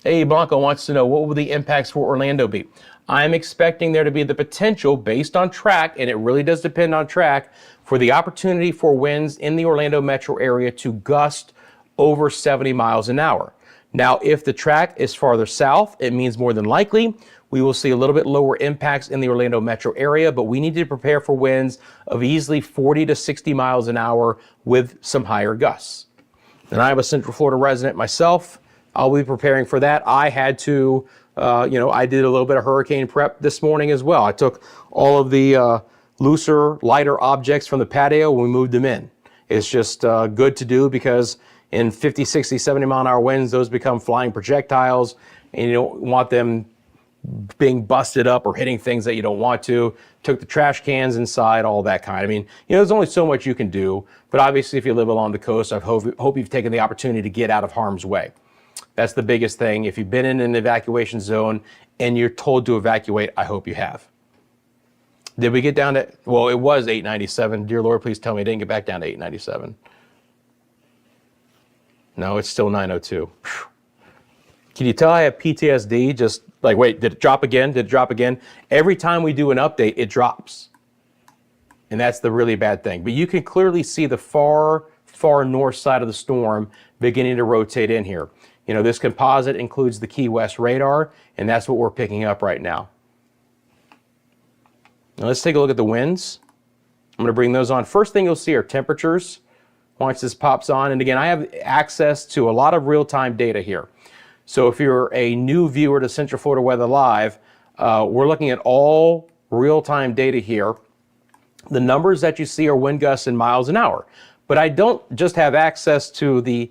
Hey, Blanco wants to know, what will the impacts for Orlando be? I'm expecting there to be the potential, based on track, and it really does depend on track, for the opportunity for winds in the Orlando metro area to gust over 70 miles an hour. Now, if the track is farther south, it means more than likely we will see a little bit lower impacts in the Orlando metro area, but we need to prepare for winds of easily 40 to 60 miles an hour with some higher gusts. And I'm a Central Florida resident myself. I'll be preparing for that. I had to, I did a little bit of hurricane prep this morning as well. I took all of the looser, lighter objects from the patio and we moved them in. It's just good to do because in 50, 60, 70 mile an hour winds, those become flying projectiles and you don't want them being busted up or hitting things that you don't want to. Took the trash cans inside, all that kind. I mean, there's only so much you can do, but obviously if you live along the coast, I hope you've taken the opportunity to get out of harm's way. That's the biggest thing. If you've been in an evacuation zone and you're told to evacuate, I hope you have. Did we get down to, well, it was 897. Dear Lord, please tell me it didn't get back down to 897. No, it's still 902. Whew. Can you tell I have PTSD? Just like, wait, did it drop again? Did it drop again? Every time we do an update, it drops. And that's the really bad thing. But you can clearly see the far north side of the storm beginning to rotate in here. This composite includes the Key West radar, and that's what we're picking up right now. Now let's take a look at the winds. I'm going to bring those on. First thing you'll see are temperatures. Once this pops on, and again, I have access to a lot of real-time data here. So if you're a new viewer to Central Florida Weather Live, we're looking at all real-time data here. The numbers that you see are wind gusts in miles an hour. But I don't just have access to the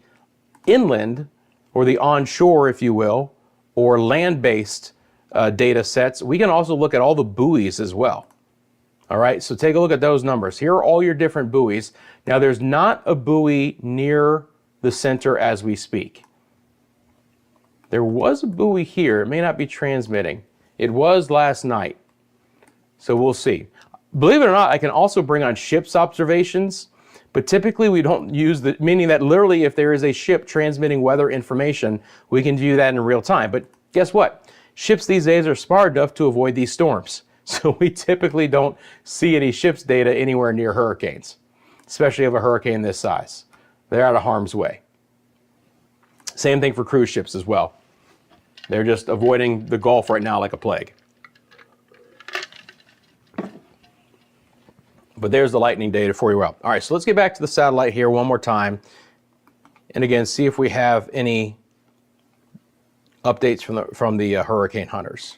inland or the onshore, if you will, or land-based data sets. We can also look at all the buoys as well. All right, so take a look at those numbers. Here are all your different buoys. Now, there's not a buoy near the center as we speak. There was a buoy here. It may not be transmitting. It was last night. So we'll see. Believe it or not, I can also bring on ships observations, but typically we don't use the, meaning that literally if there is a ship transmitting weather information, we can view that in real time. But guess what? Ships these days are smart enough to avoid these storms. So we typically don't see any ships data anywhere near hurricanes, especially of a hurricane this size. They're out of harm's way. Same thing for cruise ships as well. They're just avoiding the Gulf right now like a plague. But there's the lightning data for you. All right, so let's get back to the satellite here one more time. And again, see if we have any updates from the hurricane hunters.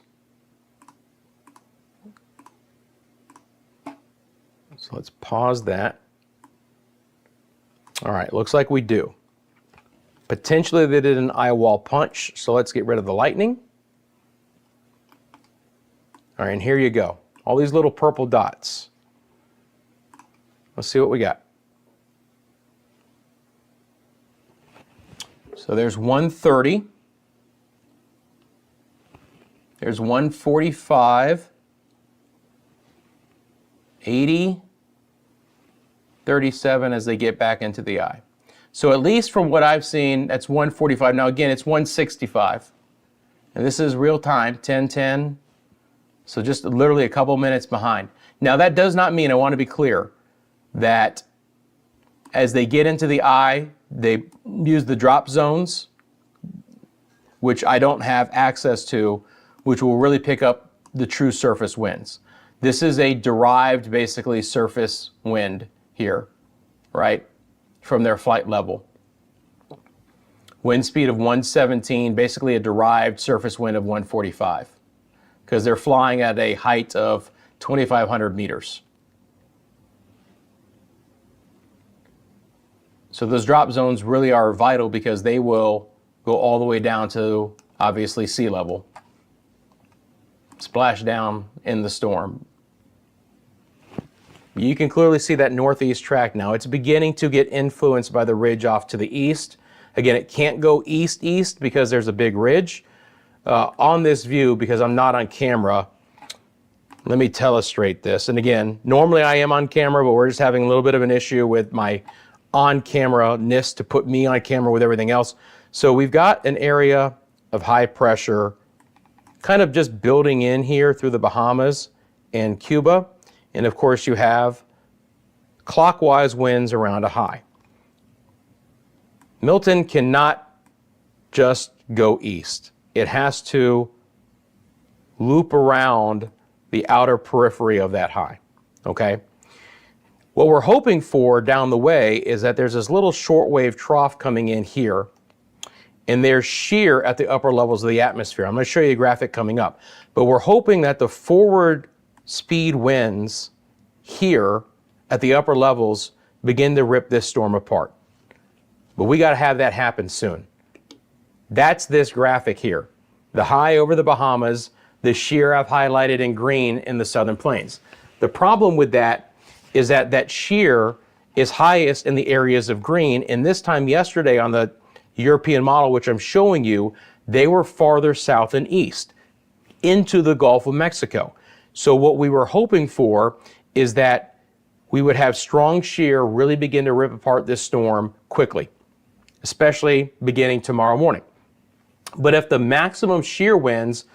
So let's pause that. All right, looks like we do. Potentially they did an eye wall punch, so let's get rid of the lightning. All right, and here you go. All these little purple dots. Let's see what we got. So there's 130. There's 145. 80. 37 as they get back into the eye. So at least from what I've seen, that's 145. Now again, it's 165. And this is real time, 10:10. So just literally a couple minutes behind. Now that does not mean, I want to be clear, that as they get into the eye, they use the drop zones, which I don't have access to, which will really pick up the true surface winds. This is a derived, basically, surface wind here, right, from their flight level. Wind speed of 117, basically a derived surface wind of 145, because they're flying at a height of 2,500 meters. So those drop zones really are vital because they will go all the way down to, obviously, sea level. Splash down in the storm. You can clearly see that northeast track now. It's beginning to get influenced by the ridge off to the east. Again, it can't go east-east because there's a big ridge. On this view, because I'm not on camera, let me telestrate this. And again, normally I am on camera, but we're just having a little bit of an issue with my on-camera-ness to put me on camera with everything else. So we've got an area of high pressure kind of just building in here through the Bahamas and Cuba. And of course you have clockwise winds around a high. Milton cannot just go east. It has to loop around the outer periphery of that high, okay? What we're hoping for down the way is that there's this little shortwave trough coming in here, and there's shear at the upper levels of the atmosphere. I'm going to show you a graphic coming up. But we're hoping that the forward speed winds here at the upper levels begin to rip this storm apart. But we got to have that happen soon. That's this graphic here. The high over the Bahamas, the shear I've highlighted in green in the southern plains. The problem with that is that that shear is highest in the areas of green, and this time yesterday on the European model, which I'm showing you, they were farther south and east into the Gulf of Mexico. So what we were hoping for is that we would have strong shear really begin to rip apart this storm quickly, especially beginning tomorrow morning. But if the maximum shear winds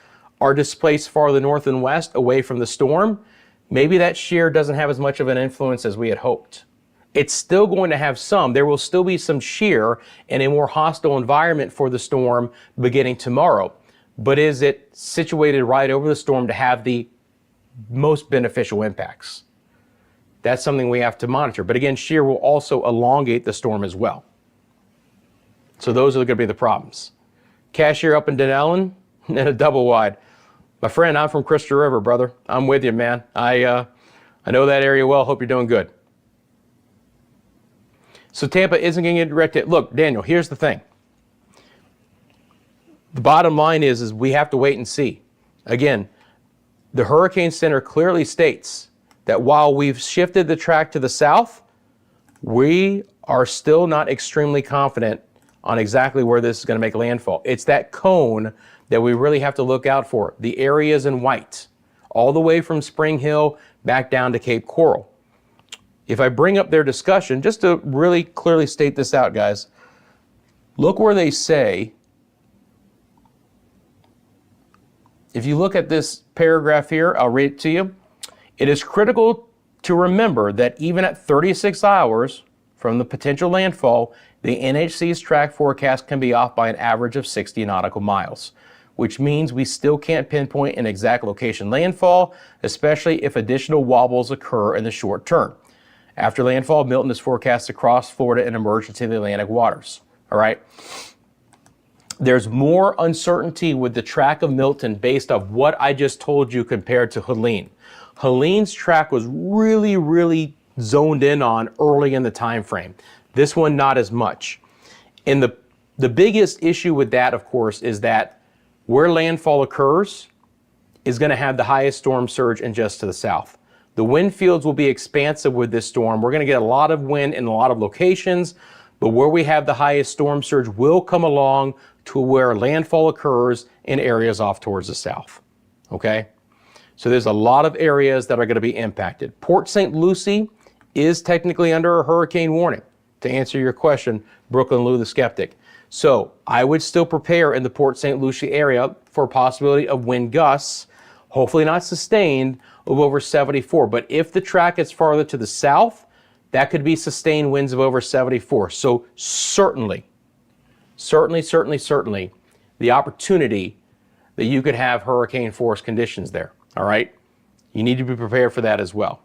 are displaced farther north and west away from the storm, maybe that shear doesn't have as much of an influence as we had hoped. It's still going to have some. There will still be some shear and a more hostile environment for the storm beginning tomorrow. But is it situated right over the storm to have the most beneficial impacts? That's something we have to monitor. But again, shear will also elongate the storm as well. So those are going to be the problems. Cashier up in Denellen and a double wide. My friend, I'm from Crystal River, brother. I'm with you, man. I know that area well. Hope you're doing good. So Tampa isn't going to get direct hit. Look, Daniel, here's the thing. The bottom line is we have to wait and see. Again, the Hurricane Center clearly states that while we've shifted the track to the south, we are still not extremely confident on exactly where this is going to make landfall. It's that cone that we really have to look out for. The areas in white, all the way from Spring Hill back down to Cape Coral. If I bring up their discussion, just to really clearly state this out, guys, look where they say, if you look at this paragraph here, I'll read it to you. It is critical to remember that even at 36 hours from the potential landfall, the NHC's track forecast can be off by an average of 60 nautical miles, which means we still can't pinpoint an exact location landfall, especially if additional wobbles occur in the short term. After landfall, Milton is forecast to cross Florida and emerge into the Atlantic waters. All right. There's more uncertainty with the track of Milton based on what I just told you compared to Helene. Helene's track was really zoned in on early in the time frame. This one, not as much. And the biggest issue with that, of course, is that where landfall occurs is going to have the highest storm surge and just to the south. The wind fields will be expansive with this storm. We're going to get a lot of wind in a lot of locations, but where we have the highest storm surge will come along to where landfall occurs in areas off towards the south. Okay? So there's a lot of areas that are going to be impacted. Port St. Lucie is technically under a hurricane warning, to answer your question, Brooklyn Lou the Skeptic. So I would still prepare in the Port St. Lucie area for a possibility of wind gusts, hopefully not sustained, of over 74. But if the track is farther to the south, that could be sustained winds of over 74. So certainly, the opportunity that you could have hurricane force conditions there. All right. You need to be prepared for that as well.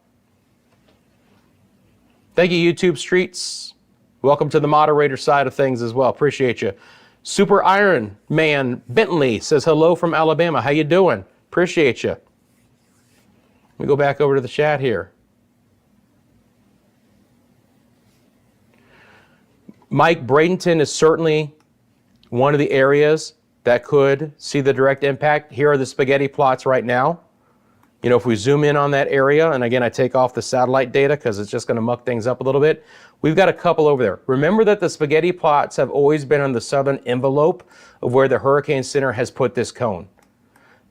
Thank you, YouTube Streets. Welcome to the moderator side of things as well. Appreciate you. Super Iron Man Bentley says hello from Alabama. How you doing? Appreciate you. Let me go back over to the chat here. Mike, Bradenton is certainly one of the areas that could see the direct impact. Here are the spaghetti plots right now. You know, if we zoom in on that area, and again, I take off the satellite data because it's just going to muck things up a little bit. We've got a couple over there. Remember that the spaghetti plots have always been on the southern envelope of where the Hurricane Center has put this cone.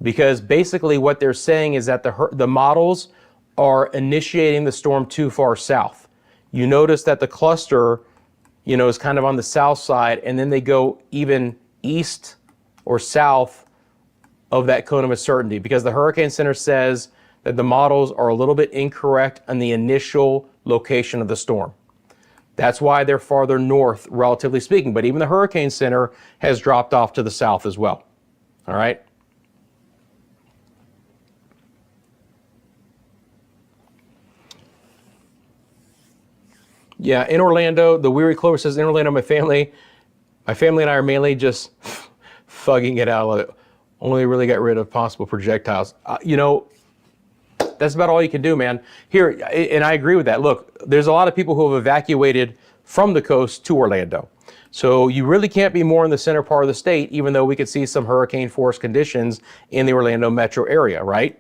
Because basically what they're saying is that the models are initiating the storm too far south. You notice that the cluster, you know, is kind of on the south side, and then they go even east or south of that cone of uncertainty, because the Hurricane Center says that the models are a little bit incorrect on the initial location of the storm. That's why they're farther north, relatively speaking. But even the hurricane center has dropped off to the south as well. All right. Yeah, in Orlando, the Weary Clover says, in Orlando, my family and I are mainly just thugging it out of it. Only really got rid of possible projectiles. You know, that's about all you can do, man. Here, and I agree with that. Look, there's a lot of people who have evacuated from the coast to Orlando. So you really can't be more in the center part of the state, even though we could see some hurricane force conditions in the Orlando metro area, right?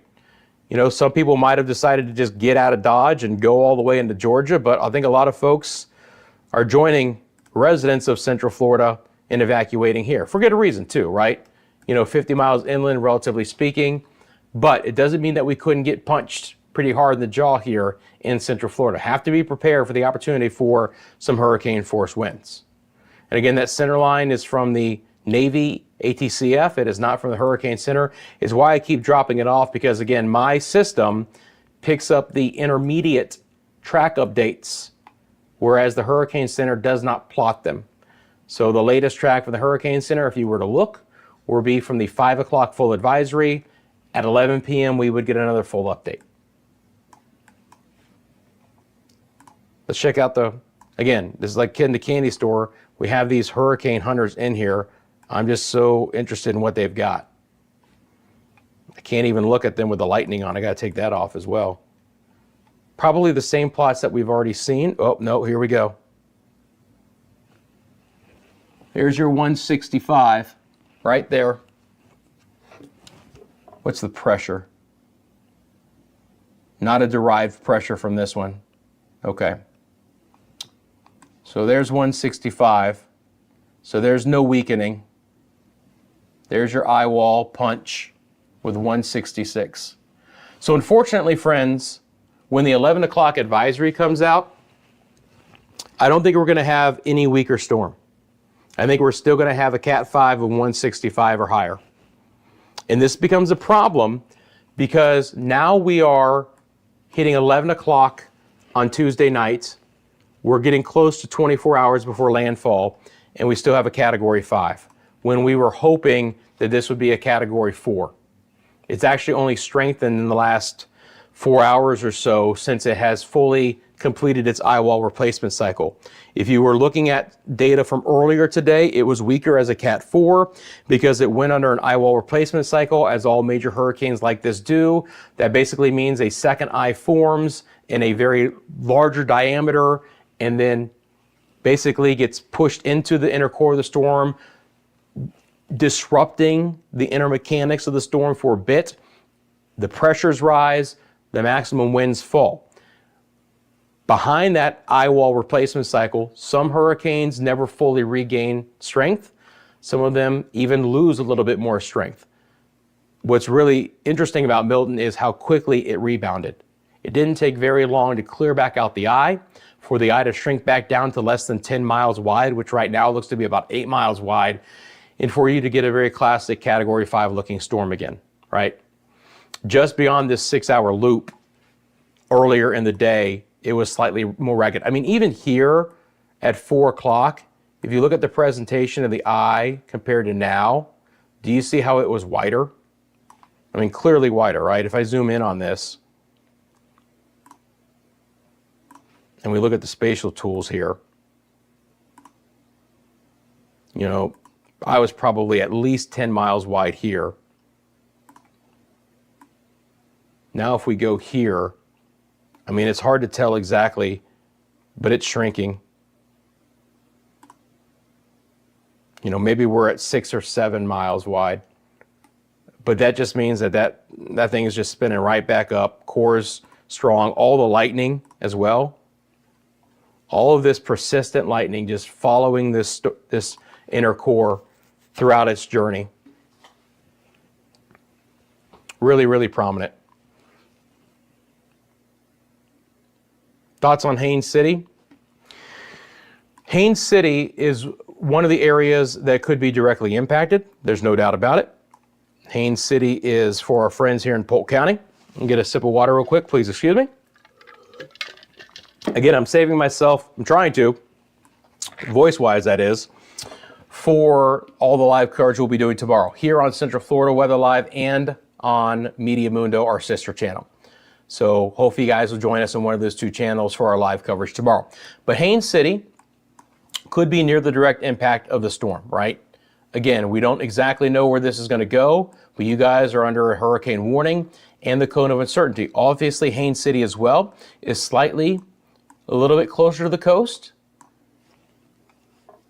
You know, some people might have decided to just get out of Dodge and go all the way into Georgia, but I think a lot of folks are joining residents of Central Florida in evacuating here for good reason too, right? You know, 50 miles inland, relatively speaking, but it doesn't mean that we couldn't get punched pretty hard in the jaw here in Central Florida. Have to be prepared for the opportunity for some hurricane force winds. And again, that center line is from the Navy ATCF. It is not from the Hurricane Center. Is why I keep dropping it off, because again, my system picks up the intermediate track updates, whereas the Hurricane Center does not plot them. So the latest track for the Hurricane Center, if you were to look, will be from the 5 o'clock full advisory. At 11 p.m., we would get another full update. Let's check out again, this is like kid in the candy store. We have these hurricane hunters in here. I'm just so interested in what they've got. I can't even look at them with the lightning on. I got to take that off as well. Probably the same plots that we've already seen. Oh, no, here we go. There's your 165 right there. What's the pressure? Not a derived pressure from this one. Okay. So there's 165. So there's no weakening. There's your eye wall punch with 166. So unfortunately, friends, when the 11 o'clock advisory comes out, I don't think we're going to have any weaker storm. I think we're still going to have a Cat 5 with 165 or higher. And this becomes a problem because now we are hitting 11 o'clock on Tuesday night. We're getting close to 24 hours before landfall, and we still have a Category 5, when we were hoping that this would be a Category 4. It's actually only strengthened in the last 4 hours or so since it has fully completed its eye wall replacement cycle. If you were looking at data from earlier today, it was weaker as a Cat 4 because it went under an eye wall replacement cycle, as all major hurricanes like this do. That basically means a second eye forms in a very larger diameter and then basically gets pushed into the inner core of the storm, disrupting the inner mechanics of the storm for a bit. The pressures rise, the maximum winds fall. Behind that eye wall replacement cycle, some hurricanes never fully regain strength. Some of them even lose a little bit more strength. What's really interesting about Milton is how quickly it rebounded. It didn't take very long to clear back out the eye, for the eye to shrink back down to less than 10 miles wide, which right now looks to be about 8 miles wide, and for you to get a very classic Category 5 looking storm again, right? Just beyond this 6-hour loop earlier in the day, it was slightly more ragged. I mean, even here at 4 o'clock, if you look at the presentation of the eye compared to now, do you see how it was wider? I mean, clearly wider, right? If I zoom in on this, and we look at the spatial tools here, you know, I was probably at least 10 miles wide here. Now if we go here, I mean, it's hard to tell exactly, but it's shrinking. You know, maybe we're at 6 or 7 miles wide, but that just means that that thing is just spinning right back up. Core's strong, all the lightning as well. All of this persistent lightning just following this inner core throughout its journey. Really, really prominent. Thoughts on Haines City? Haines City is one of the areas that could be directly impacted. There's no doubt about it. Haines City is for our friends here in Polk County. I'll get a sip of water real quick, please excuse me. Again, I'm saving myself, I'm trying to, voice-wise that is, for all the live coverage we'll be doing tomorrow here on Central Florida Weather Live and on Media Mundo, our sister channel. So hopefully you guys will join us on one of those two channels for our live coverage tomorrow. But Haines City could be near the direct impact of the storm, right? Again, we don't exactly know where this is going to go, but you guys are under a hurricane warning and the cone of uncertainty. Obviously, Haines City as well is slightly a little bit closer to the coast.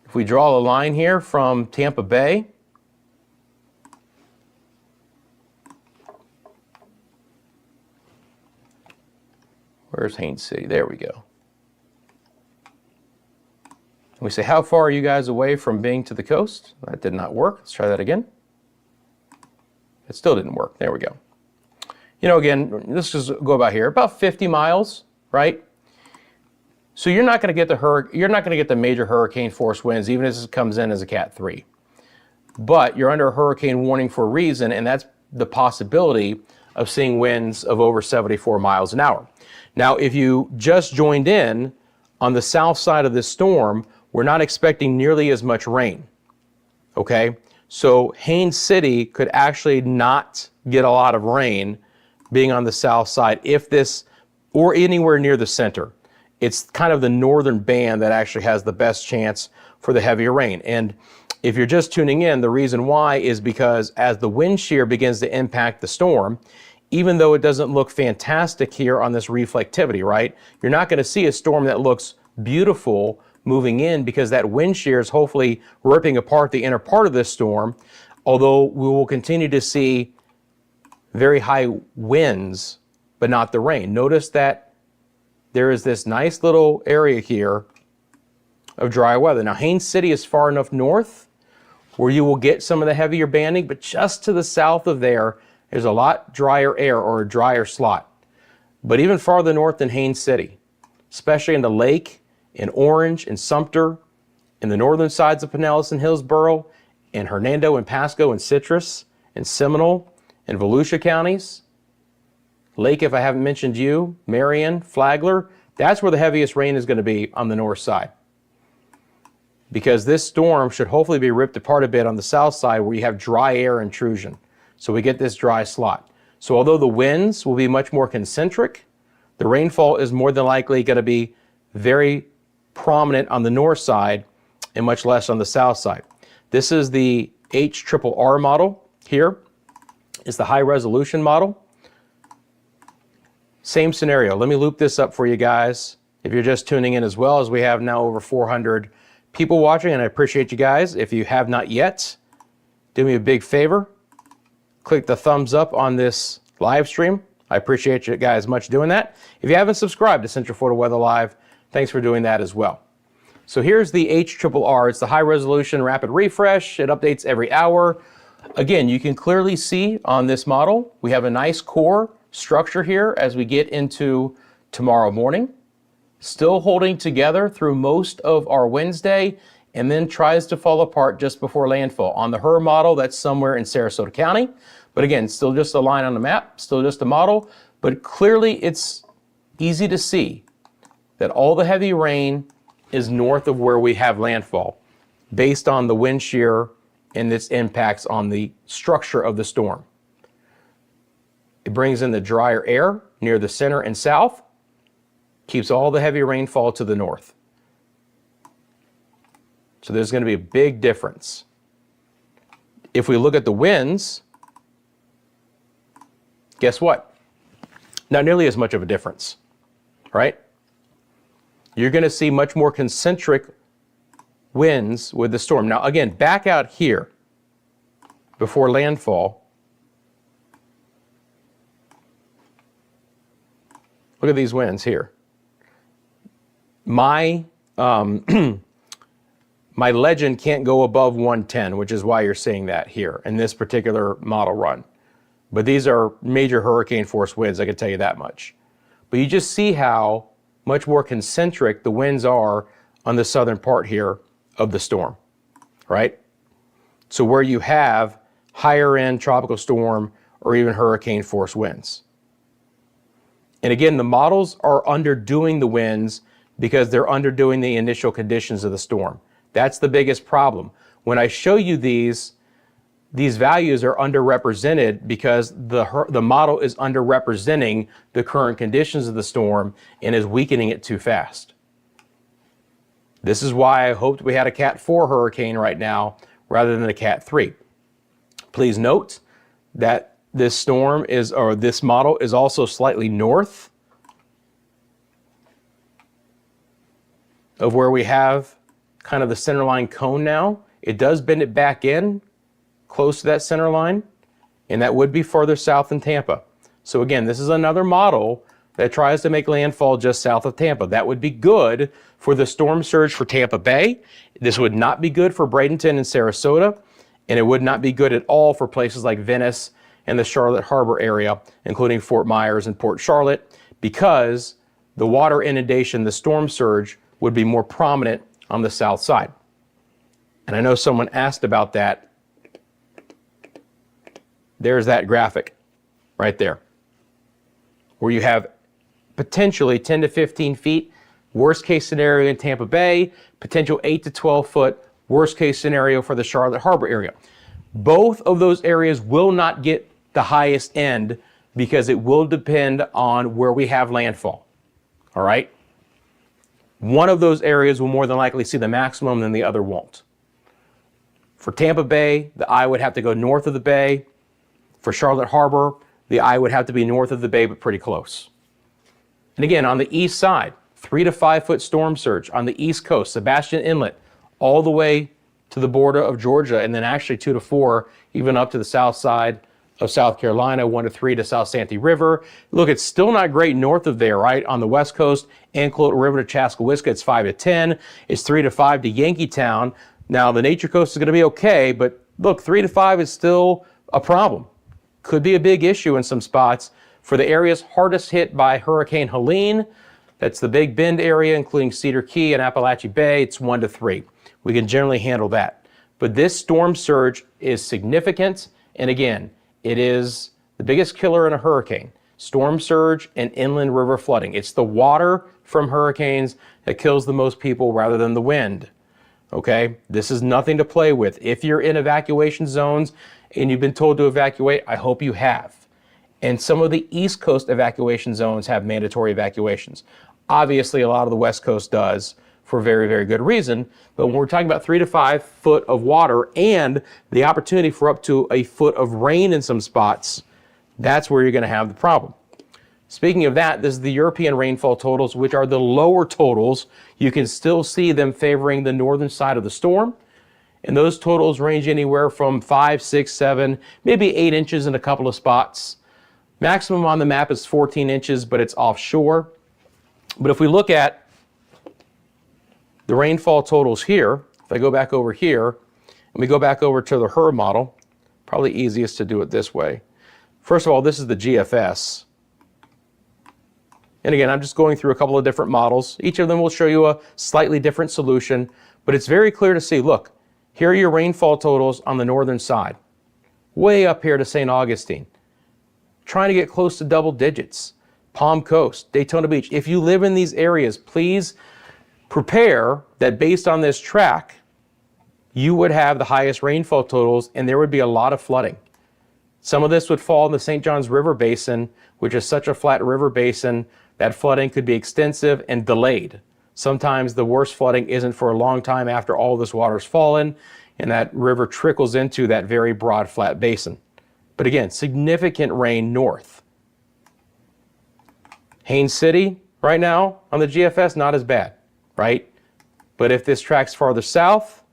If we draw a line here from Tampa Bay, where's Haines City? There we go. We say, how far are you guys away from being to the coast? That did not work. Let's try that again. It still didn't work. There we go. You know, again, let's just go about here. About 50 miles, right? So you're not going to get the major hurricane force winds, even as it comes in as a Cat 3. But you're under a hurricane warning for a reason, and that's the possibility of seeing winds of over 74 miles an hour. Now, if you just joined in on the south side of this storm, we're not expecting nearly as much rain, okay? So Haines City could actually not get a lot of rain being on the south side if this, or anywhere near the center. It's kind of the northern band that actually has the best chance for the heavier rain. And if you're just tuning in, the reason why is because as the wind shear begins to impact the storm, even though it doesn't look fantastic here on this reflectivity, right? You're not going to see a storm that looks beautiful moving in because that wind shear is hopefully ripping apart the inner part of this storm, although we will continue to see very high winds, but not the rain. Notice that there is this nice little area here of dry weather. Now, Haines City is far enough north where you will get some of the heavier banding, but just to the south of there, there's a lot drier air or a drier slot. But even farther north than Haines City, especially in the lake, in Orange, in Sumter, in the northern sides of Pinellas and Hillsborough, in Hernando and Pasco and Citrus, in Seminole, in Volusia counties, Lake, if I haven't mentioned you, Marion, Flagler, that's where the heaviest rain is going to be on the north side. Because this storm should hopefully be ripped apart a bit on the south side where you have dry air intrusion. So we get this dry slot. So although the winds will be much more concentric, the rainfall is more than likely going to be very prominent on the north side and much less on the south side. This is the HRRR model here. It's the high resolution model. Same scenario. Let me loop this up for you guys. If you're just tuning in as well, as we have now over 400 people watching, and I appreciate you guys. If you have not yet, do me a big favor. Click the thumbs up on this live stream. I appreciate you guys much doing that. If you haven't subscribed to Central Florida Weather Live, thanks for doing that as well. So here's the HRRR. It's the high resolution rapid refresh. It updates every hour. Again, you can clearly see on this model, we have a nice core structure here as we get into tomorrow morning. Still holding together through most of our Wednesday, and then tries to fall apart just before landfall. On the HRRR model, that's somewhere in Sarasota County. But again, still just a line on the map, still just a model, but clearly it's easy to see that all the heavy rain is north of where we have landfall based on the wind shear and its impacts on the structure of the storm. It brings in the drier air near the center and south, keeps all the heavy rainfall to the north. So there's going to be a big difference. If we look at the winds, guess what? Not nearly as much of a difference, right? You're going to see much more concentric winds with the storm. Now, again, back out here before landfall. Look at these winds here. My my legend can't go above 110, which is why you're seeing that here in this particular model run. But these are major hurricane force winds, I can tell you that much. But you just see how much more concentric the winds are on the southern part here of the storm, right? So where you have higher end tropical storm or even hurricane force winds. And again, the models are underdoing the winds because they're underdoing the initial conditions of the storm. That's the biggest problem. When I show you these values are underrepresented because the model is underrepresenting the current conditions of the storm and is weakening it too fast. This is why I hoped we had a Cat 4 hurricane right now rather than a Cat 3. Please note that this model is also slightly north of where we have kind of the centerline cone now. It does bend it back in close to that center line, and that would be further south than Tampa. So again, this is another model that tries to make landfall just south of Tampa. That would be good for the storm surge for Tampa Bay. This would not be good for Bradenton and Sarasota, and it would not be good at all for places like Venice and the Charlotte Harbor area, including Fort Myers and Port Charlotte, because the water inundation, the storm surge, would be more prominent on the south side. And I know someone asked about that. There's that graphic right there, where you have potentially 10 to 15 feet, worst case scenario in Tampa Bay, potential 8 to 12 foot, worst case scenario for the Charlotte Harbor area. Both of those areas will not get the highest end because it will depend on where we have landfall. All right? One of those areas will more than likely see the maximum, and the other won't. For Tampa Bay, the eye would have to go north of the bay. For Charlotte Harbor, the eye would have to be north of the bay, but pretty close. And again, on the east side, 3 to 5 foot storm surge on the east coast, Sebastian Inlet, all the way to the border of Georgia, and then actually 2 to 4, even up to the south side of South Carolina, 1 to 3 to South Santee River. Look, it's still not great north of there, right? On the west coast, Anclote River to Chaskawiska, it's 5 to 10. It's 3 to 5 to Yankeetown. Now, the Nature Coast is going to be okay, but look, 3 to 5 is still a problem. Could be a big issue in some spots. For the areas hardest hit by Hurricane Helene, that's the Big Bend area, including Cedar Key and Appalachia Bay, it's 1 to 3. We can generally handle that. But this storm surge is significant, and again, it is the biggest killer in a hurricane. Storm surge and inland river flooding. It's the water from hurricanes that kills the most people rather than the wind. Okay? This is nothing to play with. If you're in evacuation zones and you've been told to evacuate, I hope you have. And some of the East Coast evacuation zones have mandatory evacuations. Obviously, a lot of the West Coast does for very, very good reason. But when we're talking about 3 to 5 foot of water and the opportunity for up to a foot of rain in some spots, that's where you're going to have the problem. Speaking of that, this is the European rainfall totals, which are the lower totals. You can still see them favoring the northern side of the storm. And those totals range anywhere from 5, 6, 7, maybe 8 inches in a couple of spots. Maximum on the map is 14 inches, but it's offshore. But if we look at the rainfall totals here, if I go back over here, and we go back over to the HRRR model, probably easiest to do it this way. First of all, this is the GFS. And again, I'm just going through a couple of different models. Each of them will show you a slightly different solution, but it's very clear to see, look, here are your rainfall totals on the northern side. Way up here to St. Augustine. Trying to get close to double digits. Palm Coast, Daytona Beach. If you live in these areas, please prepare that based on this track, you would have the highest rainfall totals and there would be a lot of flooding. Some of this would fall in the St. Johns River Basin, which is such a flat river basin that flooding could be extensive and delayed. Sometimes the worst flooding isn't for a long time after all this water's fallen and that river trickles into that very broad flat basin. But again, significant rain north. Haines City right now on the GFS, not as bad, right? But if this tracks farther south,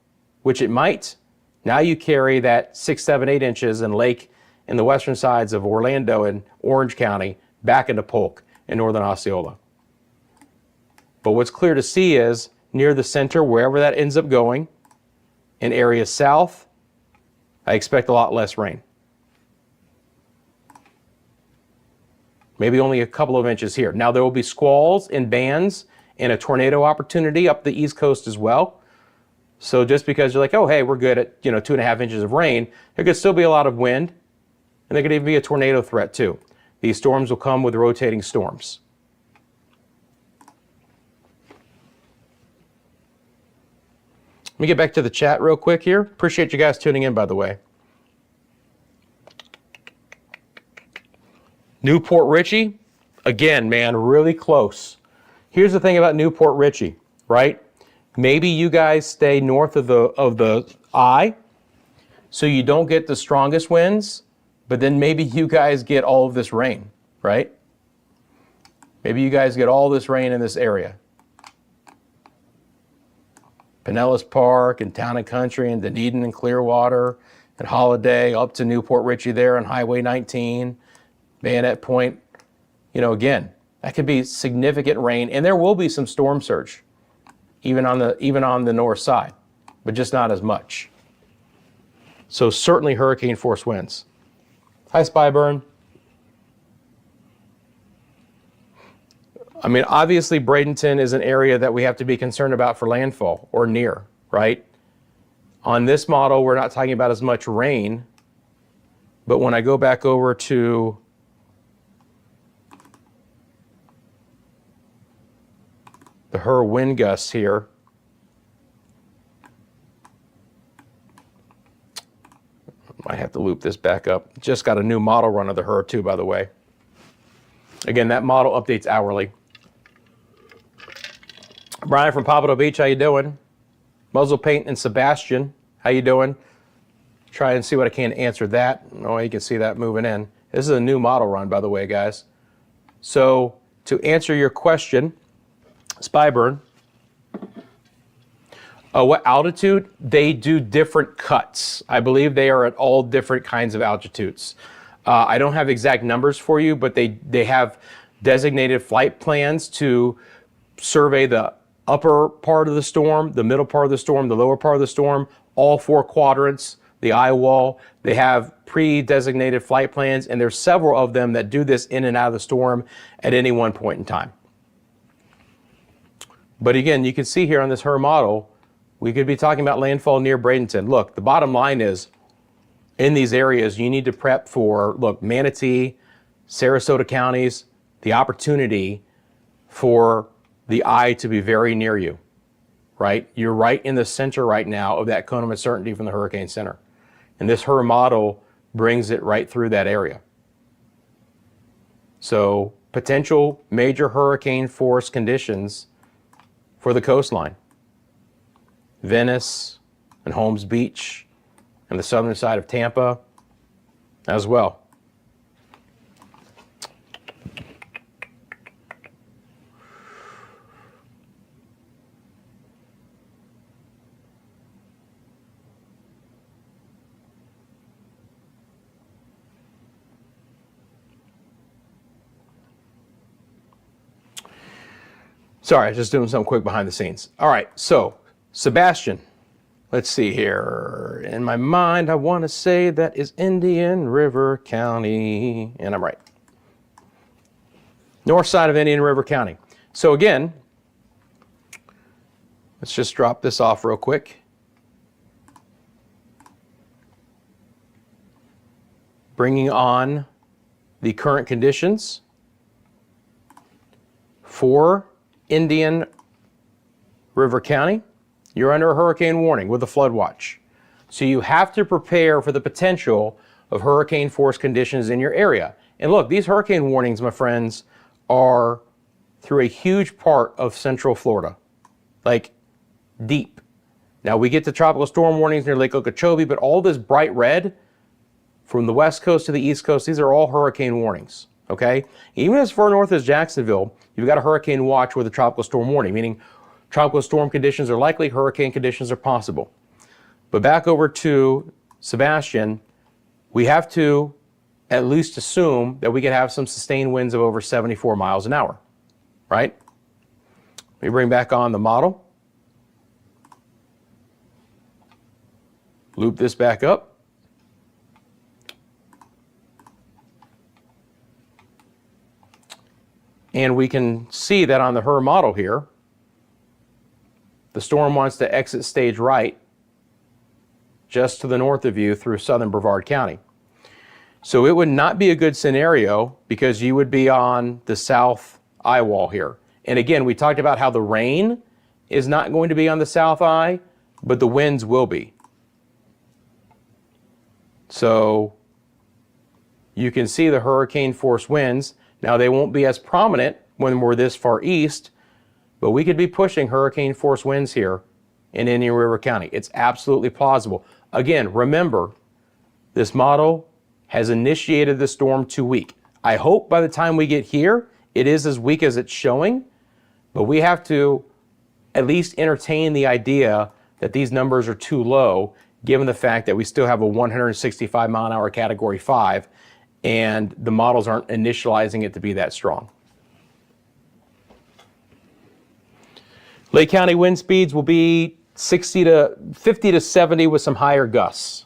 which it might, now you carry that 6, 7, 8 inches in lake in the western sides of Orlando and Orange County back into Polk in northern Osceola. But what's clear to see is near the center, wherever that ends up going, in areas south, I expect a lot less rain. Maybe only a couple of inches here. Now there will be squalls and bands and a tornado opportunity up the East Coast as well. So just because you're like, oh, hey, we're good at 2.5 inches of rain, there could still be a lot of wind, and there could even be a tornado threat too. These storms will come with rotating storms. me get back to the chat real quick here. Appreciate you guys tuning in, by the way. Newport Richey, again, man, really close. Here's the thing about Newport Richey, right? Maybe you guys stay north of the eye, so you don't get the strongest winds, but then maybe you guys get all of this rain, right? Maybe you guys get all this rain in this area. Pinellas Park and Town and Country and Dunedin and Clearwater and Holiday up to Newport Richey there on Highway 19, Bayonet Point. You know, again, that could be significant rain, and there will be some storm surge, even on the north side, but just not as much. So certainly hurricane force winds. Hi, Spyburn. I mean, obviously Bradenton is an area that we have to be concerned about for landfall or near, right? On this model, we're not talking about as much rain, but when I go back over to the HRRR wind gusts here, I have to loop this back up. Just got a new model run of the HRRR too, by the way. Again, that model updates hourly. Brian from Pompano Beach, how you doing? Muzzle Paint and Sebastian, how you doing? Try and see what I can to answer that. Oh, you can see that moving in. This is a new model run, by the way, guys. So to answer your question, Spyburn, what altitude? They do different cuts. I believe they are at all different kinds of altitudes. I don't have exact numbers for you, but they have designated flight plans to survey the upper part of the storm, the middle part of the storm, the lower part of the storm, all four quadrants, the eye wall. They have pre-designated flight plans, and there's several of them that do this in and out of the storm at any one point in time. But again, you can see here on this HRRR model, we could be talking about landfall near Bradenton. Look, the bottom line is, in these areas, you need to prep for, look, Manatee, Sarasota counties, the opportunity for the eye to be very near you, right? You're right in the center right now of that cone of uncertainty from the hurricane center. And this HRRR model brings it right through that area. So potential major hurricane force conditions for the coastline. Venice and Holmes Beach and the southern side of Tampa as well. Sorry, just doing something quick behind the scenes. All right, so Sebastian, let's see here. In my mind, I want to say that is Indian River County, and I'm right. North side of Indian River County. So again, let's just drop this off real quick. Bringing on the current conditions for Indian River County. You're under a hurricane warning with a flood watch. So you have to prepare for the potential of hurricane force conditions in your area. And look, these hurricane warnings, my friends, are through a huge part of Central Florida, like deep. Now we get the tropical storm warnings near Lake Okeechobee, but all this bright red from the west coast to the east coast, these are all hurricane warnings, okay? Even as far north as Jacksonville, you've got a hurricane watch with a tropical storm warning, meaning tropical storm conditions are likely, hurricane conditions are possible. But back over to Sebastian, we have to at least assume that we could have some sustained winds of over 74 miles an hour, right? Let me bring back on the model. Loop this back up. And we can see that on the HRRR model here, the storm wants to exit stage right just to the north of you through southern Brevard County. So it would not be a good scenario because you would be on the south eye wall here. And again, we talked about how the rain is not going to be on the south eye, but the winds will be. So you can see the hurricane force winds. Now they won't be as prominent when we're this far east, but we could be pushing hurricane force winds here in Indian River County. It's absolutely plausible. Again, remember, this model has initiated the storm too weak. I hope by the time we get here, it is as weak as it's showing, but we have to at least entertain the idea that these numbers are too low, given the fact that we still have a 165 mile an hour category 5, and the models aren't initializing it to be that strong. Lake County wind speeds will be 50 to 70 with some higher gusts.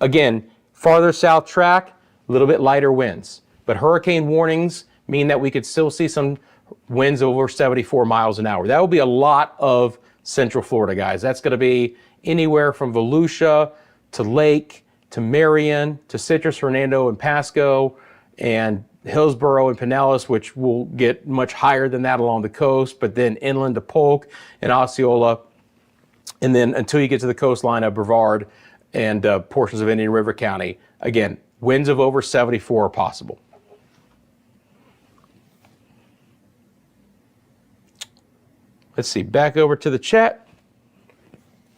Again, farther south track, a little bit lighter winds. But hurricane warnings mean that we could still see some winds over 74 miles an hour. That will be a lot of Central Florida, guys. That's going to be anywhere from Volusia to Lake to Marion to Citrus, Hernando, and Pasco, and Hillsborough and Pinellas, which will get much higher than that along the coast, but then inland to Polk and Osceola, and then until you get to the coastline of Brevard and portions of Indian River County. Again, winds of over 74 are possible. Let's see, back over to the chat.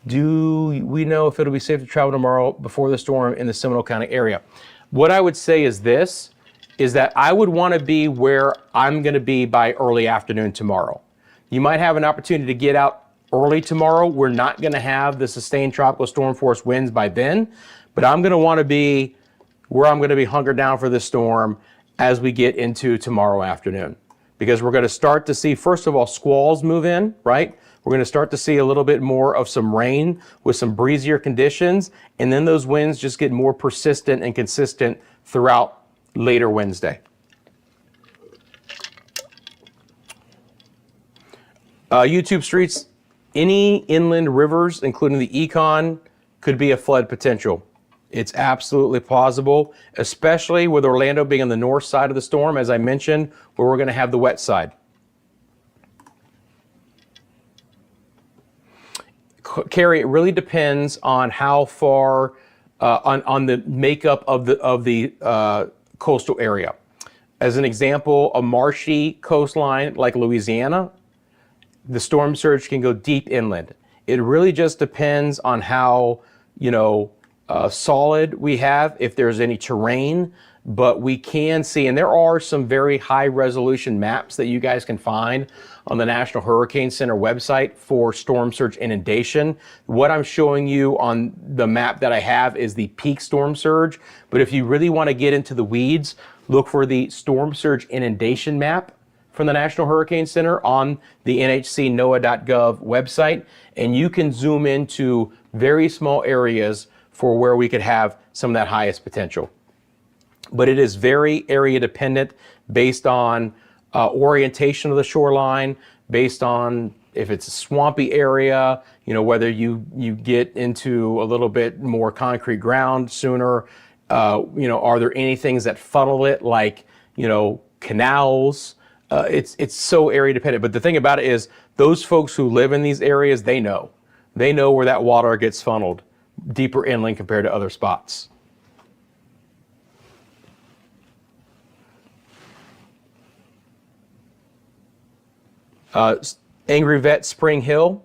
Do we know if it'll be safe to travel tomorrow before the storm in the Seminole County area? What I would say is this, is that I would want to be where I'm going to be by early afternoon tomorrow. You might have an opportunity to get out early tomorrow. We're not going to have the sustained tropical storm force winds by then, but I'm going to want to be where I'm going to be hunkered down for this storm as we get into tomorrow afternoon. Because we're going to start to see, first of all, squalls move in, right? We're going to start to see a little bit more of some rain with some breezier conditions, and then those winds just get more persistent and consistent throughout later Wednesday. YouTube streets, any inland rivers, including the Econ, could be a flood potential. It's absolutely plausible, especially with Orlando being on the north side of the storm, as I mentioned, where we're going to have the wet side. Carrie, it really depends on how far, on the makeup of the coastal area. As an example, a marshy coastline like Louisiana, the storm surge can go deep inland. It really just depends on how, solid we have, if there's any terrain, but we can see, and there are some very high resolution maps that you guys can find on the National Hurricane Center website for storm surge inundation. What I'm showing you on the map that I have is the peak storm surge, but if you really want to get into the weeds, look for the storm surge inundation map from the National Hurricane Center on the nhcnoaa.gov website, and you can zoom into very small areas for where we could have some of that highest potential. But it is very area dependent based on orientation of the shoreline, based on if it's a swampy area, whether you get into a little bit more concrete ground sooner, are there any things that funnel it, like, canals? It's so area dependent. But the thing about it is, those folks who live in these areas, they know where that water gets funneled deeper inland compared to other spots. Angry Vet Spring Hill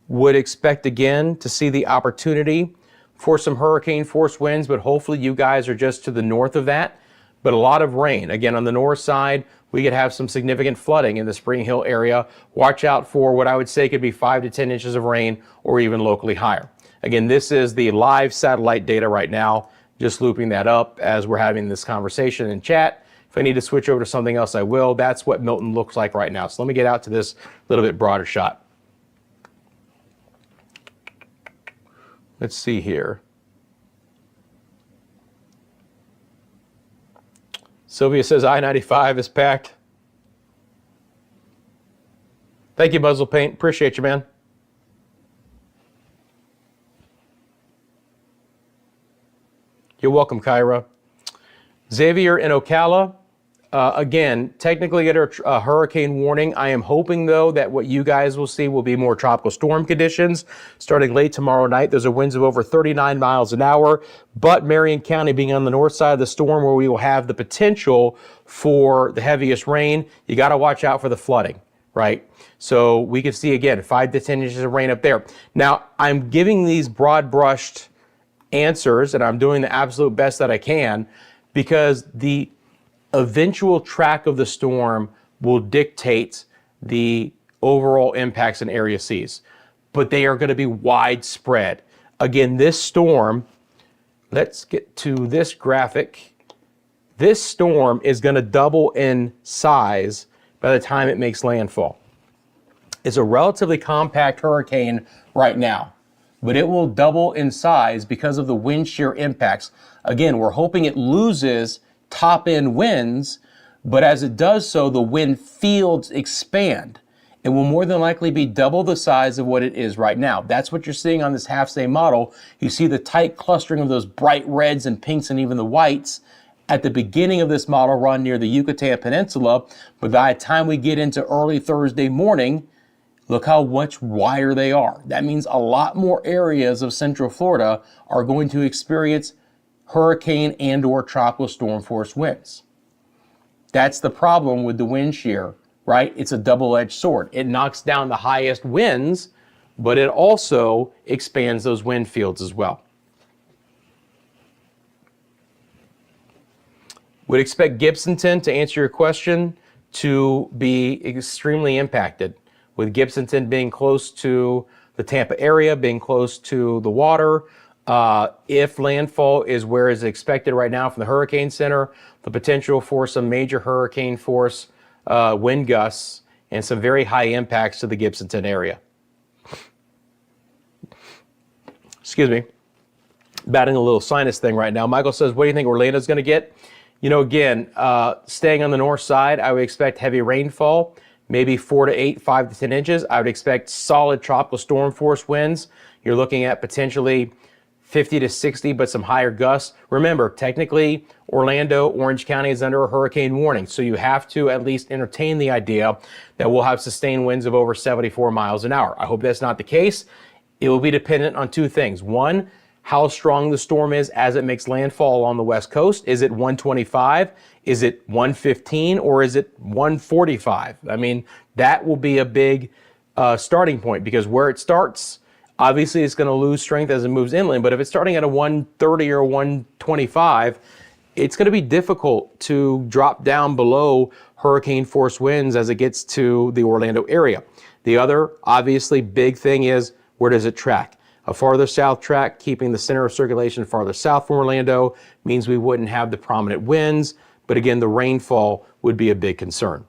would expect again to see the opportunity for some hurricane force winds, but hopefully you guys are just to the north of that. But a lot of rain. Again, on the north side, we could have some significant flooding in the Spring Hill area. Watch out for what I would say could be 5 to 10 inches of rain, or even locally higher. Again, this is the live satellite data right now, just looping that up as we're having this conversation in chat. If I need to switch over to something else, I will. That's what Milton looks like right now. So let me get out to this little bit broader shot. Let's see here. Sylvia says I-95 is packed. Thank you, Muzzle Paint. Appreciate you, man. You're welcome, Kyra. Xavier in Ocala. Again, technically get a hurricane warning. I am hoping, though, that what you guys will see will be more tropical storm conditions starting late tomorrow night. There's a winds of over 39 miles an hour, but Marion County being on the north side of the storm where we will have the potential for the heaviest rain, you got to watch out for the flooding, right? So we could see, again, 5 to 10 inches of rain up there. Now, I'm giving these broad-brushed answers, and I'm doing the absolute best that I can because the eventual track of the storm will dictate the overall impacts in Area Cs, but they are going to be widespread. Again, this storm, let's get to this graphic. This storm is going to double in size by the time it makes landfall. It's a relatively compact hurricane right now, but it will double in size because of the wind shear impacts. Again, we're hoping it loses top end winds, but as it does so, the wind fields expand. It will more than likely be double the size of what it is right now. That's what you're seeing on this half-day model. You see the tight clustering of those bright reds and pinks and even the whites at the beginning of this model run near the Yucatan Peninsula, but by the time we get into early Thursday morning, look how much wider they are. That means a lot more areas of Central Florida are going to experience hurricane and or tropical storm force winds. That's the problem with the wind shear, right? It's a double-edged sword. It knocks down the highest winds, but it also expands those wind fields as well. Would expect Gibsonton, to answer your question, to be extremely impacted, with Gibsonton being close to the Tampa area, being close to the water. If landfall is where is expected right now from the Hurricane Center, the potential for some major hurricane force wind gusts and some very high impacts to the Gibsonton area. Excuse me, batting a little sinus thing right now. Michael says, what do you think Orlando's going to get? You know, again, staying on the north side, I would expect heavy rainfall, maybe 4 to 8, 5 to 10 inches. I would expect solid tropical storm force winds. You're looking at potentially 50 to 60, but some higher gusts. Remember, technically, Orlando, Orange County is under a hurricane warning, so you have to at least entertain the idea that we'll have sustained winds of over 74 miles an hour. I hope that's not the case. It will be dependent on two things. One, how strong the storm is as it makes landfall along the west coast. Is it 125? Is it 115? Or is it 145? I mean, that will be a big starting point, because where it starts, obviously it's going to lose strength as it moves inland. But if it's starting at a 130 or 125, it's going to be difficult to drop down below hurricane force winds as it gets to the Orlando area. The other obviously big thing is, where does it track? A farther south track, keeping the center of circulation farther south from Orlando, means we wouldn't have the prominent winds, but again, the rainfall would be a big concern.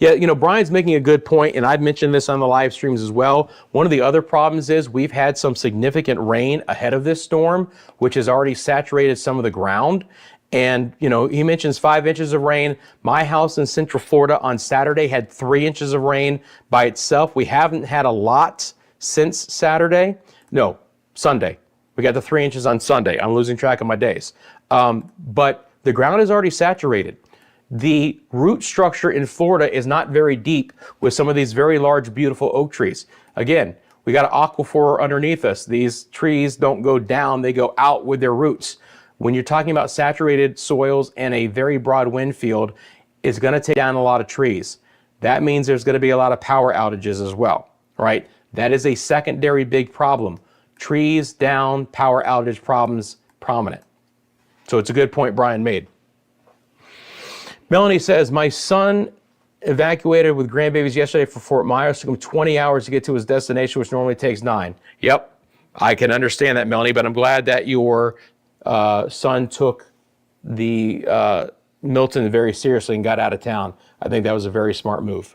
Yeah, you know, Brian's making a good point, and I've mentioned this on the live streams as well. One of the other problems is we've had some significant rain ahead of this storm, which has already saturated some of the ground. And, you know, he mentions 5 inches of rain. My house in Central Florida on Saturday had 3 inches of rain by itself. We haven't had a lot since Saturday. No, Sunday. We got the 3 inches on Sunday. I'm losing track of my days. But the ground is already saturated. The root structure in Florida is not very deep with some of these very large, beautiful oak trees. Again, we got an aquifer underneath us. These trees don't go down, they go out with their roots. When you're talking about saturated soils and a very broad wind field, it's going to take down a lot of trees. That means there's going to be a lot of power outages as well, right? That is a secondary big problem. Trees down, power outage problems prominent. So it's a good point Brian made. Melanie says, my son evacuated with grandbabies yesterday for Fort Myers. Took him 20 hours to get to his destination, which normally takes 9. Yep, I can understand that, Melanie, but I'm glad that your son took the Milton very seriously and got out of town. I think that was a very smart move.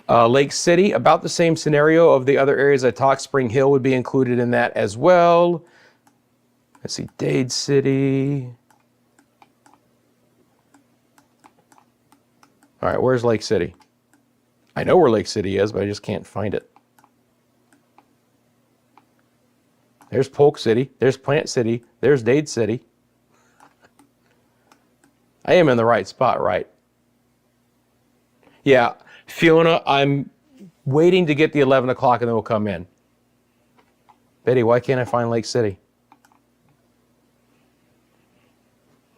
Lake City, about the same scenario of the other areas I talked. Spring Hill would be included in that as well. Let's see, Dade City. All right, where's Lake City? I know where Lake City is, but I just can't find it. There's Polk City, there's Plant City, there's Dade City. I am in the right spot, right? Yeah, Fiona, I'm waiting to get the 11 o'clock and then we'll come in. Betty, why can't I find Lake City?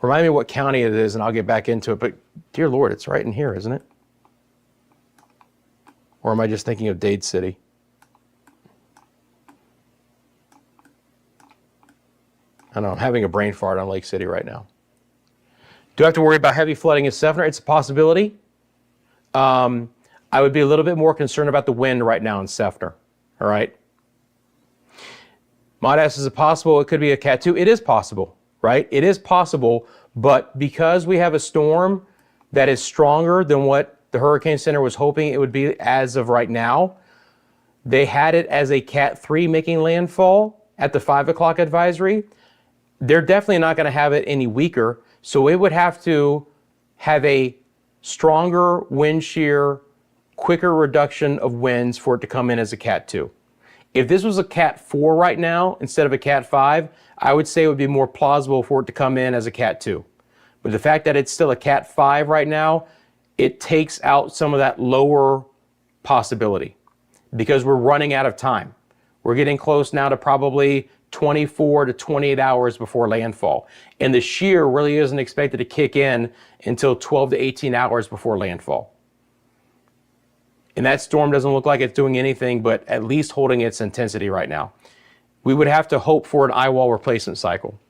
Remind me what county it is and I'll get back into it. But dear Lord, it's right in here, isn't it? Or am I just thinking of Dade City? I know, I'm having a brain fart on Lake City right now. Do I have to worry about heavy flooding in Seffner? It's a possibility. I would be a little bit more concerned about the wind right now in Seffner. All right. Mod asks, is it possible it could be a Cat 2? It is possible, right? It is possible, but because we have a storm that is stronger than what the Hurricane Center was hoping it would be as of right now, they had it as a Cat 3 making landfall at the 5 o'clock advisory. They're definitely not going to have it any weaker, so it would have to have a stronger wind shear, quicker reduction of winds for it to come in as a Cat 2. If this was a Cat 4 right now instead of a Cat 5, I would say it would be more plausible for it to come in as a Cat 2. But the fact that it's still a Cat 5 right now, it takes out some of that lower possibility because we're running out of time. We're getting close now to probably 24 to 28 hours before landfall. And the shear really isn't expected to kick in until 12 to 18 hours before landfall. And that storm doesn't look like it's doing anything but at least holding its intensity right now. We would have to hope for an eye wall replacement cycle.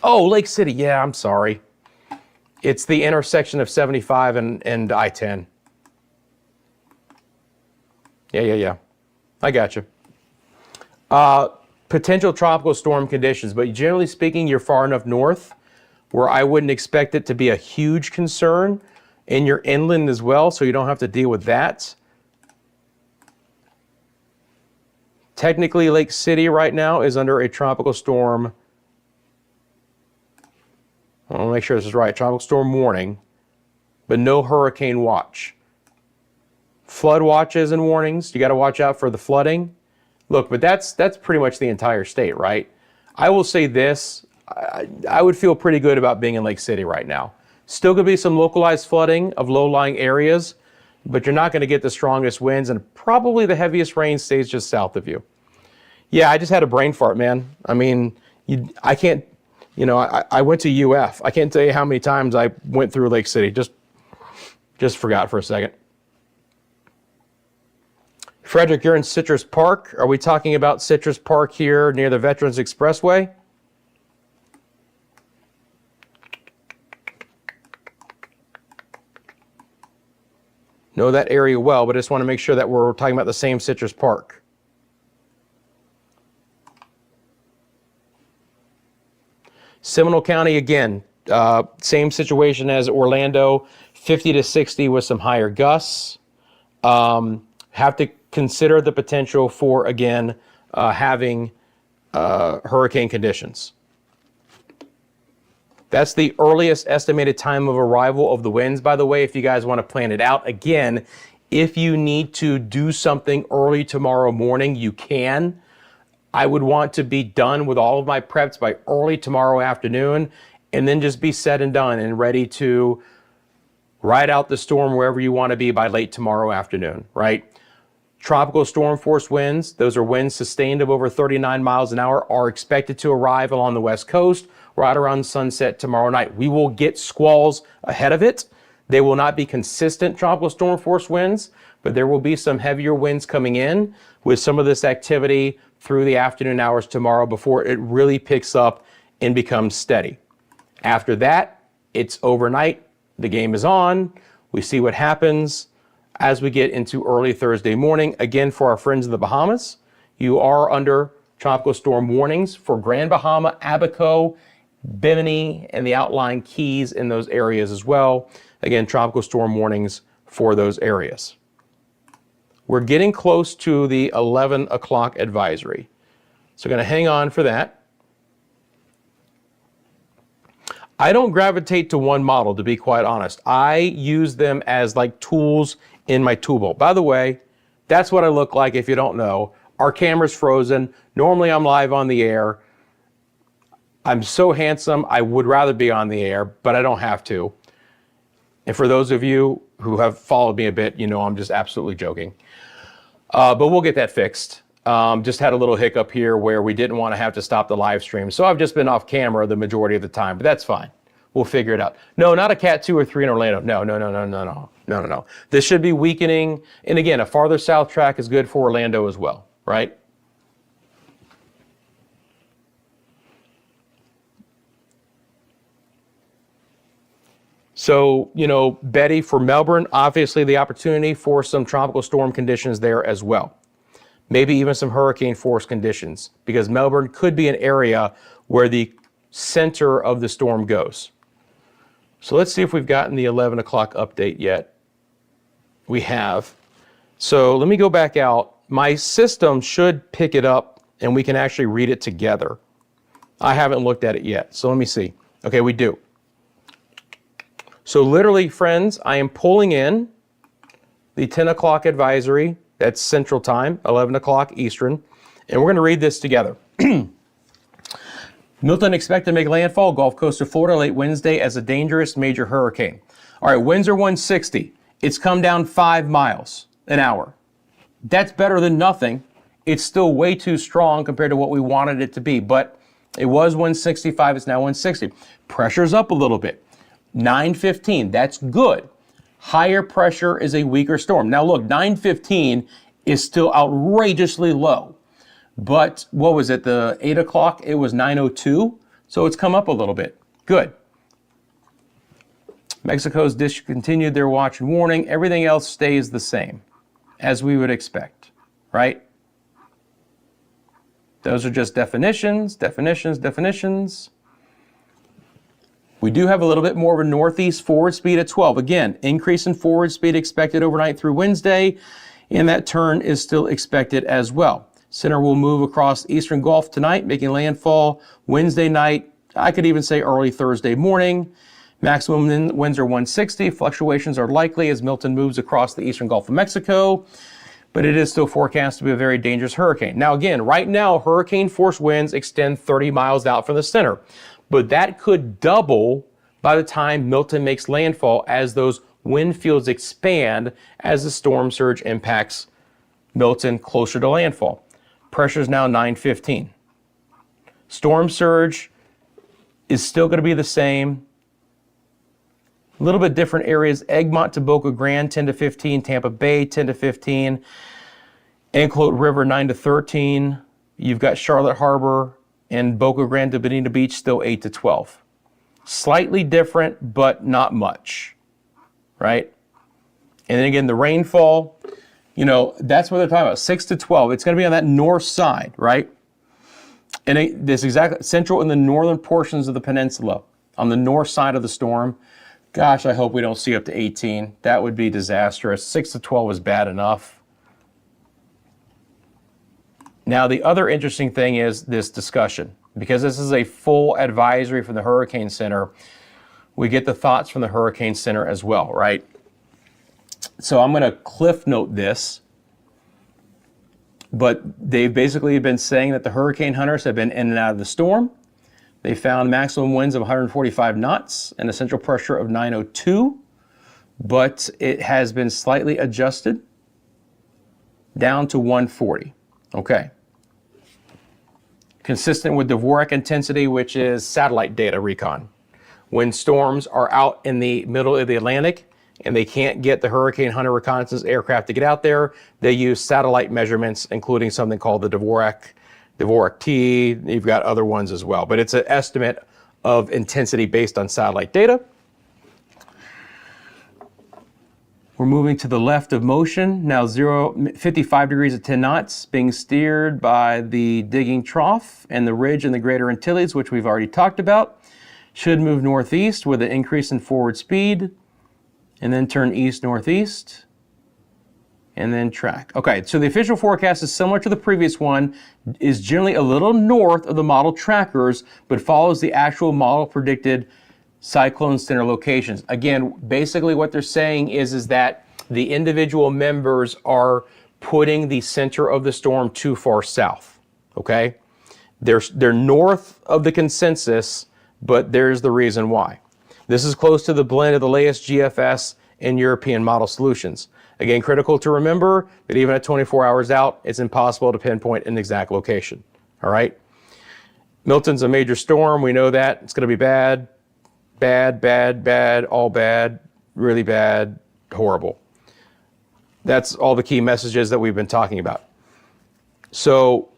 Oh, Lake City. Yeah, I'm sorry. It's the intersection of 75 and I-10. Yeah. I got you. Potential tropical storm conditions, but generally speaking, you're far enough north where I wouldn't expect it to be a huge concern. And you're inland as well, so you don't have to deal with that. Technically, Lake City right now is under a tropical storm. I want to make sure this is right. Tropical storm warning, but no hurricane watch. Flood watches and warnings. You got to watch out for the flooding. Look, but that's pretty much the entire state, right? I will say this. I would feel pretty good about being in Lake City right now. Still could be some localized flooding of low-lying areas, but you're not going to get the strongest winds, and probably the heaviest rain stays just south of you. Yeah, I just had a brain fart, man. I mean, I can't, I went to UF. I can't tell you how many times I went through Lake City. Just forgot for a second. Frederick, you're in Citrus Park. Are we talking about Citrus Park here near the Veterans Expressway? Know that area well, but I just want to make sure that we're talking about the same Citrus Park. Seminole County, again, same situation as Orlando, 50 to 60 with some higher gusts. Have to consider the potential for, again, having hurricane conditions. That's the earliest estimated time of arrival of the winds, by the way, if you guys want to plan it out. Again, if you need to do something early tomorrow morning, you can. I would want to be done with all of my preps by early tomorrow afternoon, and then just be said and done and ready to ride out the storm wherever you want to be by late tomorrow afternoon, right? Tropical storm force winds, those are winds sustained of over 39 miles an hour, are expected to arrive along the West Coast right around sunset tomorrow night. We will get squalls ahead of it. They will not be consistent tropical storm force winds, but there will be some heavier winds coming in with some of this activity through the afternoon hours tomorrow before it really picks up and becomes steady. After that, it's overnight. The game is on. We see what happens as we get into early Thursday morning. Again, for our friends in the Bahamas, you are under tropical storm warnings for Grand Bahama, Abaco, Bimini, and the outlying keys in those areas as well. Again, tropical storm warnings for those areas. We're getting close to the 11 o'clock advisory. So going to hang on for that. I don't gravitate to one model, to be quite honest. I use them as like tools in my tool belt. By the way, that's what I look like if you don't know. Our camera's frozen. Normally I'm live on the air. I'm so handsome, I would rather be on the air, but I don't have to. And for those of you who have followed me a bit, you know I'm just absolutely joking. But we'll get that fixed. Just had a little hiccup here where we didn't want to have to stop the live stream. So I've just been off camera the majority of the time, but that's fine. We'll figure it out. No, not a Cat 2 or 3 in Orlando. No. This should be weakening. And again, a farther south track is good for Orlando as well, right? So, you know, Betty, for Melbourne, obviously the opportunity for some tropical storm conditions there as well. Maybe even some hurricane force conditions, because Melbourne could be an area where the center of the storm goes. So let's see if we've gotten the 11 o'clock update yet. We have. So let me go back out. My system should pick it up and we can actually read it together. I haven't looked at it yet, so let me see. Okay, we do. So literally, friends, I am pulling in the 10 o'clock advisory. That's Central Time, 11 o'clock Eastern. And we're going to read this together. Milton expected to make landfall Gulf Coast of Florida late Wednesday as a dangerous major hurricane. All right, winds are 160. It's come down 5 miles an hour. That's better than nothing. It's still way too strong compared to what we wanted it to be, but it was 165. It's now 160. Pressure's up a little bit. 915, that's good. Higher pressure is a weaker storm. Now look, 915 is still outrageously low. But what was it, the 8 o'clock? It was 902, so it's come up a little bit. Good. Mexico's discontinued their watch and warning. Everything else stays the same, as we would expect, right? Those are just definitions. We do have a little bit more of a northeast forward speed at 12. Again, increase in forward speed expected overnight through Wednesday, and that turn is still expected as well. Center will move across the eastern Gulf tonight, making landfall Wednesday night. I could even say early Thursday morning. Maximum winds are 160. Fluctuations are likely as Milton moves across the eastern Gulf of Mexico, but it is still forecast to be a very dangerous hurricane. Now again, right now, hurricane force winds extend 30 miles out from the center, but that could double by the time Milton makes landfall as those wind fields expand as the storm surge impacts Milton closer to landfall. Pressure is now 915. Storm surge is still going to be the same. A little bit different areas. Egmont to Boca Grande, 10 to 15. Tampa Bay, 10 to 15. Anclote River, 9 to 13. You've got Charlotte Harbor and Boca Grande to Bonita Beach, still 8 to 12. Slightly different, but not much, right? And then again, the rainfall, you know, that's what they're talking about, 6 to 12. It's going to be on that north side, right? And this exactly central in the northern portions of the peninsula, on the north side of the storm. Gosh, I hope we don't see up to 18. That would be disastrous. 6 to 12 is bad enough. Now, the other interesting thing is this discussion. Because this is a full advisory from the Hurricane Center, we get the thoughts from the Hurricane Center as well, right? So I'm going to cliff note this, but they've basically been saying that the hurricane hunters have been in and out of the storm. They found maximum winds of 145 knots and a central pressure of 902, but it has been slightly adjusted down to 140. Okay. Consistent with Dvorak intensity, which is satellite data recon. When storms are out in the middle of the Atlantic and they can't get the hurricane hunter reconnaissance aircraft to get out there, they use satellite measurements, including something called the Dvorak T. You've got other ones as well, but it's an estimate of intensity based on satellite data. We're moving to the left of motion, now 55 degrees at 10 knots, being steered by the digging trough and the ridge in the Greater Antilles, which we've already talked about. Should move northeast with an increase in forward speed, and then turn east-northeast, and then track. Okay, so the official forecast is similar to the previous one, is generally a little north of the model trackers, but follows the actual model predicted cyclone center locations. Again, basically what they're saying is that the individual members are putting the center of the storm too far south, okay? They're north of the consensus, but there's the reason why. This is close to the blend of the latest GFS and European model solutions. Again, critical to remember that even at 24 hours out, it's impossible to pinpoint an exact location. All right? Milton's a major storm. We know that. It's going to be bad, bad, bad, bad, all bad, really bad, horrible. That's all the key messages that we've been talking about. So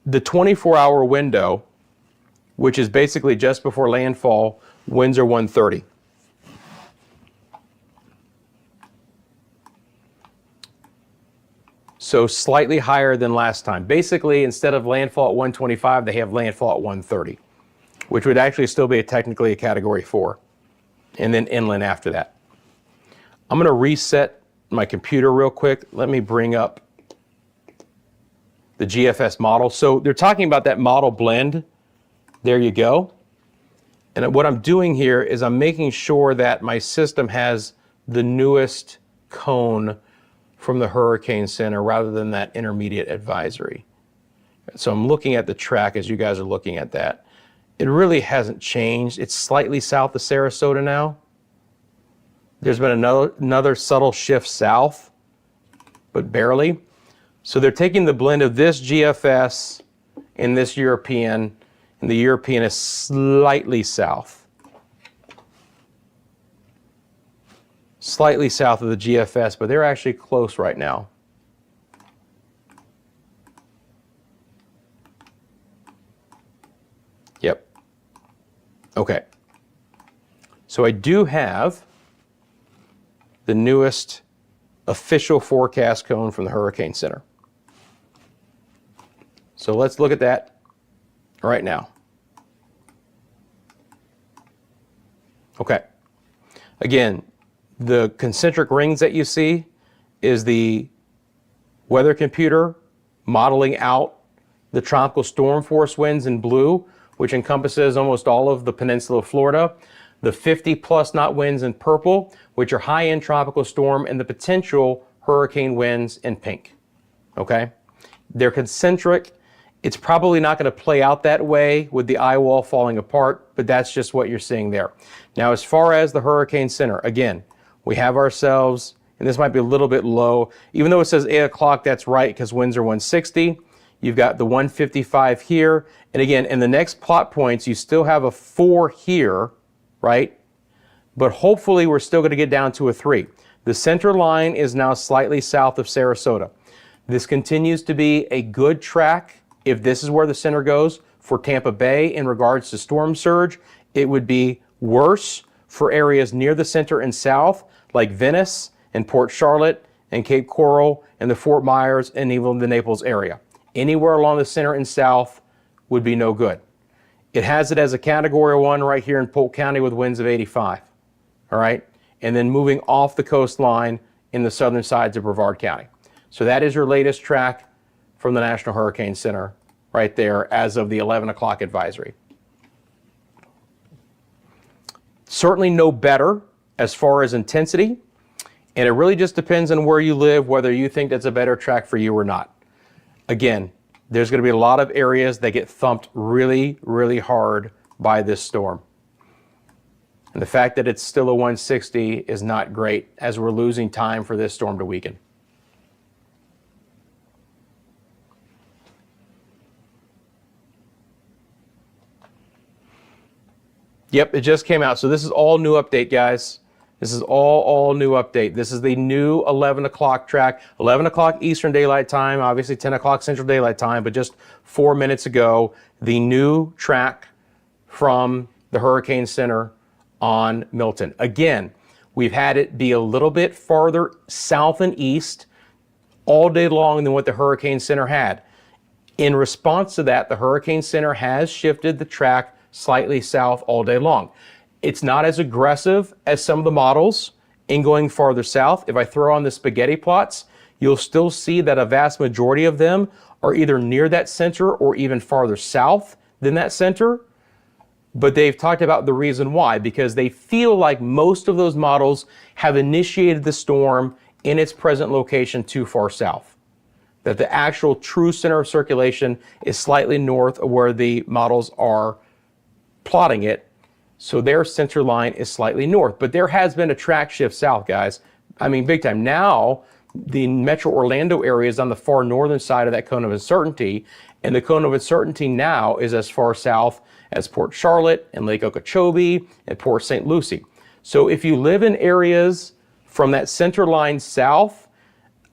the 24-hour window, which is basically just before landfall, winds are 130. So slightly higher than last time. Basically, instead of landfall at 125, they have landfall at 130, which would actually still be technically a category 4, and then inland after that. I'm going to reset my computer real quick. Let me bring up the GFS model. So they're talking about that model blend. There you go. And what I'm doing here is I'm making sure that my system has the newest cone from the Hurricane Center rather than that intermediate advisory. So I'm looking at the track as you guys are looking at that. It really hasn't changed. It's slightly south of Sarasota now. There's been another subtle shift south, but barely. So they're taking the blend of this GFS and this European, and the European is slightly south. Slightly south of the GFS, but they're actually close right now. Yep. Okay. So I do have the newest official forecast cone from the Hurricane Center. So let's look at that right now. Okay. Again, the concentric rings that you see is the weather computer modeling out the tropical storm force winds in blue, which encompasses almost all of the peninsula of Florida. The 50+ knot winds in purple, which are high-end tropical storm, and the potential hurricane winds in pink. Okay? They're concentric. It's probably not going to play out that way with the eye wall falling apart, but that's just what you're seeing there. Now, as far as the Hurricane Center, again, we have ourselves, and this might be a little bit low, even though it says 8 o'clock, that's right, because winds are 160. You've got the 155 here. And again, in the next plot points, you still have a 4 here, right? But hopefully we're still going to get down to a 3. The center line is now slightly south of Sarasota. This continues to be a good track. If this is where the center goes for Tampa Bay in regards to storm surge, it would be worse for areas near the center and south, like Venice and Port Charlotte and Cape Coral and the Fort Myers and even the Naples area. Anywhere along the center and south would be no good. It has it as a category 1 right here in Polk County with winds of 85. All right. And then moving off the coastline in the southern sides of Brevard County. So that is your latest track from the National Hurricane Center right there as of the 11 o'clock advisory. Certainly no better as far as intensity, and it really just depends on where you live, whether you think that's a better track for you or not. Again, there's going to be a lot of areas that get thumped really, really hard by this storm. And the fact that it's still a 160 is not great as we're losing time for this storm to weaken. Yep, it just came out. So this is all new update, guys. This is all new update. This is the new 11 o'clock track, 11 o'clock Eastern Daylight Time, obviously 10 o'clock Central Daylight Time, but just 4 minutes ago, the new track from the Hurricane Center on Milton. Again, we've had it be a little bit farther south and east all day long than what the Hurricane Center had. In response to that, the Hurricane Center has shifted the track slightly south all day long. It's not as aggressive as some of the models in going farther south. If I throw on the spaghetti plots, you'll still see that a vast majority of them are either near that center or even farther south than that center. But they've talked about the reason why, because they feel like most of those models have initiated the storm in its present location too far south. that the actual true center of circulation is slightly north of where the models are plotting it. So their center line is slightly north, but there has been a track shift south, guys. I mean, big time. Now, the Metro Orlando area is on the far northern side of that cone of uncertainty, and the cone of uncertainty now is as far south as Port Charlotte and Lake Okeechobee and Port St. Lucie. So if you live in areas from that center line south,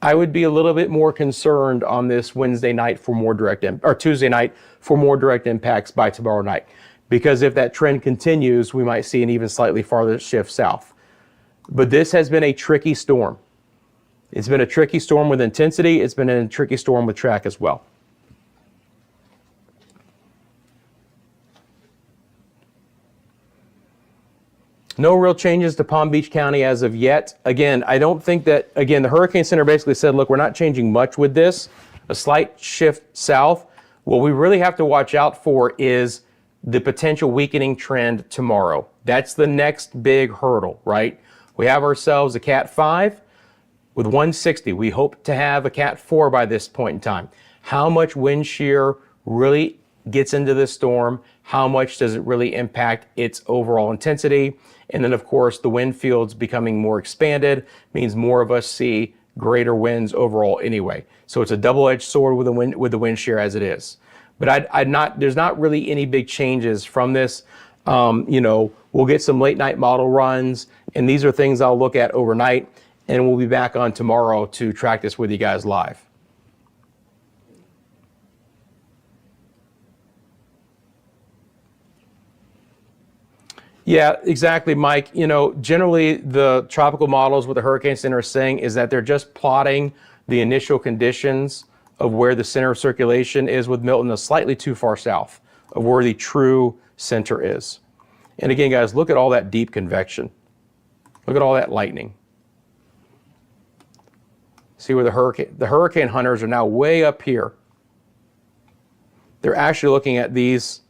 I would be a little bit more concerned on this Wednesday night for more direct, or Tuesday night for more direct impacts by tomorrow night. Because if that trend continues, we might see an even slightly farther shift south. But this has been a tricky storm. It's been a tricky storm with intensity. It's been a tricky storm with track as well. No real changes to Palm Beach County as of yet. Again, I don't think that, again, the Hurricane Center basically said, look, we're not changing much with this. A slight shift south. What we really have to watch out for is the potential weakening trend tomorrow. That's the next big hurdle, right? We have ourselves a Cat 5 with 160. We hope to have a Cat 4 by this point in time. How much wind shear really gets into this storm? How much does it really impact its overall intensity? And then, of course, the wind fields becoming more expanded means more of us see greater winds overall anyway. So it's a double-edged sword with the wind shear as it is. But there's not really any big changes from this. You know, we'll get some late night model runs, and these are things I'll look at overnight, and we'll be back on tomorrow to track this with you guys live. Yeah, exactly, Mike. You know, generally the tropical models, what the Hurricane Center is saying is that they're just plotting the initial conditions of where the center of circulation is, with Milton slightly too far south of where the true center is. And again, guys, look at all that deep convection. Look at all that lightning. See where the hurricane hunters are now way up here. They're actually looking at this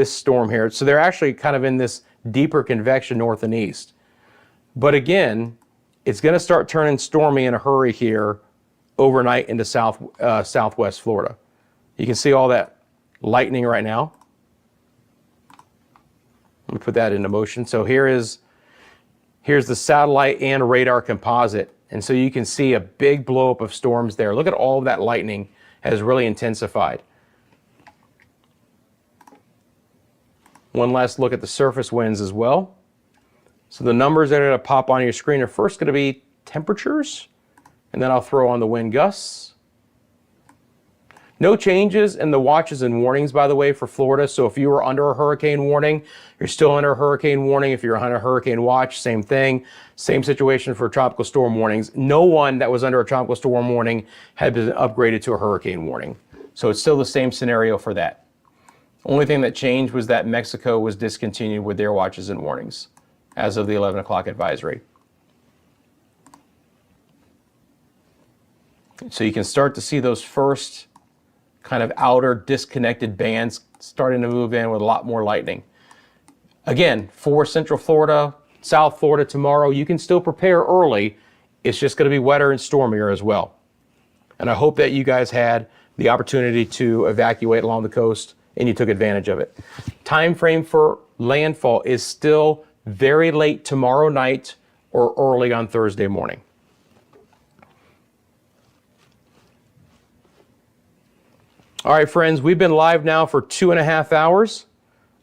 storm here. So they're actually kind of in this deeper convection north and east. But again, it's going to start turning stormy in a hurry here overnight into southwest Florida. You can see all that lightning right now. Let me put that into motion. So here's the satellite and radar composite. And so you can see a big blow up of storms there. Look at all of that lightning has really intensified. One last look at the surface winds as well. So the numbers that are going to pop on your screen are first going to be temperatures, and then I'll throw on the wind gusts. No changes in the watches and warnings, by the way, for Florida. So if you were under a hurricane warning, you're still under a hurricane warning. If you're under a hurricane watch, same thing. Same situation for tropical storm warnings. No one that was under a tropical storm warning had been upgraded to a hurricane warning. So it's still the same scenario for that. Only thing that changed was that Mexico was discontinued with their watches and warnings as of the 11 o'clock advisory. So you can start to see those first kind of outer disconnected bands starting to move in with a lot more lightning. Again, for Central Florida, South Florida tomorrow, you can still prepare early. It's just going to be wetter and stormier as well. And I hope that you guys had the opportunity to evacuate along the coast and you took advantage of it. Time frame for landfall is still very late tomorrow night or early on Thursday morning. All right, friends, we've been live now for 2.5 hours.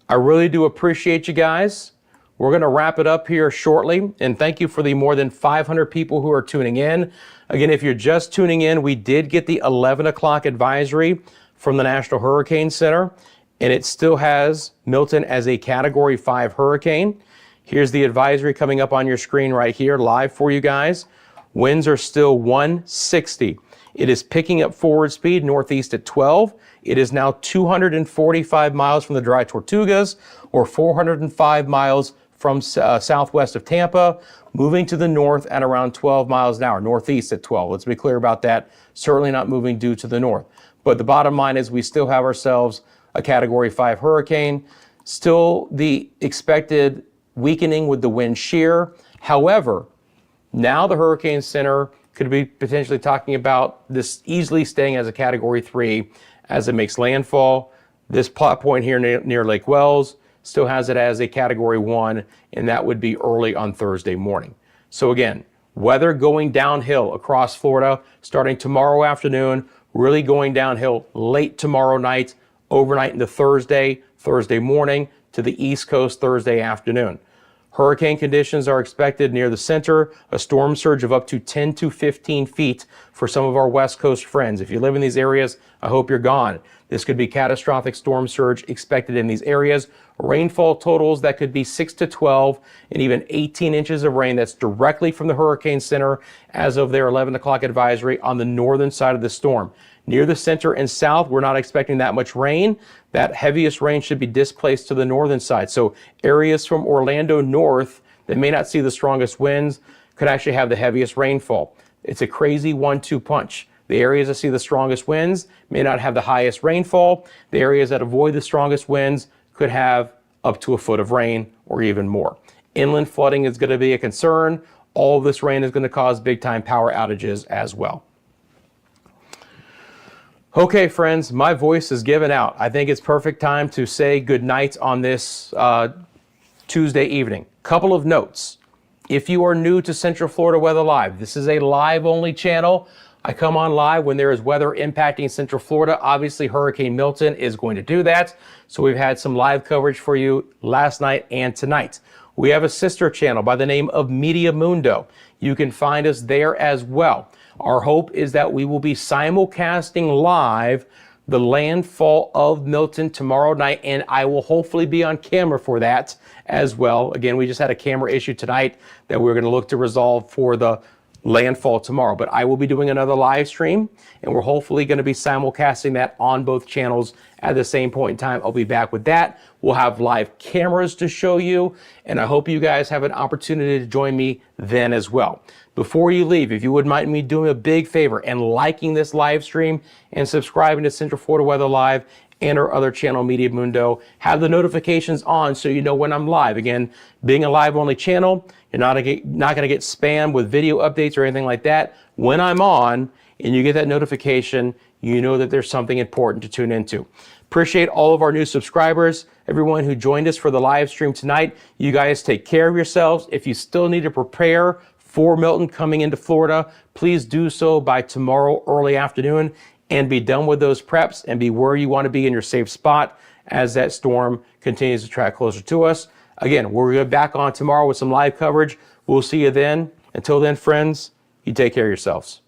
I really do appreciate you guys. We're going to wrap it up here shortly, and thank you for the more than 500 people who are tuning in. Again, if you're just tuning in, we did get the 11 o'clock advisory from the National Hurricane Center, and it still has Milton as a Category 5 hurricane. Here's the advisory coming up on your screen right here, live for you guys. Winds are still 160. It is picking up forward speed northeast at 12. It is now 245 miles from the Dry Tortugas, or 405 miles from southwest of Tampa, moving to the north at around 12 miles an hour, northeast at 12. Let's be clear about that. Certainly not moving due to the north. But the bottom line is we still have ourselves a Category 5 hurricane. Still the expected weakening with the wind shear. However, now the Hurricane Center could be potentially talking about this easily staying as a Category 3 as it makes landfall. This plot point here near Lake Wells still has it as a Category 1, and that would be early on Thursday morning. So again, weather going downhill across Florida starting tomorrow afternoon, really going downhill late tomorrow night, overnight into Thursday morning to the East Coast Thursday afternoon. Hurricane conditions are expected near the center, a storm surge of up to 10 to 15 feet for some of our West Coast friends. If you live in these areas, I hope you're gone. This could be catastrophic storm surge expected in these areas. Rainfall totals that could be 6 to 12 and even 18 inches of rain. That's directly from the Hurricane Center as of their 11 o'clock advisory on the northern side of the storm. Near the center and south, we're not expecting that much rain. That heaviest rain should be displaced to the northern side. So areas from Orlando north that may not see the strongest winds could actually have the heaviest rainfall. It's a crazy 1-2 punch. The areas that see the strongest winds may not have the highest rainfall. The areas that avoid the strongest winds could have up to a foot of rain or even more. Inland flooding is going to be a concern. All of this rain is going to cause big time power outages as well. Okay, friends, my voice is giving out. I think it's perfect time to say good night on this Tuesday evening. Couple of notes. If you are new to Central Florida Weather Live, this is a live-only channel. I come on live when there is weather impacting Central Florida. Obviously, Hurricane Milton is going to do that. So we've had some live coverage for you last night and tonight. We have a sister channel by the name of Media Mundo. You can find us there as well. Our hope is that we will be simulcasting live the landfall of Milton tomorrow night, and I will hopefully be on camera for that as well. Again, we just had a camera issue tonight that we're going to look to resolve for the landfall tomorrow, but I will be doing another live stream, and we're hopefully going to be simulcasting that on both channels at the same point in time. I'll be back with that. We'll have live cameras to show you, and I hope you guys have an opportunity to join me then as well. Before you leave, if you wouldn't mind me doing a big favor and liking this live stream and subscribing to Central Florida Weather Live and our other channel, Media Mundo, have the notifications on so you know when I'm live. Again, being a live-only channel, you're not going to get spam with video updates or anything like that. When I'm on and you get that notification, you know that there's something important to tune into. Appreciate all of our new subscribers, everyone who joined us for the live stream tonight. You guys take care of yourselves. If you still need to prepare for Milton coming into Florida, please do so by tomorrow early afternoon and be done with those preps and be where you want to be in your safe spot as that storm continues to track closer to us. Again, we'll be back on tomorrow with some live coverage. We'll see you then. Until then, friends, you take care of yourselves.